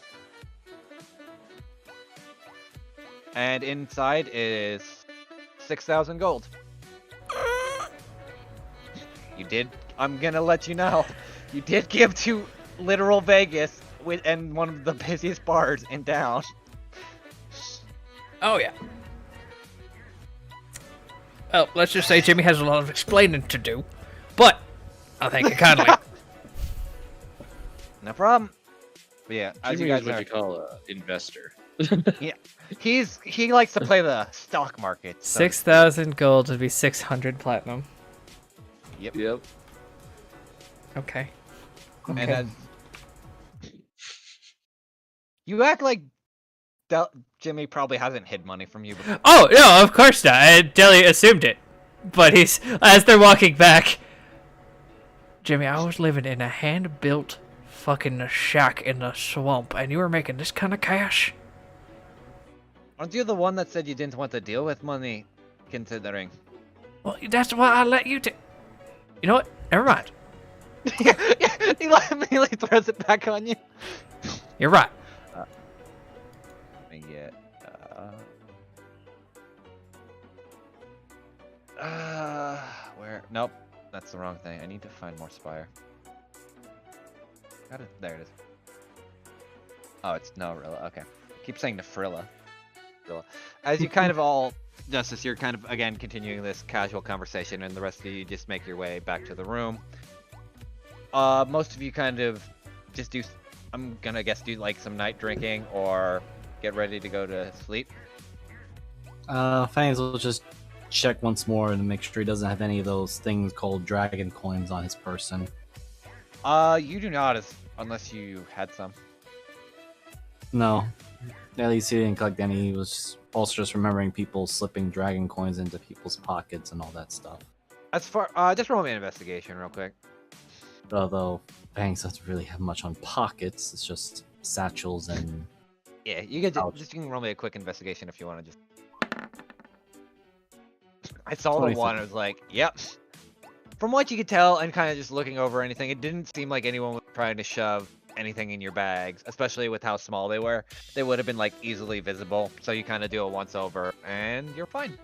And inside is 6,000 gold. You did. I'm gonna let you know. You did give to literal Vegas and one of the busiest bars in town. Oh, yeah. Well, let's just say Jimmy has a lot of explaining to do. But, I'll thank you kindly. No problem. But yeah, as you Jimmy is guys what are, you call an investor. he likes to play the stock market. so- 6,000 gold would be 600 platinum. Yep. Okay. And Okay. as you act like Jimmy probably hasn't hid money from you before. Oh, no, of course not. Deli assumed it. But he's, as they're walking back, Jimmy, I was living in a hand-built fucking shack in the swamp, and you were making this kind of cash? Aren't you the one that said you didn't want to deal with money, considering? Well, that's why I let you do. You know what? Never mind. He immediately throws it back on you. You're right. Let me get. Where? Nope, that's the wrong thing. I need to find more Spire. Got it. There it is. Oh, it's Norilla. Okay. I keep saying Nefrilla. As you kind of all, Justice, you're kind of again continuing this casual conversation, and the rest of you just make your way back to the room. Most of you kind of just do. I'm gonna guess do like some night drinking or get ready to go to sleep. Fangs will just check once more and make sure he doesn't have any of those things called dragon coins on his person. You do not, unless you had some. No. At least he didn't collect any. He was also just remembering people slipping dragon coins into people's pockets and all that stuff. As far, just roll me an investigation real quick. Although Fangs doesn't really have much on pockets, it's just satchels and... Yeah, you get Ouch. just you can roll me a quick investigation if you want to just. I saw the 23. one. I was like, yep. From what you could tell, and kind of just looking over anything, it didn't seem like anyone was trying to shove anything in your bags, especially with how small they were. They would have been like easily visible. So you kind of do it once over, and you're fine.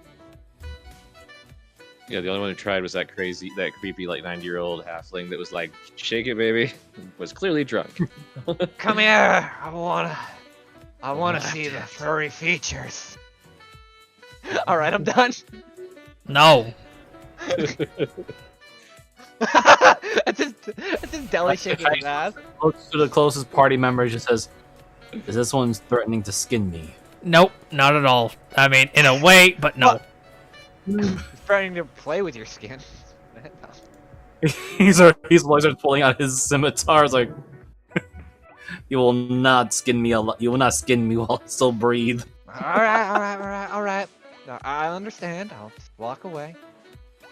Yeah, the only one who tried was that creepy, like 90-year-old halfling that was like, "Shake it, baby," was clearly drunk. Come here. I wanna Laugh see the at. furry features. All right, I'm done. No. It's just Deli shaking his ass. Looks to the closest party member and just says, "Is this one's threatening to skin me?" Nope, not at all. I mean, in a way, but no. He's trying to play with your skin. he's starts pulling out his scimitar. It's like, "You will not skin me. You will not skin me while I still breathe." All right. No, I understand. I'll just walk away.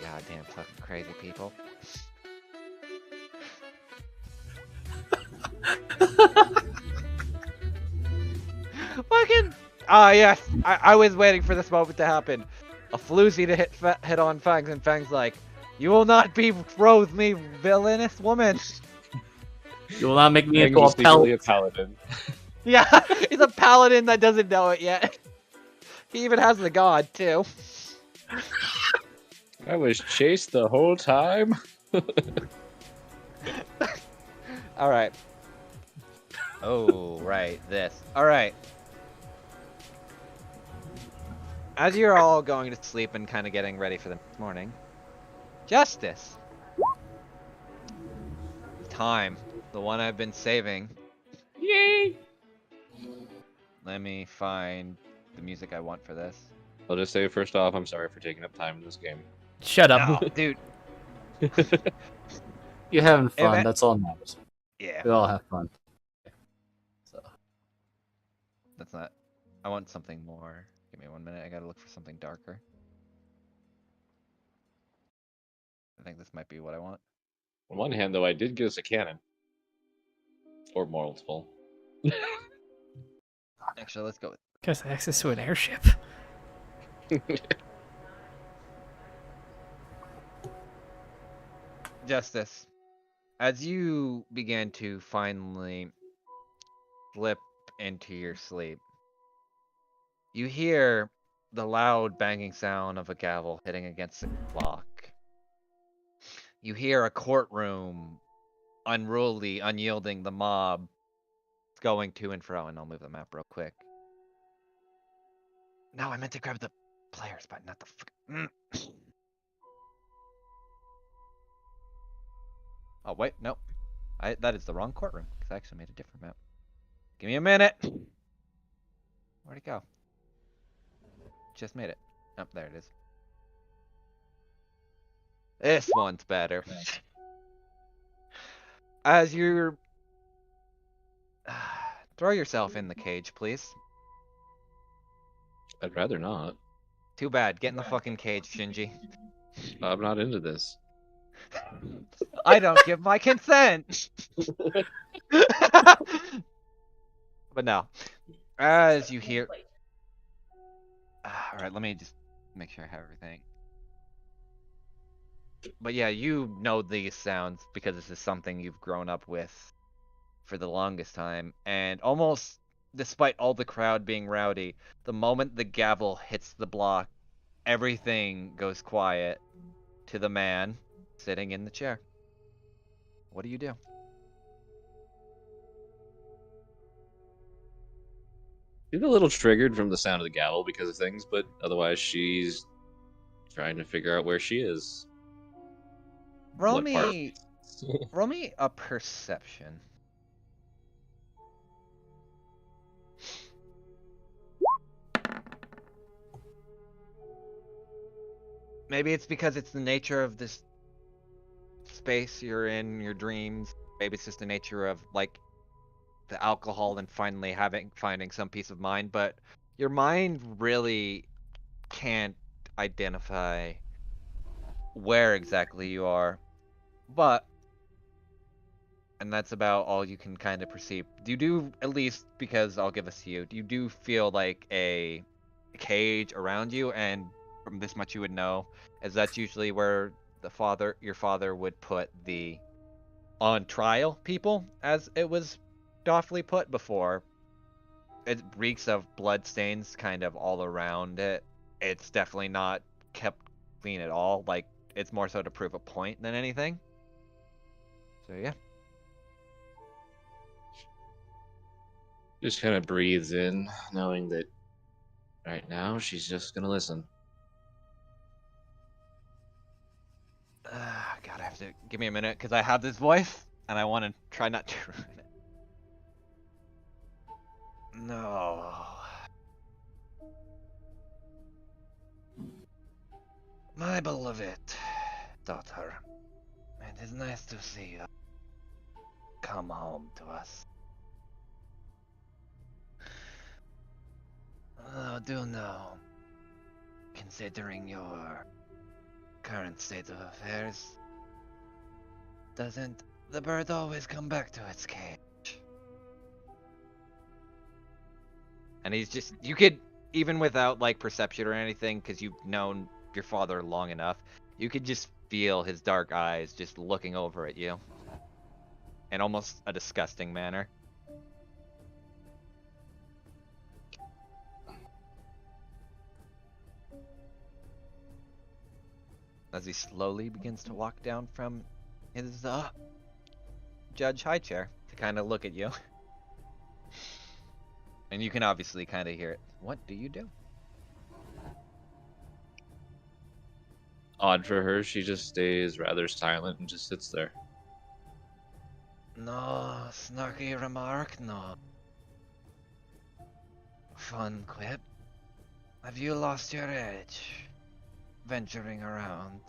Goddamn fucking crazy people. Fucking. Ah, yes. I was waiting for this moment to happen. A floozy to hit on Fangs, and Fangs like, "You will not betroth me, villainous woman." You will not make me Fangs into a was secretly a pelt. paladin. Yeah, he's a paladin that doesn't know it yet. He even has the god too. I was chased the whole time. All right. Oh, right. This. All right. As you're all going to sleep and kind of getting ready for the next morning, Justice. Time. The one I've been saving. Yay! Let me find the music I want for this. I'll just say first off, I'm sorry for taking up time in this game. Shut up. No, dude. You're having fun. Hey, That's all that matters. Yeah. We all have fun. So, That's not. I want something more. Give me 1 minute. I gotta look for something darker. I think this might be what I want. On one hand, though, I did get us a cannon. Or multiple. Actually, let's go with Guess access to an airship. Justice, as you begin to finally slip into your sleep, you hear the loud banging sound of a gavel hitting against a clock. You hear a courtroom, unruly, unyielding, the mob going to and fro, and I'll move the map real quick. No, I meant to grab the players, but not the Oh, wait, no. That is the wrong courtroom, because I actually made a different map. Give me a minute! Where'd it go? Just made it. Oh, there it is. This one's better. As you're... Throw yourself in the cage, please. I'd rather not. Too bad. Get in the fucking cage, Shinji. I'm not into this. I don't give my consent! But no. As you hear... Alright, let me just make sure I have everything. But yeah, you know these sounds because this is something you've grown up with for the longest time. And almost despite all the crowd being rowdy, the moment the gavel hits the block, everything goes quiet to the man sitting in the chair. What do you do? She's a little triggered from the sound of the gavel because of things, but otherwise she's trying to figure out where she is. Roll What part? me a perception. Maybe it's because it's the nature of this space you're in, your dreams. Maybe it's just the nature of like the alcohol and finally finding some peace of mind, but your mind really can't identify where exactly you are. But and that's about all you can kind of perceive. You do, at least because I'll give this to you, you do feel like a cage around you, and from this much you would know, is that's usually where your father would put the on trial people, as it was doftly put before. It reeks of blood stains kind of all around it. It's definitely not kept clean at all. Like, it's more so to prove a point than anything. So yeah. Just kind of breathes in, knowing that right now she's just gonna listen. God, I have to give me a minute because I have this voice and I want to try not to ruin it. No. My beloved daughter, it is nice to see you come home to us. Do know, considering your current state of affairs, doesn't the bird always come back to its cage? And he's just, you could, even without like perception or anything, because you've known your father long enough, you could just feel his dark eyes just looking over at you in almost a disgusting manner. As he slowly begins to walk down from his judge high chair to kind of look at you. And you can obviously kind of hear it. What do you do? Odd for her, she just stays rather silent and just sits there. No snarky remark, no fun quip. Have you lost your edge, venturing around?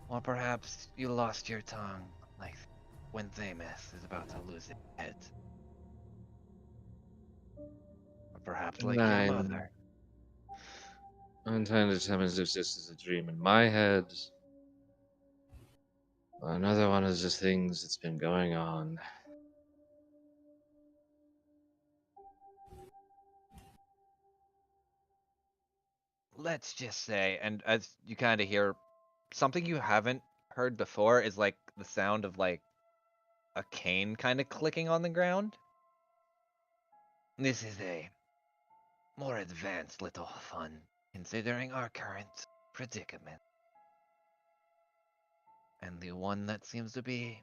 Or perhaps you lost your tongue, like when Thamus is about to lose his head? Or perhaps like your mother? I'm trying to tell me if this is a dream in my head. Another one is just things that's been going on. let's just say, and as you kind of hear, something you haven't heard before is like the sound of like a cane kind of clicking on the ground. This is a more advanced little fun, considering our current predicament. And the one that seems to be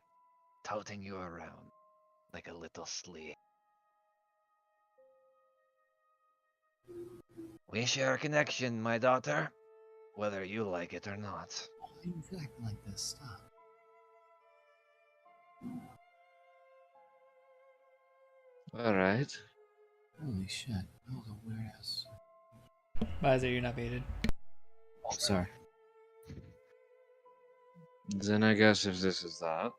toting you around like a little sleigh. We share a connection, my daughter, whether you like it or not. Why are you acting like this? Stop. All right. Holy shit. That was a weird ass. Visor, you're not baited. Oh, sorry. Then I guess if this is that.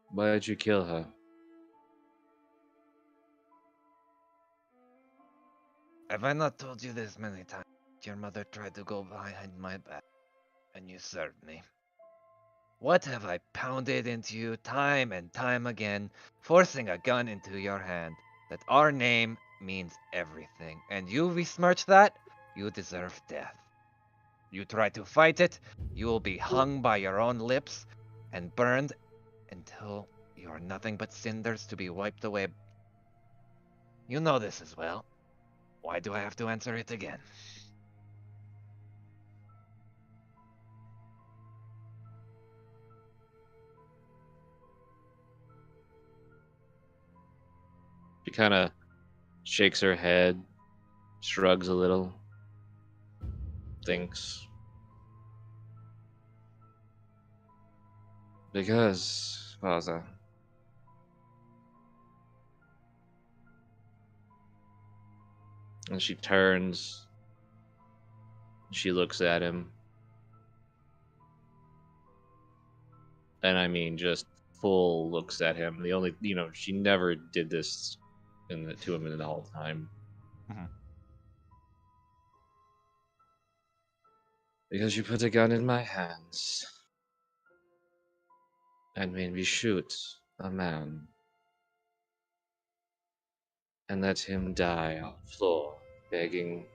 Why did you kill her? Have I not told you this many times? Your mother tried to go behind my back, and you served me. What have I pounded into you time and time again, forcing a gun into your hand, that our name means everything, and you besmirch that, you deserve death. You try to fight it, you will be hung by your own lips and burned until you are nothing but cinders to be wiped away. You know this as well. Why do I have to answer it again? She kind of shakes her head, shrugs a little, thinks. Because, father, and she turns, she looks at him, and I mean, just full looks at him. The only, she never did this to him in the whole time. Mhm. Because you put a gun in my hands and made me shoot a man and let him die on the floor, begging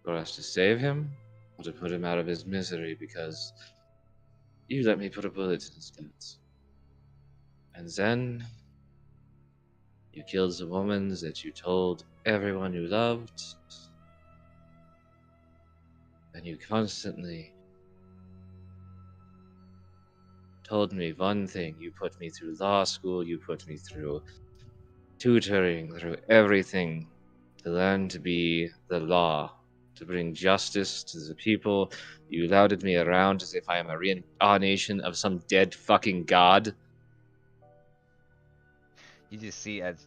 for us to save him or to put him out of his misery because you let me put a bullet in his gut. And then you killed the woman that you told everyone you loved. And you constantly told me one thing. You put me through law school, you put me through tutoring, through everything to learn to be the law, to bring justice to the people. You lauded me around as if I am a reincarnation of some dead fucking god. You just see as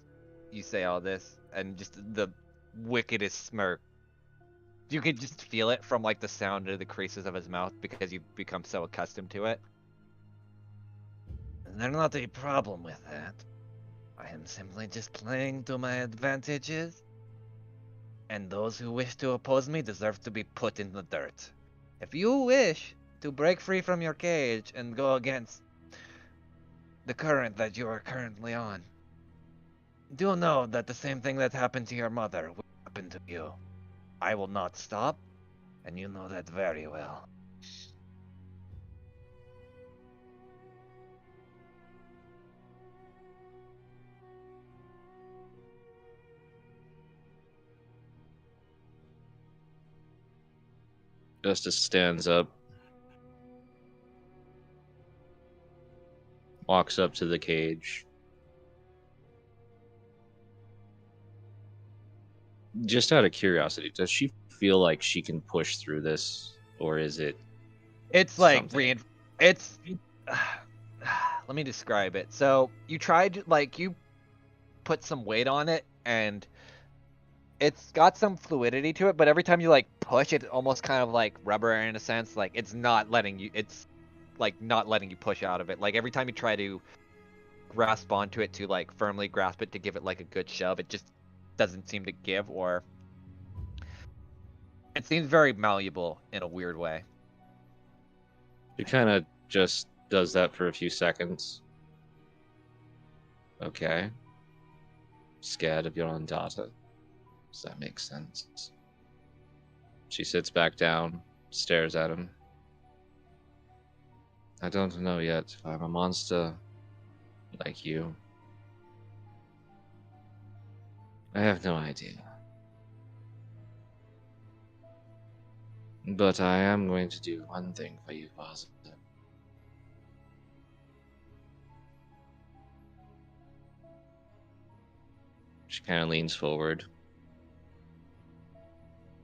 you say all this, and just the wickedest smirk. You could just feel it from like the sound of the creases of his mouth because you've become so accustomed to it. And there's not a problem with that. I am simply just playing to my advantages, and those who wish to oppose me deserve to be put in the dirt. If you wish to break free from your cage and go against the current that you are currently on, do know that the same thing that happened to your mother will happen to you. I will not stop, and you know that very well. Justice stands up, walks up to the cage. Just out of curiosity, does she feel like she can push through this, or is it? It's like Something. it's let me describe it. So you tried like you put some weight on it and it's got some fluidity to it, but every time you like push it almost kind of like rubber in a sense, like it's not letting you push out of it. Like every time you try to grasp onto it to like firmly grasp it to give it like a good shove, it just doesn't seem to give, or it seems very malleable in a weird way. She kind of just does that for a few seconds. Okay. Scared of your own daughter. Does that make sense? She sits back down, stares at him. I don't know yet if I'm a monster like you. I have no idea. But I am going to do one thing for you, Father. She kind of leans forward.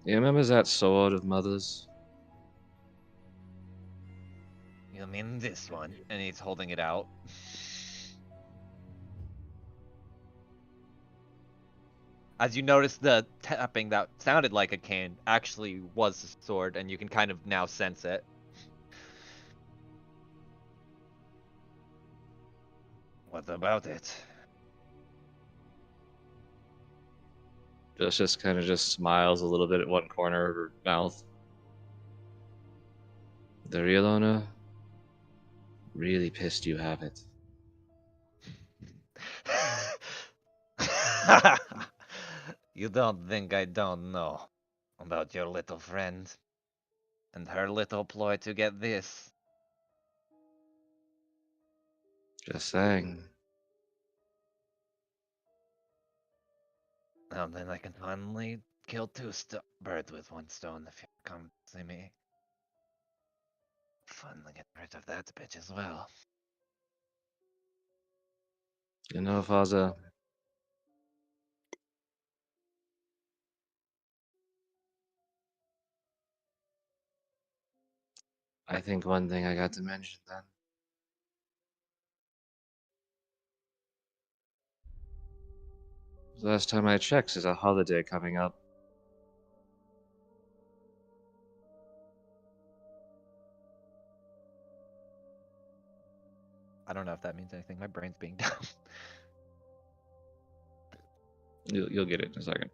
You remember that sword of Mother's? You mean this one? And he's holding it out. As you notice, the tapping that sounded like a cane actually was a sword, and you can kind of now sense it. What about it? Justice kind of just smiles a little bit at one corner of her mouth. The real owner really pissed you have it. You don't think I don't know about your little friend and her little ploy to get this? Just saying. Now then I can finally kill two birds with one stone if you come see me. Finally get rid of that bitch as well. You know, Father, I think one thing I got to mention then. Last time I checked, there's a holiday coming up. I don't know if that means anything. My brain's being dumb. You'll get it in a second.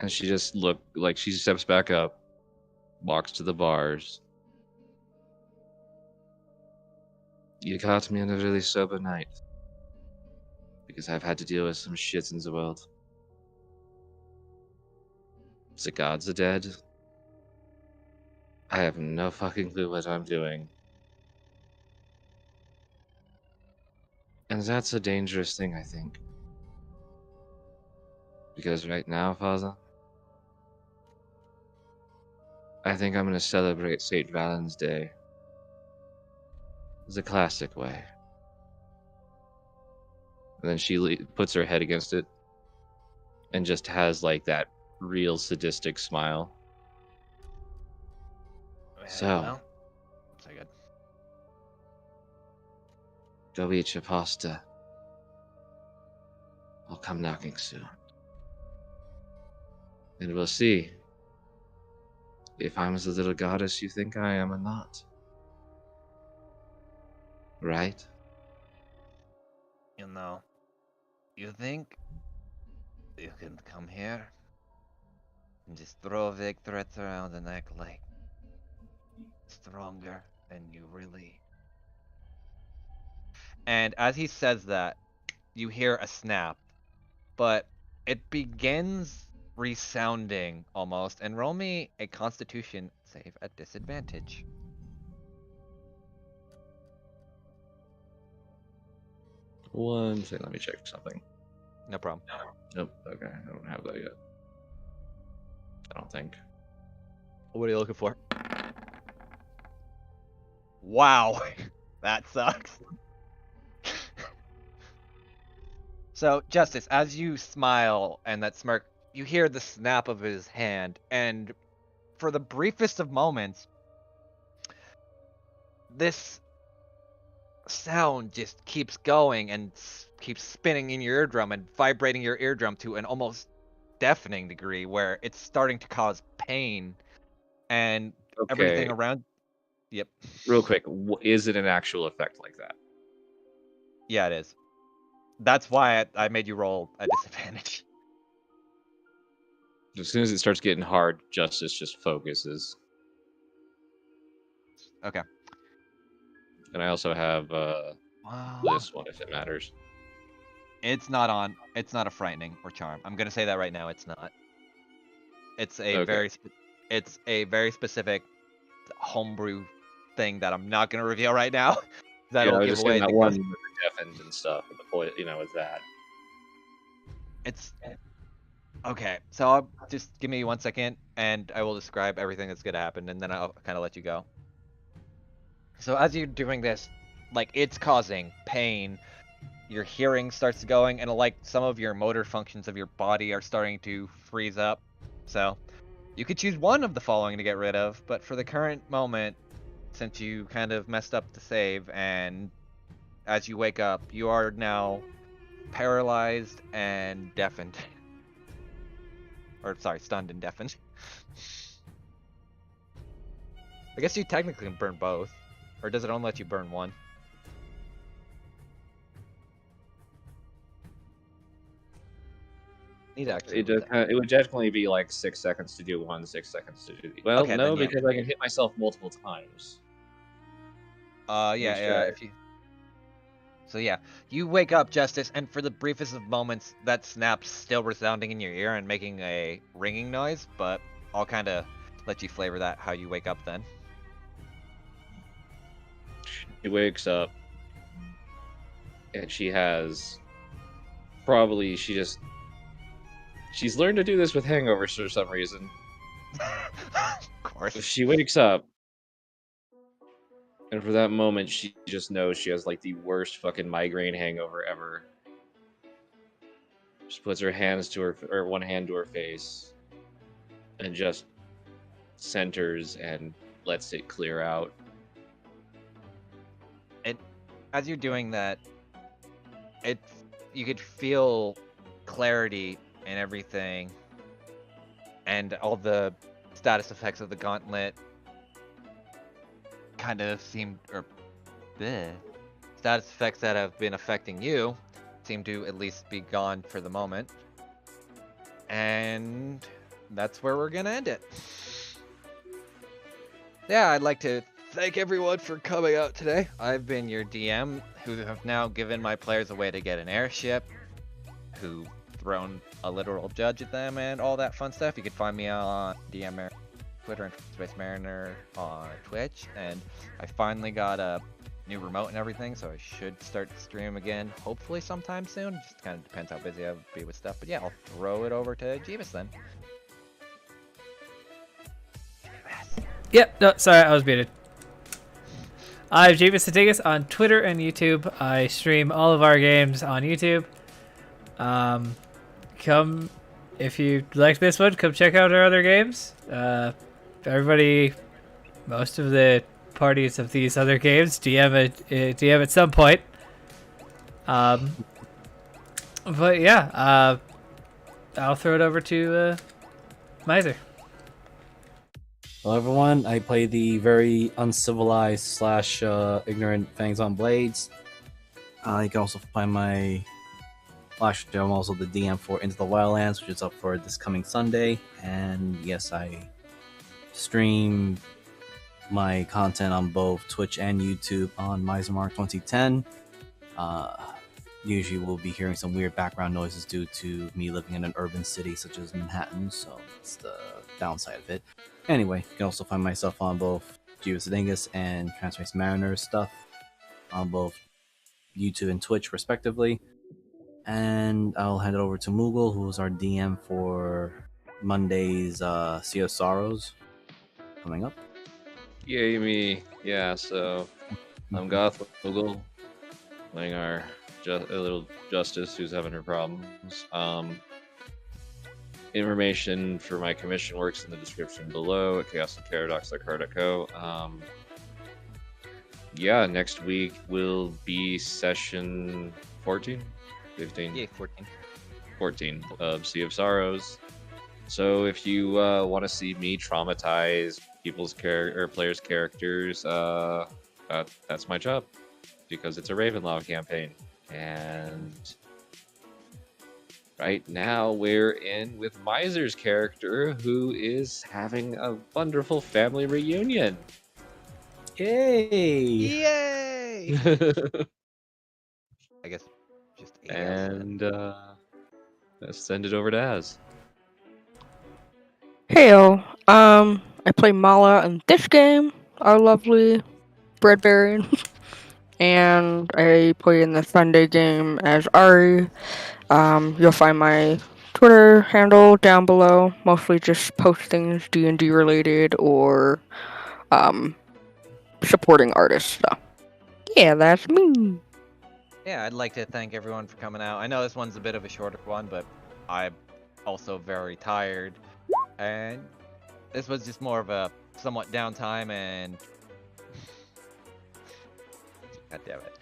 And she just she steps back up, walks to the bars. You caught me on a really sober night. Because I've had to deal with some shit in the world. The gods are dead. I have no fucking clue what I'm doing. And that's a dangerous thing, I think. Because right now, Father, I think I'm gonna celebrate St. Valentine's Day. The classic way. And then she puts her head against it and just has like that real sadistic smile. So, well, so good. go eat your pasta. I'll come knocking soon. And we'll see if I'm the little goddess you think I am or not. Right? You know, you think you can come here and just throw vague threats around and act like stronger than you really. And as he says that, you hear a snap, but it begins resounding almost. And roll me a Constitution save at disadvantage. One second, let me check something. No problem. Nope, okay, I don't have that yet. I don't think. What are you looking for? Wow, that sucks. So, Justice, as you smile and that smirk, you hear the snap of his hand, and for the briefest of moments, this sound just keeps going and keeps spinning in your eardrum and vibrating your eardrum to an almost deafening degree where it's starting to cause pain and everything Okay, around. Yep. real quick, is it an actual effect like that? Yeah, it is. That's why I made you roll a disadvantage. As soon as it starts getting hard, Justice just focuses. Okay. And I also have Wow. this one if it matters. It's not on. It's not a frightening or charm. I'm gonna say that right now. It's not. It's a Okay. it's a very specific homebrew thing that I'm not gonna reveal right now. Yeah, That'll I was give just saying away that the one ghost. with the deafened and stuff, and the point, with that. It's okay. So I'll just give me 1 second, and I will describe everything that's gonna happen, and then I'll kind of let you go. So as you're doing this, like it's causing pain. Your hearing starts going, and like some of your motor functions of your body are starting to freeze up. So you could choose one of the following to get rid of, but for the current moment, since you kind of messed up the save, and as you wake up, you are now paralyzed and deafened. Or sorry, stunned and deafened. I guess you technically can burn both. Or does it only let you burn one? Need to actually read that. It would definitely be like 6 seconds to do one, 6 seconds to do the. Well, Okay, no, then yeah. because I can hit myself multiple times. Yeah, if you. So yeah, you wake up, Justice, and for the briefest of moments, that snap's still resounding in your ear and making a ringing noise. But I'll kind of let you flavor that how you wake up then. She wakes up, and she has probably she's learned to do this with hangovers for some reason. Of course. She wakes up, and for that moment, she just knows she has like the worst fucking migraine hangover ever. She puts her hands to or one hand to her face, and just centers and lets it clear out. As you're doing that, you could feel clarity and everything, and all the status effects of the gauntlet kind of seem, or bleh, status effects that have been affecting you seem to at least be gone for the moment. And that's where we're gonna end it. Yeah, I'd like to thank everyone for coming out today. I've been your DM, who have now given my players a way to get an airship, who thrown a literal judge at them, and all that fun stuff. You can find me on DM Twitter and Space Mariner on Twitch, and I finally got a new remote and everything, so I should start to stream again, hopefully sometime soon. Just kind of depends how busy I'll be with stuff. But yeah, I'll throw it over to Jeebus then. Yep, no, sorry, I was muted. I'm Jeebus Satigas on Twitter and YouTube. I stream all of our games on YouTube. Come, if you like this one, come check out our other games. Everybody, most of the parties of these other games DM at some point. But yeah, I'll throw it over to Miser. Hello everyone, I play the very uncivilized / ignorant Fangs on Blades. You can also find my... Well, actually, I'm also the DM for Into the Wildlands, which is up for this coming Sunday. And yes, I stream my content on both Twitch and YouTube on MiserMark2010. Usually we'll be hearing some weird background noises due to me living in an urban city such as Manhattan, so that's the downside of it. Anyway, you can also find myself on both Jeebus Dingus and Transpace Mariner stuff on both YouTube and Twitch, respectively. And I'll hand it over to Moogle, who's our DM for Monday's Sea of Sorrows coming up. Yay me. Yeah, so I'm Goth Moogle, playing our little Justice who's having her problems. Information for my commission works in the description below at chaosandparadox.co.co. Yeah, next week will be session 14? 15? Yeah, 14. 14 of Sea of Sorrows. So if you want to see me traumatize players' characters, that's my job, because it's a Ravenloft campaign. And right now we're in with Miser's character, who is having a wonderful family reunion. Yay! Yay! I guess just and let's send it over to Az. Heyo, I play Mala in this game, our lovely Breadberry, and I play in the Sunday game as Ari. You'll find my Twitter handle down below, mostly just post things D&D related or supporting artists stuff. Yeah, that's me. Yeah, I'd like to thank everyone for coming out. I know this one's a bit of a shorter one, but I'm also very tired. And this was just more of a somewhat downtime and... God damn it.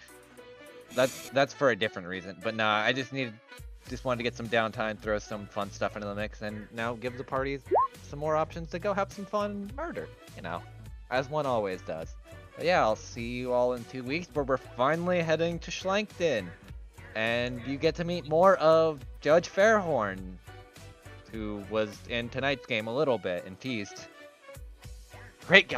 That's for a different reason. But nah, I just wanted to get some downtime, throw some fun stuff into the mix, and now give the parties some more options to go have some fun murder, you know, as one always does. But yeah, I'll see you all in 2 weeks, where we're finally heading to Schlankton. And you get to meet more of Judge Fairhorn, who was in tonight's game a little bit and teased. Great guy.